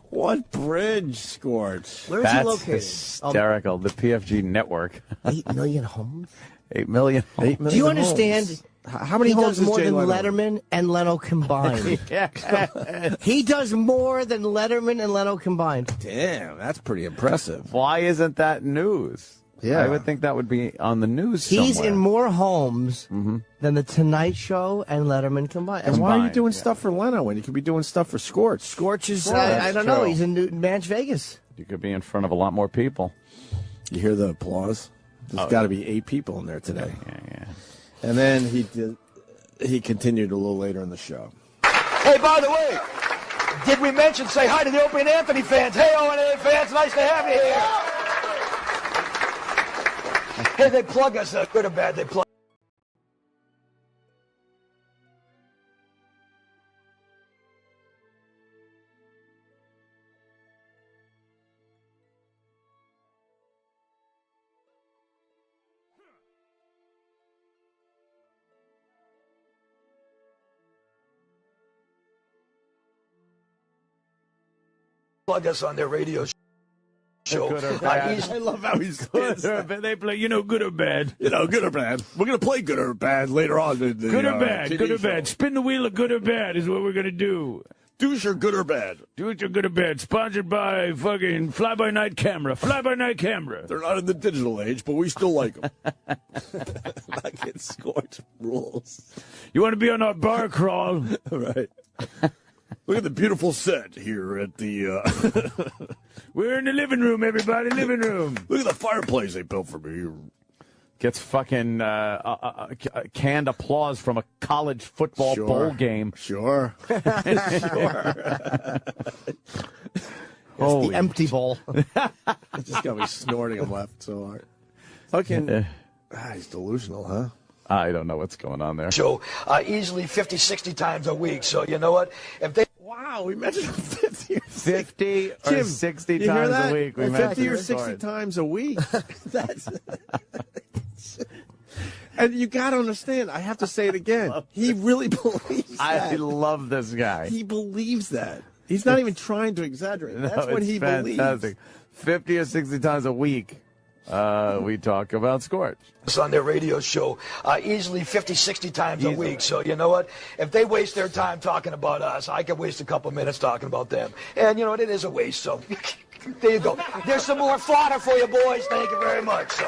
What bridge, Scorch? Where is That's he located? hysterical. The PFG network. 8 million homes? 8 million. 8 million Do you homes. understand? How many he homes does more Jay than Leno? Letterman and Leno combined. Yeah. He does more than Letterman and Leno combined. Damn, that's pretty impressive. Why isn't that news? Yeah. I would think that would be on the news He's somewhere. in more homes than the Tonight Show and Letterman combined. And why are you Combined, doing yeah. stuff for Leno when you could be doing stuff for Scorch? Scorch is, Well, I that's don't know, true. he's in Manch Vegas. You could be in front of a lot more people. You hear the applause? There's got to be 8 people in there today. Yeah. And then he continued a little later in the show. Hey, by the way, did we mention say hi to the Opie and Anthony fans? Hey, O&A fans, nice to have you here. Hey, they plug us, good or bad, they plug. Plug us on their radio show. show. Good or bad. I love how he's good. They play, good or bad. Good or bad. We're going to play good or bad later on. In the, Good or bad, TV good or show. bad. Spin the wheel of good or bad is what we're going to do. Do your good or bad. Do it your good or bad. Sponsored by fucking Fly-By-Night Camera. Fly-By-Night Camera. They're not in the digital age, but we still like them. Fucking Scorch rules. You want to be on our bar crawl? Right. Look at the beautiful set here at the... We're in the living room, everybody. Living room. Look at the fireplace they built for me. Gets fucking canned applause from a college football bowl game. Sure. It's the empty bowl. Just got me snorting him left so hard. Fucking... he's delusional, huh? I don't know what's going on there. Show easily 50, 60 times a week. So you know what? If they Wow, we mentioned 50 or 50 or Jim, 60 you hear times that? a week. We 50 or 60 Scorch. times a week. That's... And you got to understand, I have to say it again. He really believes that. I love this guy. He believes that. He's not even trying to exaggerate. That's No, what it's he fantastic. 50 or 60 times a week, we talk about Scorch. on their radio show easily 50, 60 times a week. So you know what? If they waste their time talking about us, I can waste a couple minutes talking about them. And you know what? It is a waste. So there you go. There's some more fodder for you boys. Thank you very much. So.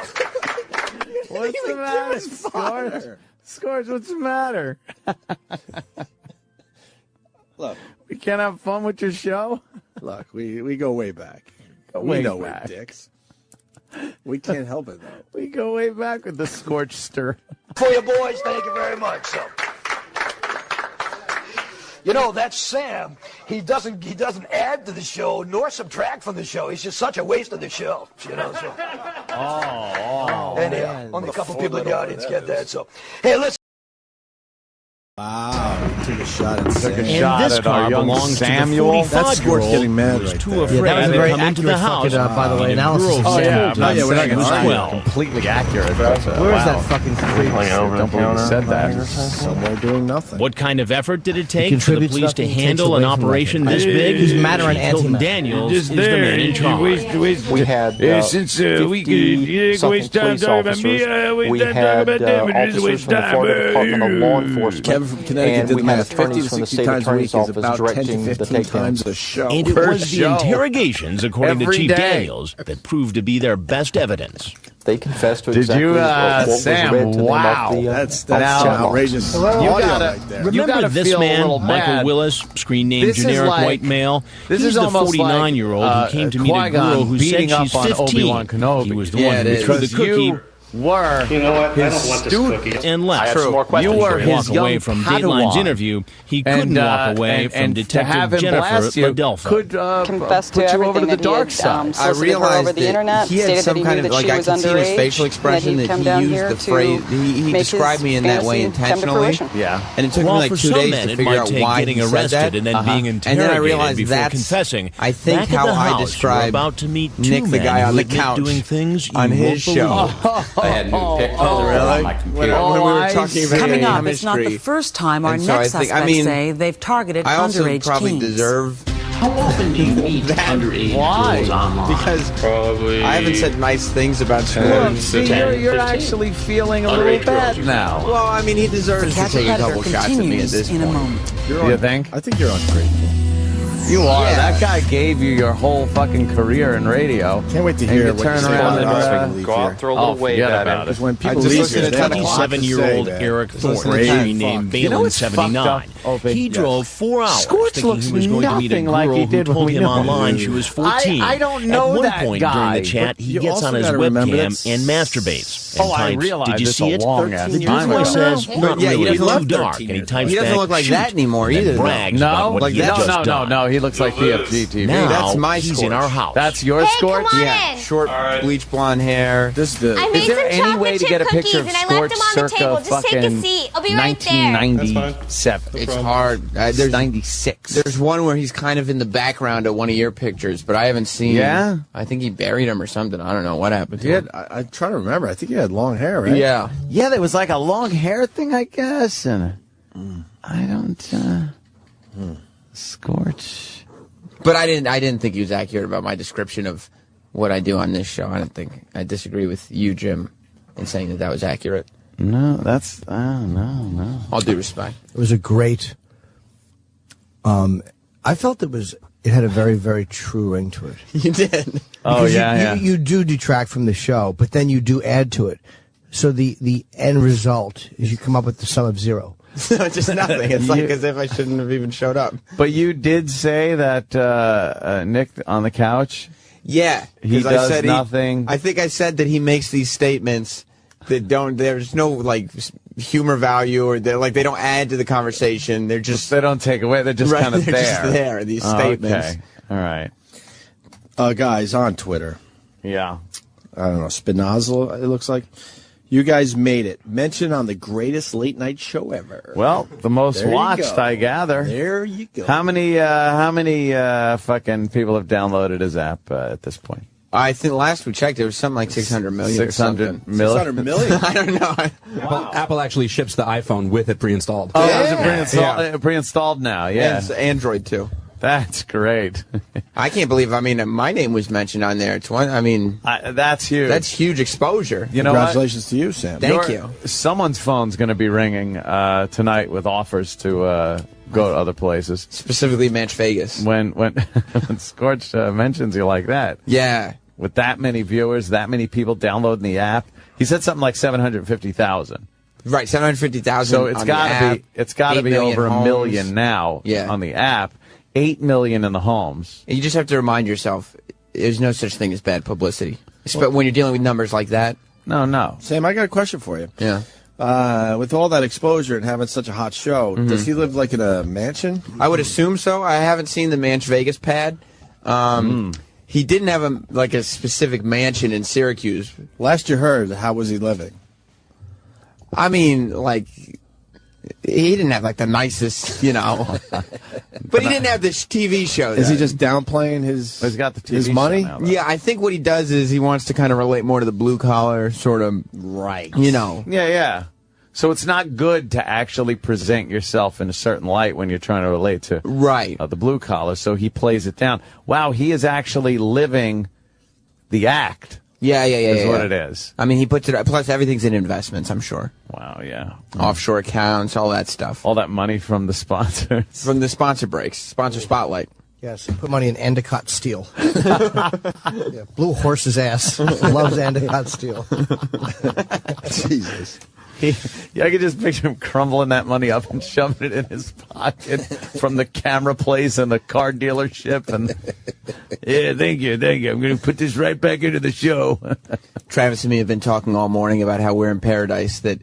What's the matter, Scorch? Scorch, what's the matter? Look, we can't have fun with your show? Look, we go way back. Way we know back. we're dicks. We can't help it, though. We go way back with the Scorchster. For you boys, thank you very much. So. You know, that's Sam. He doesn't add to the show nor subtract from the show. He's just such a waste of the show. You know, so. And only a couple people in the audience get that. So, hey, listen. Wow, took a shot at Sam. And this car belongs Samuel. to the That's Scorch 45-year-old getting mad who's right too there. afraid Yeah, that was to very come into the accurate house. fucking, by the way, And analysis. girls Oh, yeah, as we're not gonna argue. well. Completely accurate. But, Where's that fucking freak? Don't believe you said that. Somewhere doing nothing. What kind of effort did it take for the contributes police to nothing, takes handle an away from operation nothing. this big? He's matter and Hilton anti-matter. Daniels Just is the there. man in charge. We had since we could waste time talking about me. Waste time talking about them. It is a waste of time. Kevin from Connecticut did the math. 50 to 60 times a week is about 10 to 15 times a show. And it Per was the show. interrogations, according to Every Chief day. Daniels, that proved to be their best evidence. They confessed to Did exactly you, what was Sam? read to them Wow. off the, That's Now- some outrageous You audio gotta- right there. you Remember gotta this feel a man, little Michael bad. Willis, screen name This is generic like- white male. This He's is the almost 49-year-old like, who came to meet a Qui-Gon girl who said beating up she's on 15. Obi-Wan Kenobi. He was the Yeah, one it who is. threw the Because cookie. you were You know what? I his don't want this student. cookie. And left. I have some more questions You were for to you. his walk away young from Padawan. Dateline's interview. He couldn't walk away from and to Detective have him Jennifer blast you Ladelfa. could Confessed put to you over to everything the that dark he side. had solicited her over the internet, he had stated some that he kind knew of that like she I was could see in his underage, facial expression and he'd that come he down used here the to phrase. He make described his me in that way fantasy come to intentionally. fruition. Yeah. And it took While me like for 2 some days men to it figure might out take why getting he said arrested that. and then being And then I interrogated realized before that's confessing. I think Back at how the I house, you're described about to meet Nick, two the men guy who on the admit couch doing things on you his won't show. believe. I had new pictures Really? on my computer. When we were talking about Coming up, chemistry, it's not the first time our and so next I think- I suspects mean, say they've targeted I also underage probably teens. deserve How often do you meet underage Why? because Probably. I haven't said nice things about Look, students. see, you're actually feeling a little bad now. Well, I mean, he deserves to Catch a take a Predator couple shots at me at continues this in a point. moment. You think? I think you're ungrateful. You are. Yeah. That guy gave you your whole fucking career in radio. Can't wait to And hear you what turn you say around about us when and you leave Go out, here. throw a little wave forget at about him. it. Because when people just leave listened here, to they have a lot to 27-year-old say, man. Eric Just Thornton, listen to screen that name fuck. You know Balin what's fucked 79. up? Oh, He yes. drove 4 hours Scorch thinking looks he was going to meet a nothing girl like he who did when told we him knew online him. she was 14. I don't know At one that point guy, during the but chat, he you gets also on his gotta remember webcam that's- and masturbates. Oh, and I types, realize Did you it's see a it? long-ass He time usually ago. says, not Yeah, he really, doesn't too look dark. 13 And he years types old. He doesn't back, look like "Shoot," that anymore and then either, though. brags about what he had just no, done. He looks like PFG TV. Now, That's my he's Scorch. in our house. That's your Hey, Scorch? come on Yeah, in. short, bleach blonde hair. This is the. I made Is there some any chocolate way to chip get a cookies picture of and I left Scorch them on the circa table. Just take a fucking seat. I'll be right there. 1997? It's hard. There's 96. There's one where he's kind of in the background of one of your pictures, but I haven't seen. Yeah? I think he buried him or something. I don't know what happened to He him. had, I'm trying to remember. I think he had long hair, right? Yeah. Yeah, there was like a long hair thing, I guess, and I don't. Scorch. But I didn't think he was accurate about my description of what I do on this show. I don't think I disagree with you, Jim, in saying that was accurate. No, that's no. All due respect. It was a great. I felt it had a very, very true ring to it. You did. Oh, yeah. You do detract from the show, but then you do add to it. So the end result is you come up with the sum of zero. Just nothing. It's like as if I shouldn't have even showed up. But you did say that Nick on the couch. Yeah, he does nothing. I think I said that he makes these statements that don't. There's no like humor value, or they don't add to the conversation. They're just they don't take away. They're just kind of there. Just there. These statements. Okay. All right. Guys on Twitter. Yeah. I don't know. Spinoza. It looks like. You guys made it. Mentioned on the greatest late night show ever. Well, the most watched, I gather. There you go. How many fucking people have downloaded his app at this point? I think last we checked, it was something like 600 million. 600 million. 600 million. I don't know. Well, Apple actually ships the iPhone with it pre-installed. Oh, is it pre-installed? Pre-installed now. Yeah. And Android too. That's great. I can't believe. I mean, my name was mentioned on there. That's huge. That's huge exposure. You know, congratulations to you, Sam. Thank you. Someone's phone's going to be ringing tonight with offers to go to other places, specifically Manch Vegas. When Scorch mentions you like that, yeah, with that many viewers, that many people downloading the app, he said something like 750,000. Right, 750,000. So it's got to be over a million now. Yeah. On the app. 8 million in the homes. You just have to remind yourself, there's no such thing as bad publicity. But when you're dealing with numbers like that. No. Sam, I got a question for you. Yeah. With all that exposure and having such a hot show, does he live like in a mansion? I would assume so. I haven't seen the Manch Vegas pad. He didn't have a specific mansion in Syracuse. Last you heard, how was he living? I mean, he didn't have the nicest, but he didn't have this TV show. Is he just downplaying his? He's got the TV his money. Show now, yeah, I think what he does is he wants to kind of relate more to the blue collar sort of. Right. Yeah. So it's not good to actually present yourself in a certain light when you're trying to relate to the blue collar. So he plays it down. Wow, he is actually living the act. Yeah. Is what it is. I mean, he puts it. Plus, everything's in investments. I'm sure. Wow. Yeah. Offshore accounts, all that stuff. All that money from the sponsors. From the sponsor breaks, sponsor spotlight. Yes, put money in Endicott steel. Yeah, Blue Horse's ass loves Endicott steel. Jesus. I could just picture him crumbling that money up and shoving it in his pocket from the camera place and the car dealership. And yeah, thank you. I'm going to put this right back into the show. Travis and me have been talking all morning about how we're in paradise, that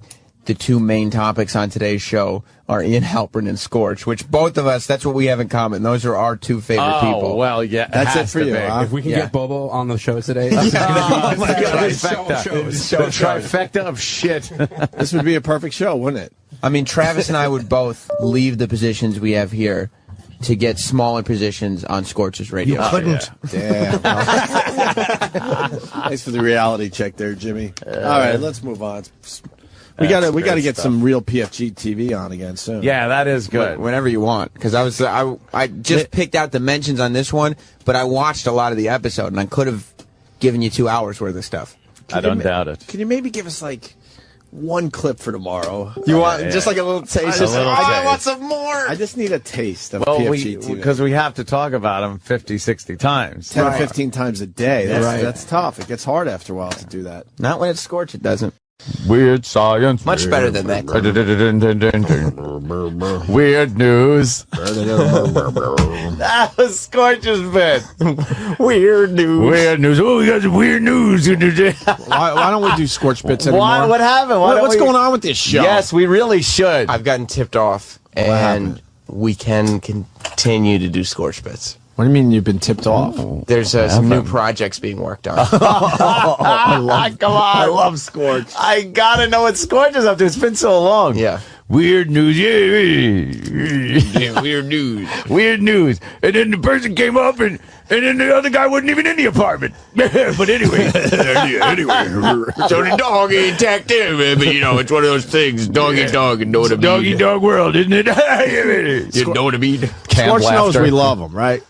the two main topics on today's show are Ian Halpern and Scorch, which both of us, that's what we have in common. Those are our two favorite people. Oh, well, yeah. That's it for you, huh? If we can get Bobo on the show today. Oh, my God. The trifecta of shit. This would be a perfect show, wouldn't it? I mean, Travis and I would both leave the positions we have here to get smaller positions on Scorch's radio. You couldn't. Damn. Thanks for the reality check there, Jimmy. All right, let's move on. We got to get some real PFG TV on again soon. Yeah, that is good. Whenever you want, because I just picked out the mentions on this one, but I watched a lot of the episode, and I could have given you 2 hours worth of stuff. I don't doubt it. Can you maybe give us one clip for tomorrow? You want just like a little taste? I want some more. I just need a taste of PFG TV. Because we have to talk about them 50, 60 times. 10 or 15 times a day. That's tough. It gets hard after a while to do that. Not when it's Scorch, it doesn't. Weird science. Much better than that. Weird news. That was Scorch's bit. Weird news. Weird news. Oh, we got some weird news. Why don't we do Scorch bits anymore? What happened? What's going on with this show? Yes, we really should. I've gotten tipped off, and we can continue to do Scorch bits. What do you mean you've been tipped off? There's some new projects being worked on. Come on. I love Scorch. I gotta know what Scorch is up to. It's been so long. Yeah. Weird news. Yeah, weird news. Weird news. And then the person came up and then the other guy wasn't even in the apartment. But anyway. So the dog ain't tacked in, man, but it's one of those things. Dog eat dog, and know what I mean. Dog eat dog world, isn't it? You know what I mean? Scorch knows we love him, right?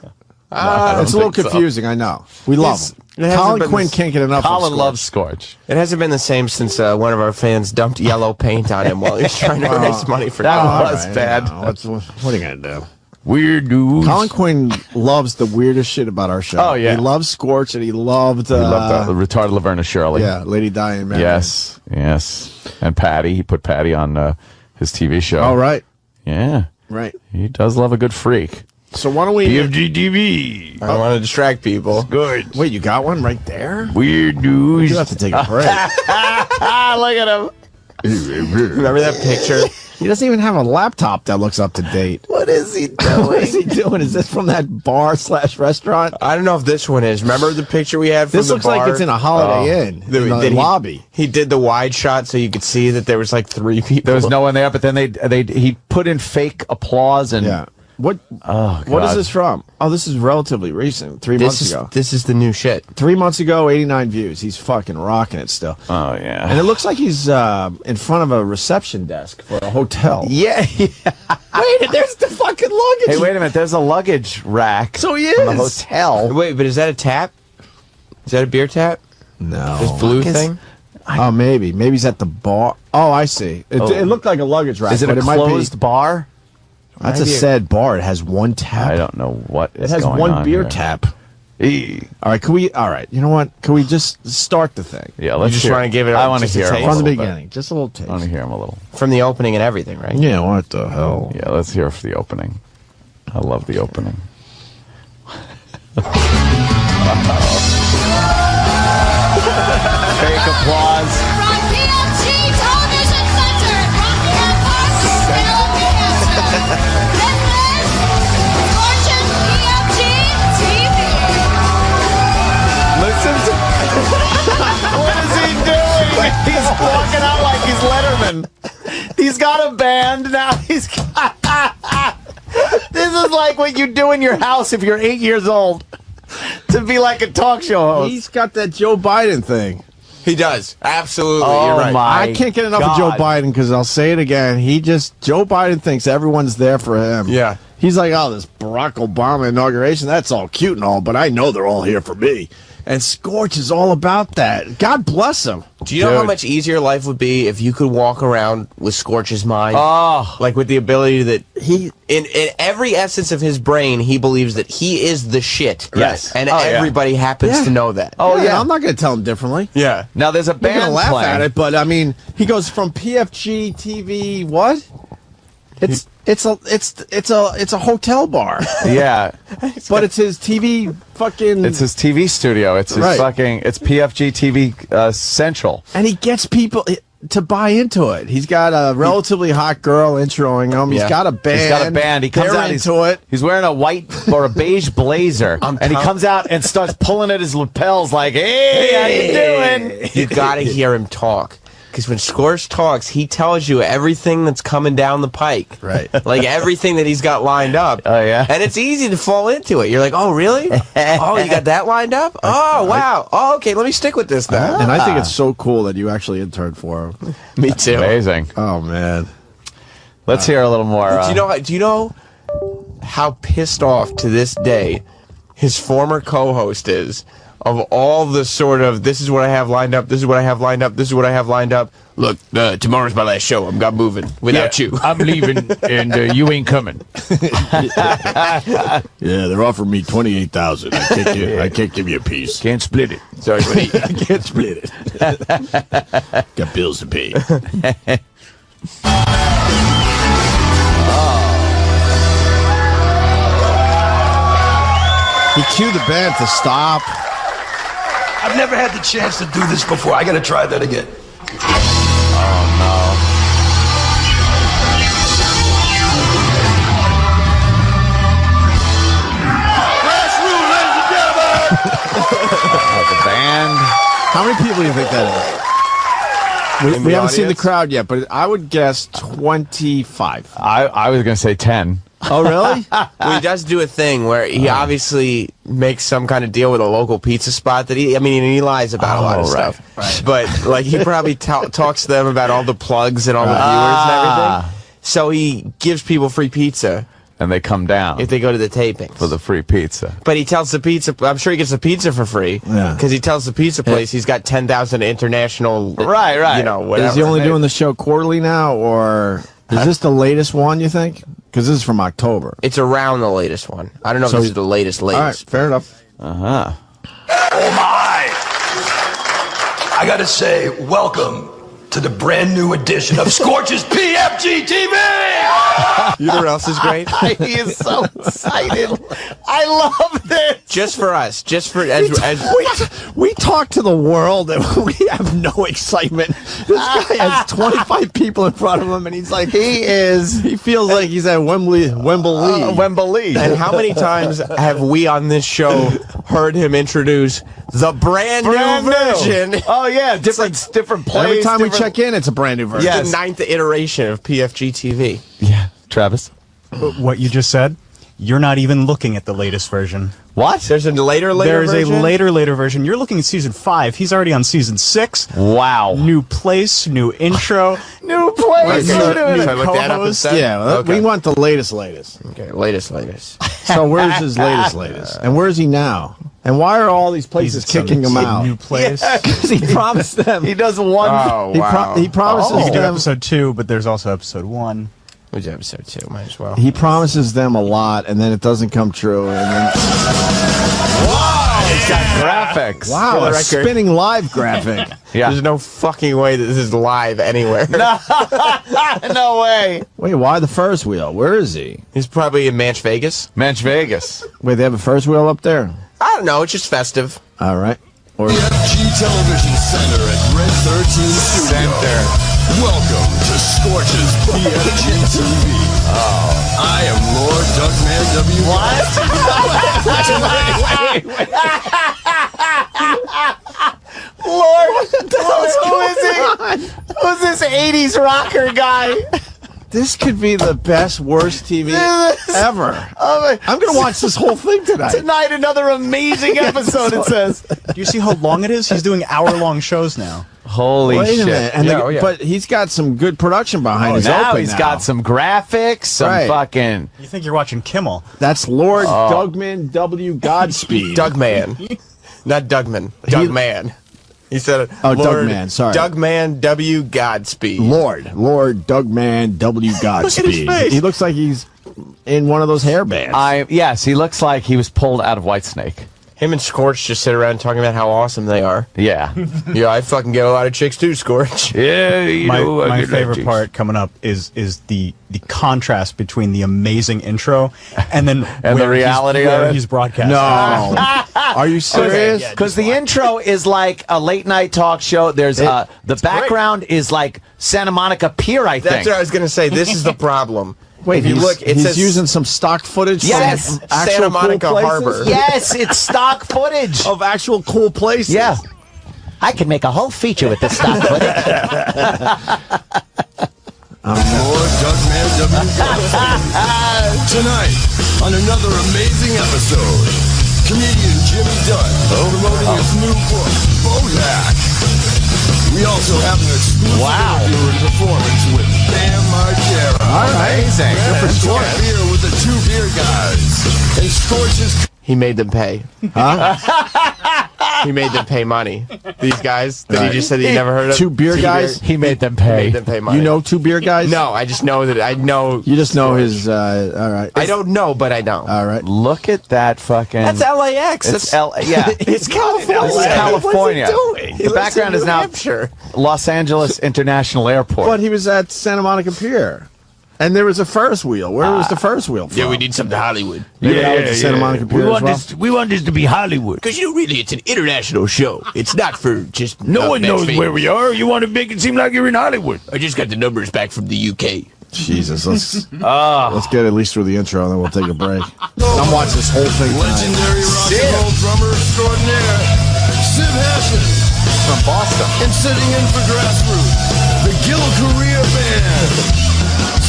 It's a little confusing, I know. We love him. Colin Quinn can't get enough of Colin Scorch. loves Scorch. It hasn't been the same since one of our fans dumped yellow paint on him while he was trying to raise money for That Colin. was bad. What are you going to do? Weird news. Colin Quinn loves the weirdest shit about our show. Oh, yeah. He loves Scorch, and he loved... He loved the retarded Laverne and Shirley. Yeah, Lady Di and Mary. Yes, yes. And Patty. He put Patty on his TV show. All right. Yeah. Right. He does love a good freak. So why don't we... PFGTV. I don't want to distract people. Good. Wait, you got one right there? Weird news. You have to take a break. Look at him. Remember that picture? He doesn't even have a laptop that looks up to date. What is he What is he doing? Is this from that bar/restaurant? I don't know if this one is. Remember the picture we had from This the looks bar? like it's in a Holiday Inn, in the lobby. He did the wide shot so you could see that there was like 3 people. There was no one there, but then he put in fake applause and Yeah. What? Oh, What is God. this from? Oh, this is relatively recent. 3 months ago. This is the new shit. 3 months ago, 89 views. He's fucking rocking it still. Oh yeah. And it looks like he's in front of a reception desk for a hotel. Yeah. Wait, there's the fucking luggage. Hey, wait a minute. There's a luggage rack. So he in the is. hotel. Wait, but is that a tap? Is that a beer tap? No. This blue thing? Oh, maybe. Maybe he's at the bar. Oh, I see. It looked like a luggage rack. Is it but a might be- closed bar? That's a sad bar. It has one tap. I don't know what is It has going one on beer here. tap. All right, can we? All right, you know what? Can we just start the thing? Yeah, let's just hear. wanna give it I a- want to just a hear him taste? a From the little bit. beginning, just a little taste. I want to hear him a little. From the opening and everything, right? Yeah, what the hell? Yeah, let's hear for the opening. I love the opening. Fake applause. From PFG Television Center, Rockingham Park, Philadelphia. This is Fortune PFG TV. Listen to. What is he doing? He's walking out like he's Letterman. He's got a band now. He's got. This is like what you do in your house if you're 8 years old. To be like a talk show host. He's got that Joe Biden thing. He does. Absolutely. Oh, You're right. my I can't get enough of Joe God. Biden because I'll say it again. Joe Biden thinks everyone's there for him. Yeah. He's like, oh, this Barack Obama inauguration, that's all cute and all, but I know they're all here for me. And Scorch is all about that. God bless him. Do you know how Dude. much easier life would be if you could walk around with Scorch's mind? Oh. Like with the ability that he, in every essence of his brain, he believes that he is the shit. Yes. And Oh, yeah. everybody happens Yeah. to know that. Oh, yeah. I'm not going to tell him differently. Yeah. Now there's a I'm not band going to laugh playing. at it, but I mean, he goes from PFG TV, what? It's a hotel bar. Yeah. But it's his TV fucking... It's his TV studio. It's his Right. fucking. It's PFG TV Central. And he gets people to buy into it. He's got a relatively hot girl introing him. He's Yeah. got a band. He's got a band. He comes They're out. into it. He's wearing a white or a beige blazer, and he comes out and starts pulling at his lapels like, "Hey, how you doing?" You got to hear him talk. Because when Scorch talks, he tells you everything that's coming down the pike. Right. Like everything that he's got lined up. Oh, yeah? And it's easy to fall into it. You're like, oh, really? Oh, you got that lined up? Oh, wow. Oh, okay, let me stick with this now. And I think it's so cool that you actually interned for him. Me too. Amazing. Oh, man. Let's hear a little more. Do you know how pissed off to this day his former co-host is of all the sort of, this is what I have lined up, this is what I have lined up, this is what I have lined up. Look, tomorrow's my last show. I'm not moving without you. I'm leaving, and you ain't coming. Yeah, they're offering me $28,000. I can't give you a piece. Can't split it. Sorry, buddy. I can't split it. Got bills to pay. He cued the band to stop. I've never had the chance to do this before. I got to try that again. The band. How many people do you think that is? We haven't seen the audience? crowd yet, but I would guess 25. I was going to say 10. Oh, really? Well, he does do a thing where he obviously makes some kind of deal with a local pizza spot that he lies about a lot of right. stuff. Right. But like he probably talks to them about all the plugs and all the viewers and everything. So he gives people free pizza and they come down if they go to the tapings for the free pizza. But he tells the pizza. I'm sure he gets the pizza for free. Yeah. Because he tells the pizza place he's got 10,000 international. Right. You know, whatever. Is he only doing the show quarterly now, or is this the latest one? You think? Because this is from October. It's around the latest one. I don't know if this is the latest. All right, fair enough. Oh my! I gotta say, welcome to the brand new edition of Scorch's PFG TV! You know what else is great? He is so excited. I love this. Just for us. Just for we talk to the world and we have no excitement. This guy has 25 people in front of him, and he's like, he feels like he's at Wembley. And how many times have we on this show heard him introduce the brand new version? Oh yeah, different place. Every time we check in, it's a brand new version. The 9th iteration of PFG TV. Yeah, Travis. What you just said, you're not even looking at the latest version. What? There's a later There's version? a later version. You're looking at season 5. He's already on season 6. Wow. New place, new intro. New place. New co-host. Yeah, we want the latest. Okay, latest. So where's his latest? And where's he now? And why are all these places kicking him out? New place. Because he promised them. He does one. Oh, wow. He promises You can do them. episode 2, but there's also episode 1. Which episode 2? Might as well. He promises them a lot, and then it doesn't come true. And then, He's got graphics. wow, a spinning live graphic. Yeah. There's no fucking way that this is live anywhere. No way. Wait, why the first wheel? Where is he? He's probably in Manch Vegas. Manch Vegas. Wait, they have a first wheel up there? I don't know. It's just festive. All right. Or PFG Television Center at Red 13 Studio. Welcome to Scorch's PFG TV. I am Lord Duckman W. Lord, who is he? Who's this 80s rocker guy? this could be the best, worst TV ever. Oh, I'm going to watch this whole thing tonight. Tonight, another amazing episode, it says. Do you see how long it is? He's doing hour-long shows now. Holy Wait shit. a minute. And but he's got some good production behind his now open he's now. got some graphics, some fucking... You think you're watching Kimmel. That's Lord Dougman W. Godspeed. Dougman. Not Dougman. Dougman. He said, Lord, Dougman, sorry. Dougman W. Godspeed. Lord Dougman W. Godspeed. Look at his face. He looks like he's in one of those hair bands. Yes, he looks like he was pulled out of Whitesnake. Him and Scorch just sit around talking about how awesome they are. Yeah. Yeah, I fucking get a lot of chicks too, Scorch. Yeah, my favorite part coming up is the contrast between the amazing intro and then and the reality where of it. he's broadcasting. No. Are you serious? Because the intro is like a late night talk show. There's the background is like Santa Monica Pier, I think. That's what I was going to say. This is the problem. Wait, if you look, it he's says using some stock footage Yes, from actual Santa Monica cool places? Harbor. Yes, it's stock footage. Of actual cool places. Yeah. I could make a whole feature with this stock footage. More Duckman W. Tonight, on another amazing episode, comedian Jimmy Dunn promoting his new book, Boat. We also have an exclusive interview and performance with Bam Margera. All right. Amazing. And talk beer with the two beer guys. And Scorch's... He made them pay. Huh? He made them pay money. These guys that he just said he never heard of. Two beer guys? He made them pay. He made them pay money. You know two beer guys? No, I just know that I know. You just know his, all right. I don't know, but I know. All right. Look at that fucking... That's LAX. It's That's yeah. It's California. This is California. What's he doing? The background is now Hampshire. Los Angeles International Airport. But he was at Santa Monica Pier. And there was a first wheel. Where was the first wheel from? Yeah, we need something Hollywood. Maybe that was the Santa Monica Pier as well? We want this to be Hollywood. Because really, it's an international show. It's not for just No one knows fans. where we are. You want to make it seem like you're in Hollywood. I just got the numbers back from the UK. Jesus, let's get at least through the intro, and then we'll take a break. I'm watching this whole thing tonight. Legendary rock and roll drummer extraordinaire, Sid Hassan. From Boston. And sitting in for Grassroots, the Gil Korea Band.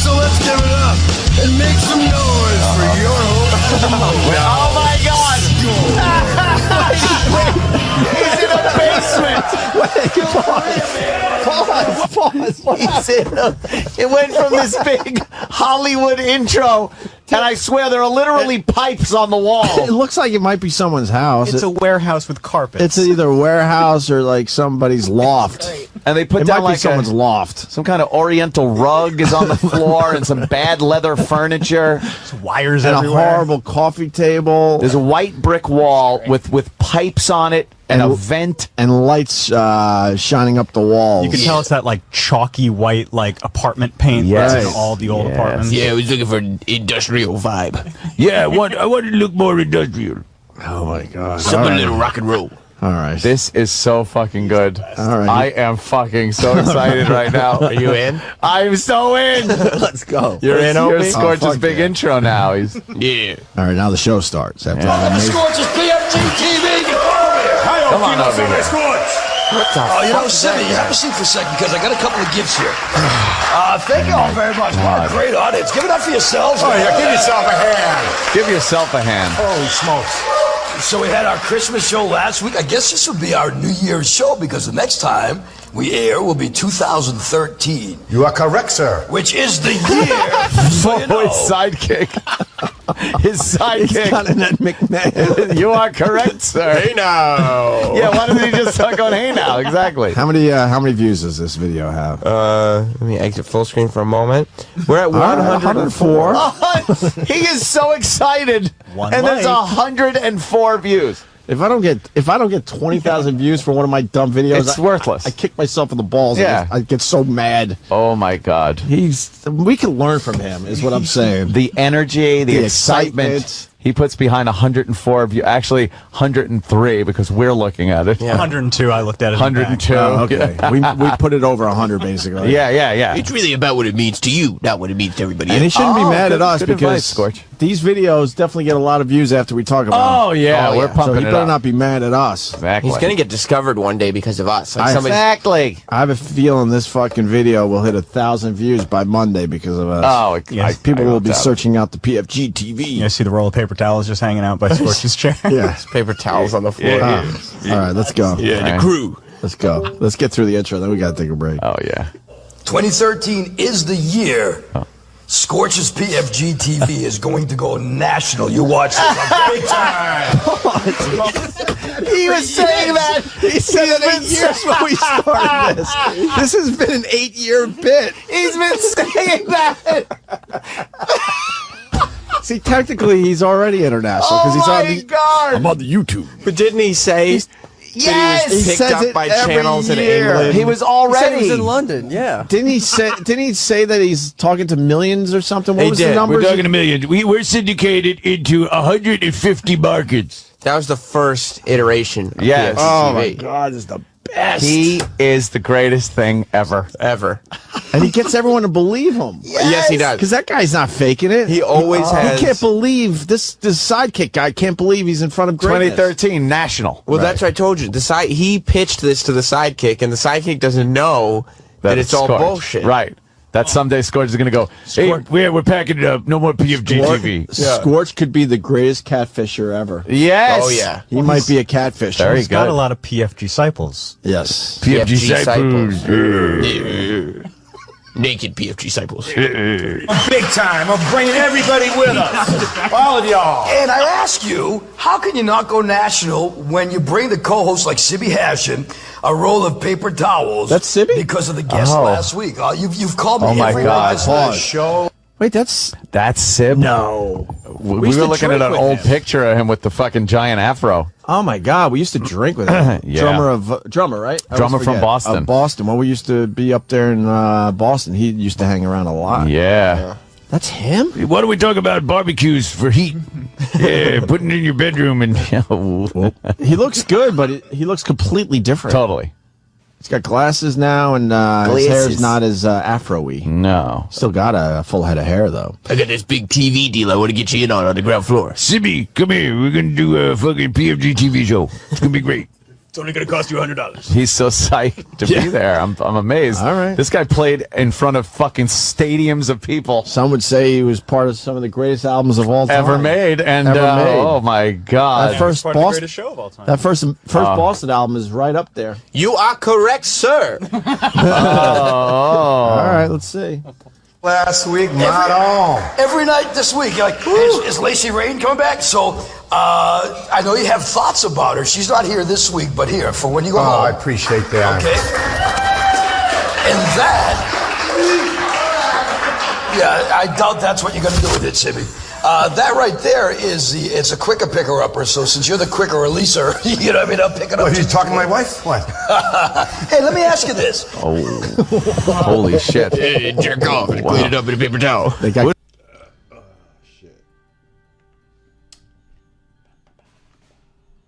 So let's give it up and make some noise for your host of the moment. Oh my God! He's in a basement. Pause. It went from this big Hollywood intro And I swear there are literally pipes on the wall. It looks like it might be someone's house. It's a warehouse with carpets. It's either a warehouse or like somebody's loft. And they put it down might be like someone's loft. Some kind of oriental rug is on the floor and some bad leather furniture. There's wires and everywhere. a horrible coffee table. There's a white brick wall with pipes on it and a vent. And lights shining up the walls. You can tell it's that like chalky white like apartment paint Yes. that's in all the old apartments. Yeah, I was looking for an industrial vibe. Yeah, I want to look more industrial. Oh my God! Something a little rock and roll. All right. This is so fucking good. All right. I am fucking so excited right now. Are you in? I'm so in. Let's go. You're in, Here's Opie? Scorch's fuck big yeah. intro now. He's Yeah. All right, now the show starts. After Welcome to amazing- Scorch's PFG TV. Get over here. Come on over here. What the Oh, you fuck know, is that Simmy, guy? have a seat for a second because I got a couple of gifts here. Thank you all very much. What a great audience. Give it up for yourselves. Oh, yeah, give yourself a hand. Give yourself a hand. Holy smokes. So we had our Christmas show last week. I guess this will be our New Year's show because the next time we air will be 2013. You are correct, sir. Which is the year. So you know. His sidekick. His sidekick. Continent McMahon. You are correct, sir. Hey now. Yeah, why doesn't he just talk on Hey Now? Exactly. How many views does this video have? Let me exit full screen for a moment. We're at 104. 104. He is so excited. One and there's like. 104 views. If I don't get 20,000 views for one of my dumb videos, It's worthless. I kick myself in the balls. Yeah. I get so mad. Oh my God. We can learn from him, is what I'm saying. The energy, the The excitement. excitement. He puts behind 104 views. Actually, 103 because we're looking at it. Yeah. 102, I looked at it. in the back. 102. Oh, okay. we put it over 100 basically. Yeah. It's really about what it means to you, not what it means to everybody And he else. shouldn't be mad good- at us good advice, because Scorch. these videos definitely get a lot of views after we talk about them. Oh, yeah. We're So pumping he it better up. not be mad at us. Exactly. He's gonna get discovered one day because of us. Like somebody. Exactly. I have a feeling this fucking video will hit 1,000 views by Monday because of us. Oh, Yes. People I will hope be that. searching out the PFG TV. You see the roll of paper towels just hanging out by Scorch's chair. Yeah. Paper towels on the floor. All right, let's go. Yeah, Right. the crew. Let's go. Let's get through the intro, then we got to take a break. Oh, yeah. 2013 is the year. Scorch's PFG TV is going to go national. You watch this on big time. He was saying that. He said it 8 years when we started this. This has been an 8-year bit. He's been saying that. See, technically, he's already international because he's on the. God. I'm on the YouTube. But didn't he say Yes. that he was He picked says up it by every channels in year. England? He was He already. said he was in London. Yeah. Didn't he say that he's talking to millions or something? What Hey, was the Dad, number? we're talking to millions. We're syndicated into 150 markets. That was the first iteration of Yes. PFG Oh my TV. God, this is the best. He is the greatest thing ever. Ever. And he gets everyone to believe him. Yes, he does. Because that guy's not faking it. He always has. He can't believe this sidekick guy can't believe he's in front of greatness. 2013 national. Well, that's what I told you. He pitched this to the sidekick, and the sidekick doesn't know that it's all Scorch. bullshit. Right. That someday Scorch is going to go, hey, we're packing it up. No more PFG TV. Scorch could be the greatest catfisher ever. Yes. Oh, yeah. He might be a catfisher. Very He's got good. a lot of PFG disciples. Yes. PFG disciples. disciples. Naked PFG disciples. Big time. I'm bringing everybody with us. All of y'all. And I ask you, how can you not go national when you bring the co-host like Sibby Hashin a roll of paper towels? That's Sibby? Because of the guest Oh. last week. You've called me Oh, my every God. night this whole show. Wait, that's Sib. no. We used were to looking at drink an with old him. picture of him with the fucking giant afro. Oh my God, we used to drink with him. Yeah. Drummer, right? I Drummer always from forget. Boston. Boston. Well, we used to be up there in Boston. He used to hang around a lot. Yeah. That's him? Why don't we talk about barbecues for heat? Yeah, putting it in your bedroom and He looks good, but he looks completely different. Totally. He's got glasses now, and his hair's not as afro-y. No. Still got a full head of hair, though. I got this big TV deal I want to get you in on the ground floor. Sibby, come here. We're gonna do a fucking PFG TV show. It's gonna be great. It's only going to cost you $100. He's so psyched to be there. I'm amazed. All right. This guy played in front of fucking stadiums of people. Some would say he was part of some of the greatest albums of all time. Ever made. And, Ever made. oh my God. That first Part of the Boston, greatest show of all time. that first Boston album is right up there. You are correct, sir. Oh. All right, let's see. Last week, not all. Every night this week, you're like, is Lacey Rain coming back? So I know you have thoughts about her. She's not here this week, but here for when you go home. I appreciate that. Okay. And that, yeah, I doubt that's what you're going to do with it, Sibby. That right there it's a quicker picker-upper, so since you're the quicker releaser, you know what I mean, I'll pick it up. What, are you talking to my wife? What? Hey, let me ask you this. Oh, holy shit. Jerk off and clean it up in a paper towel. They got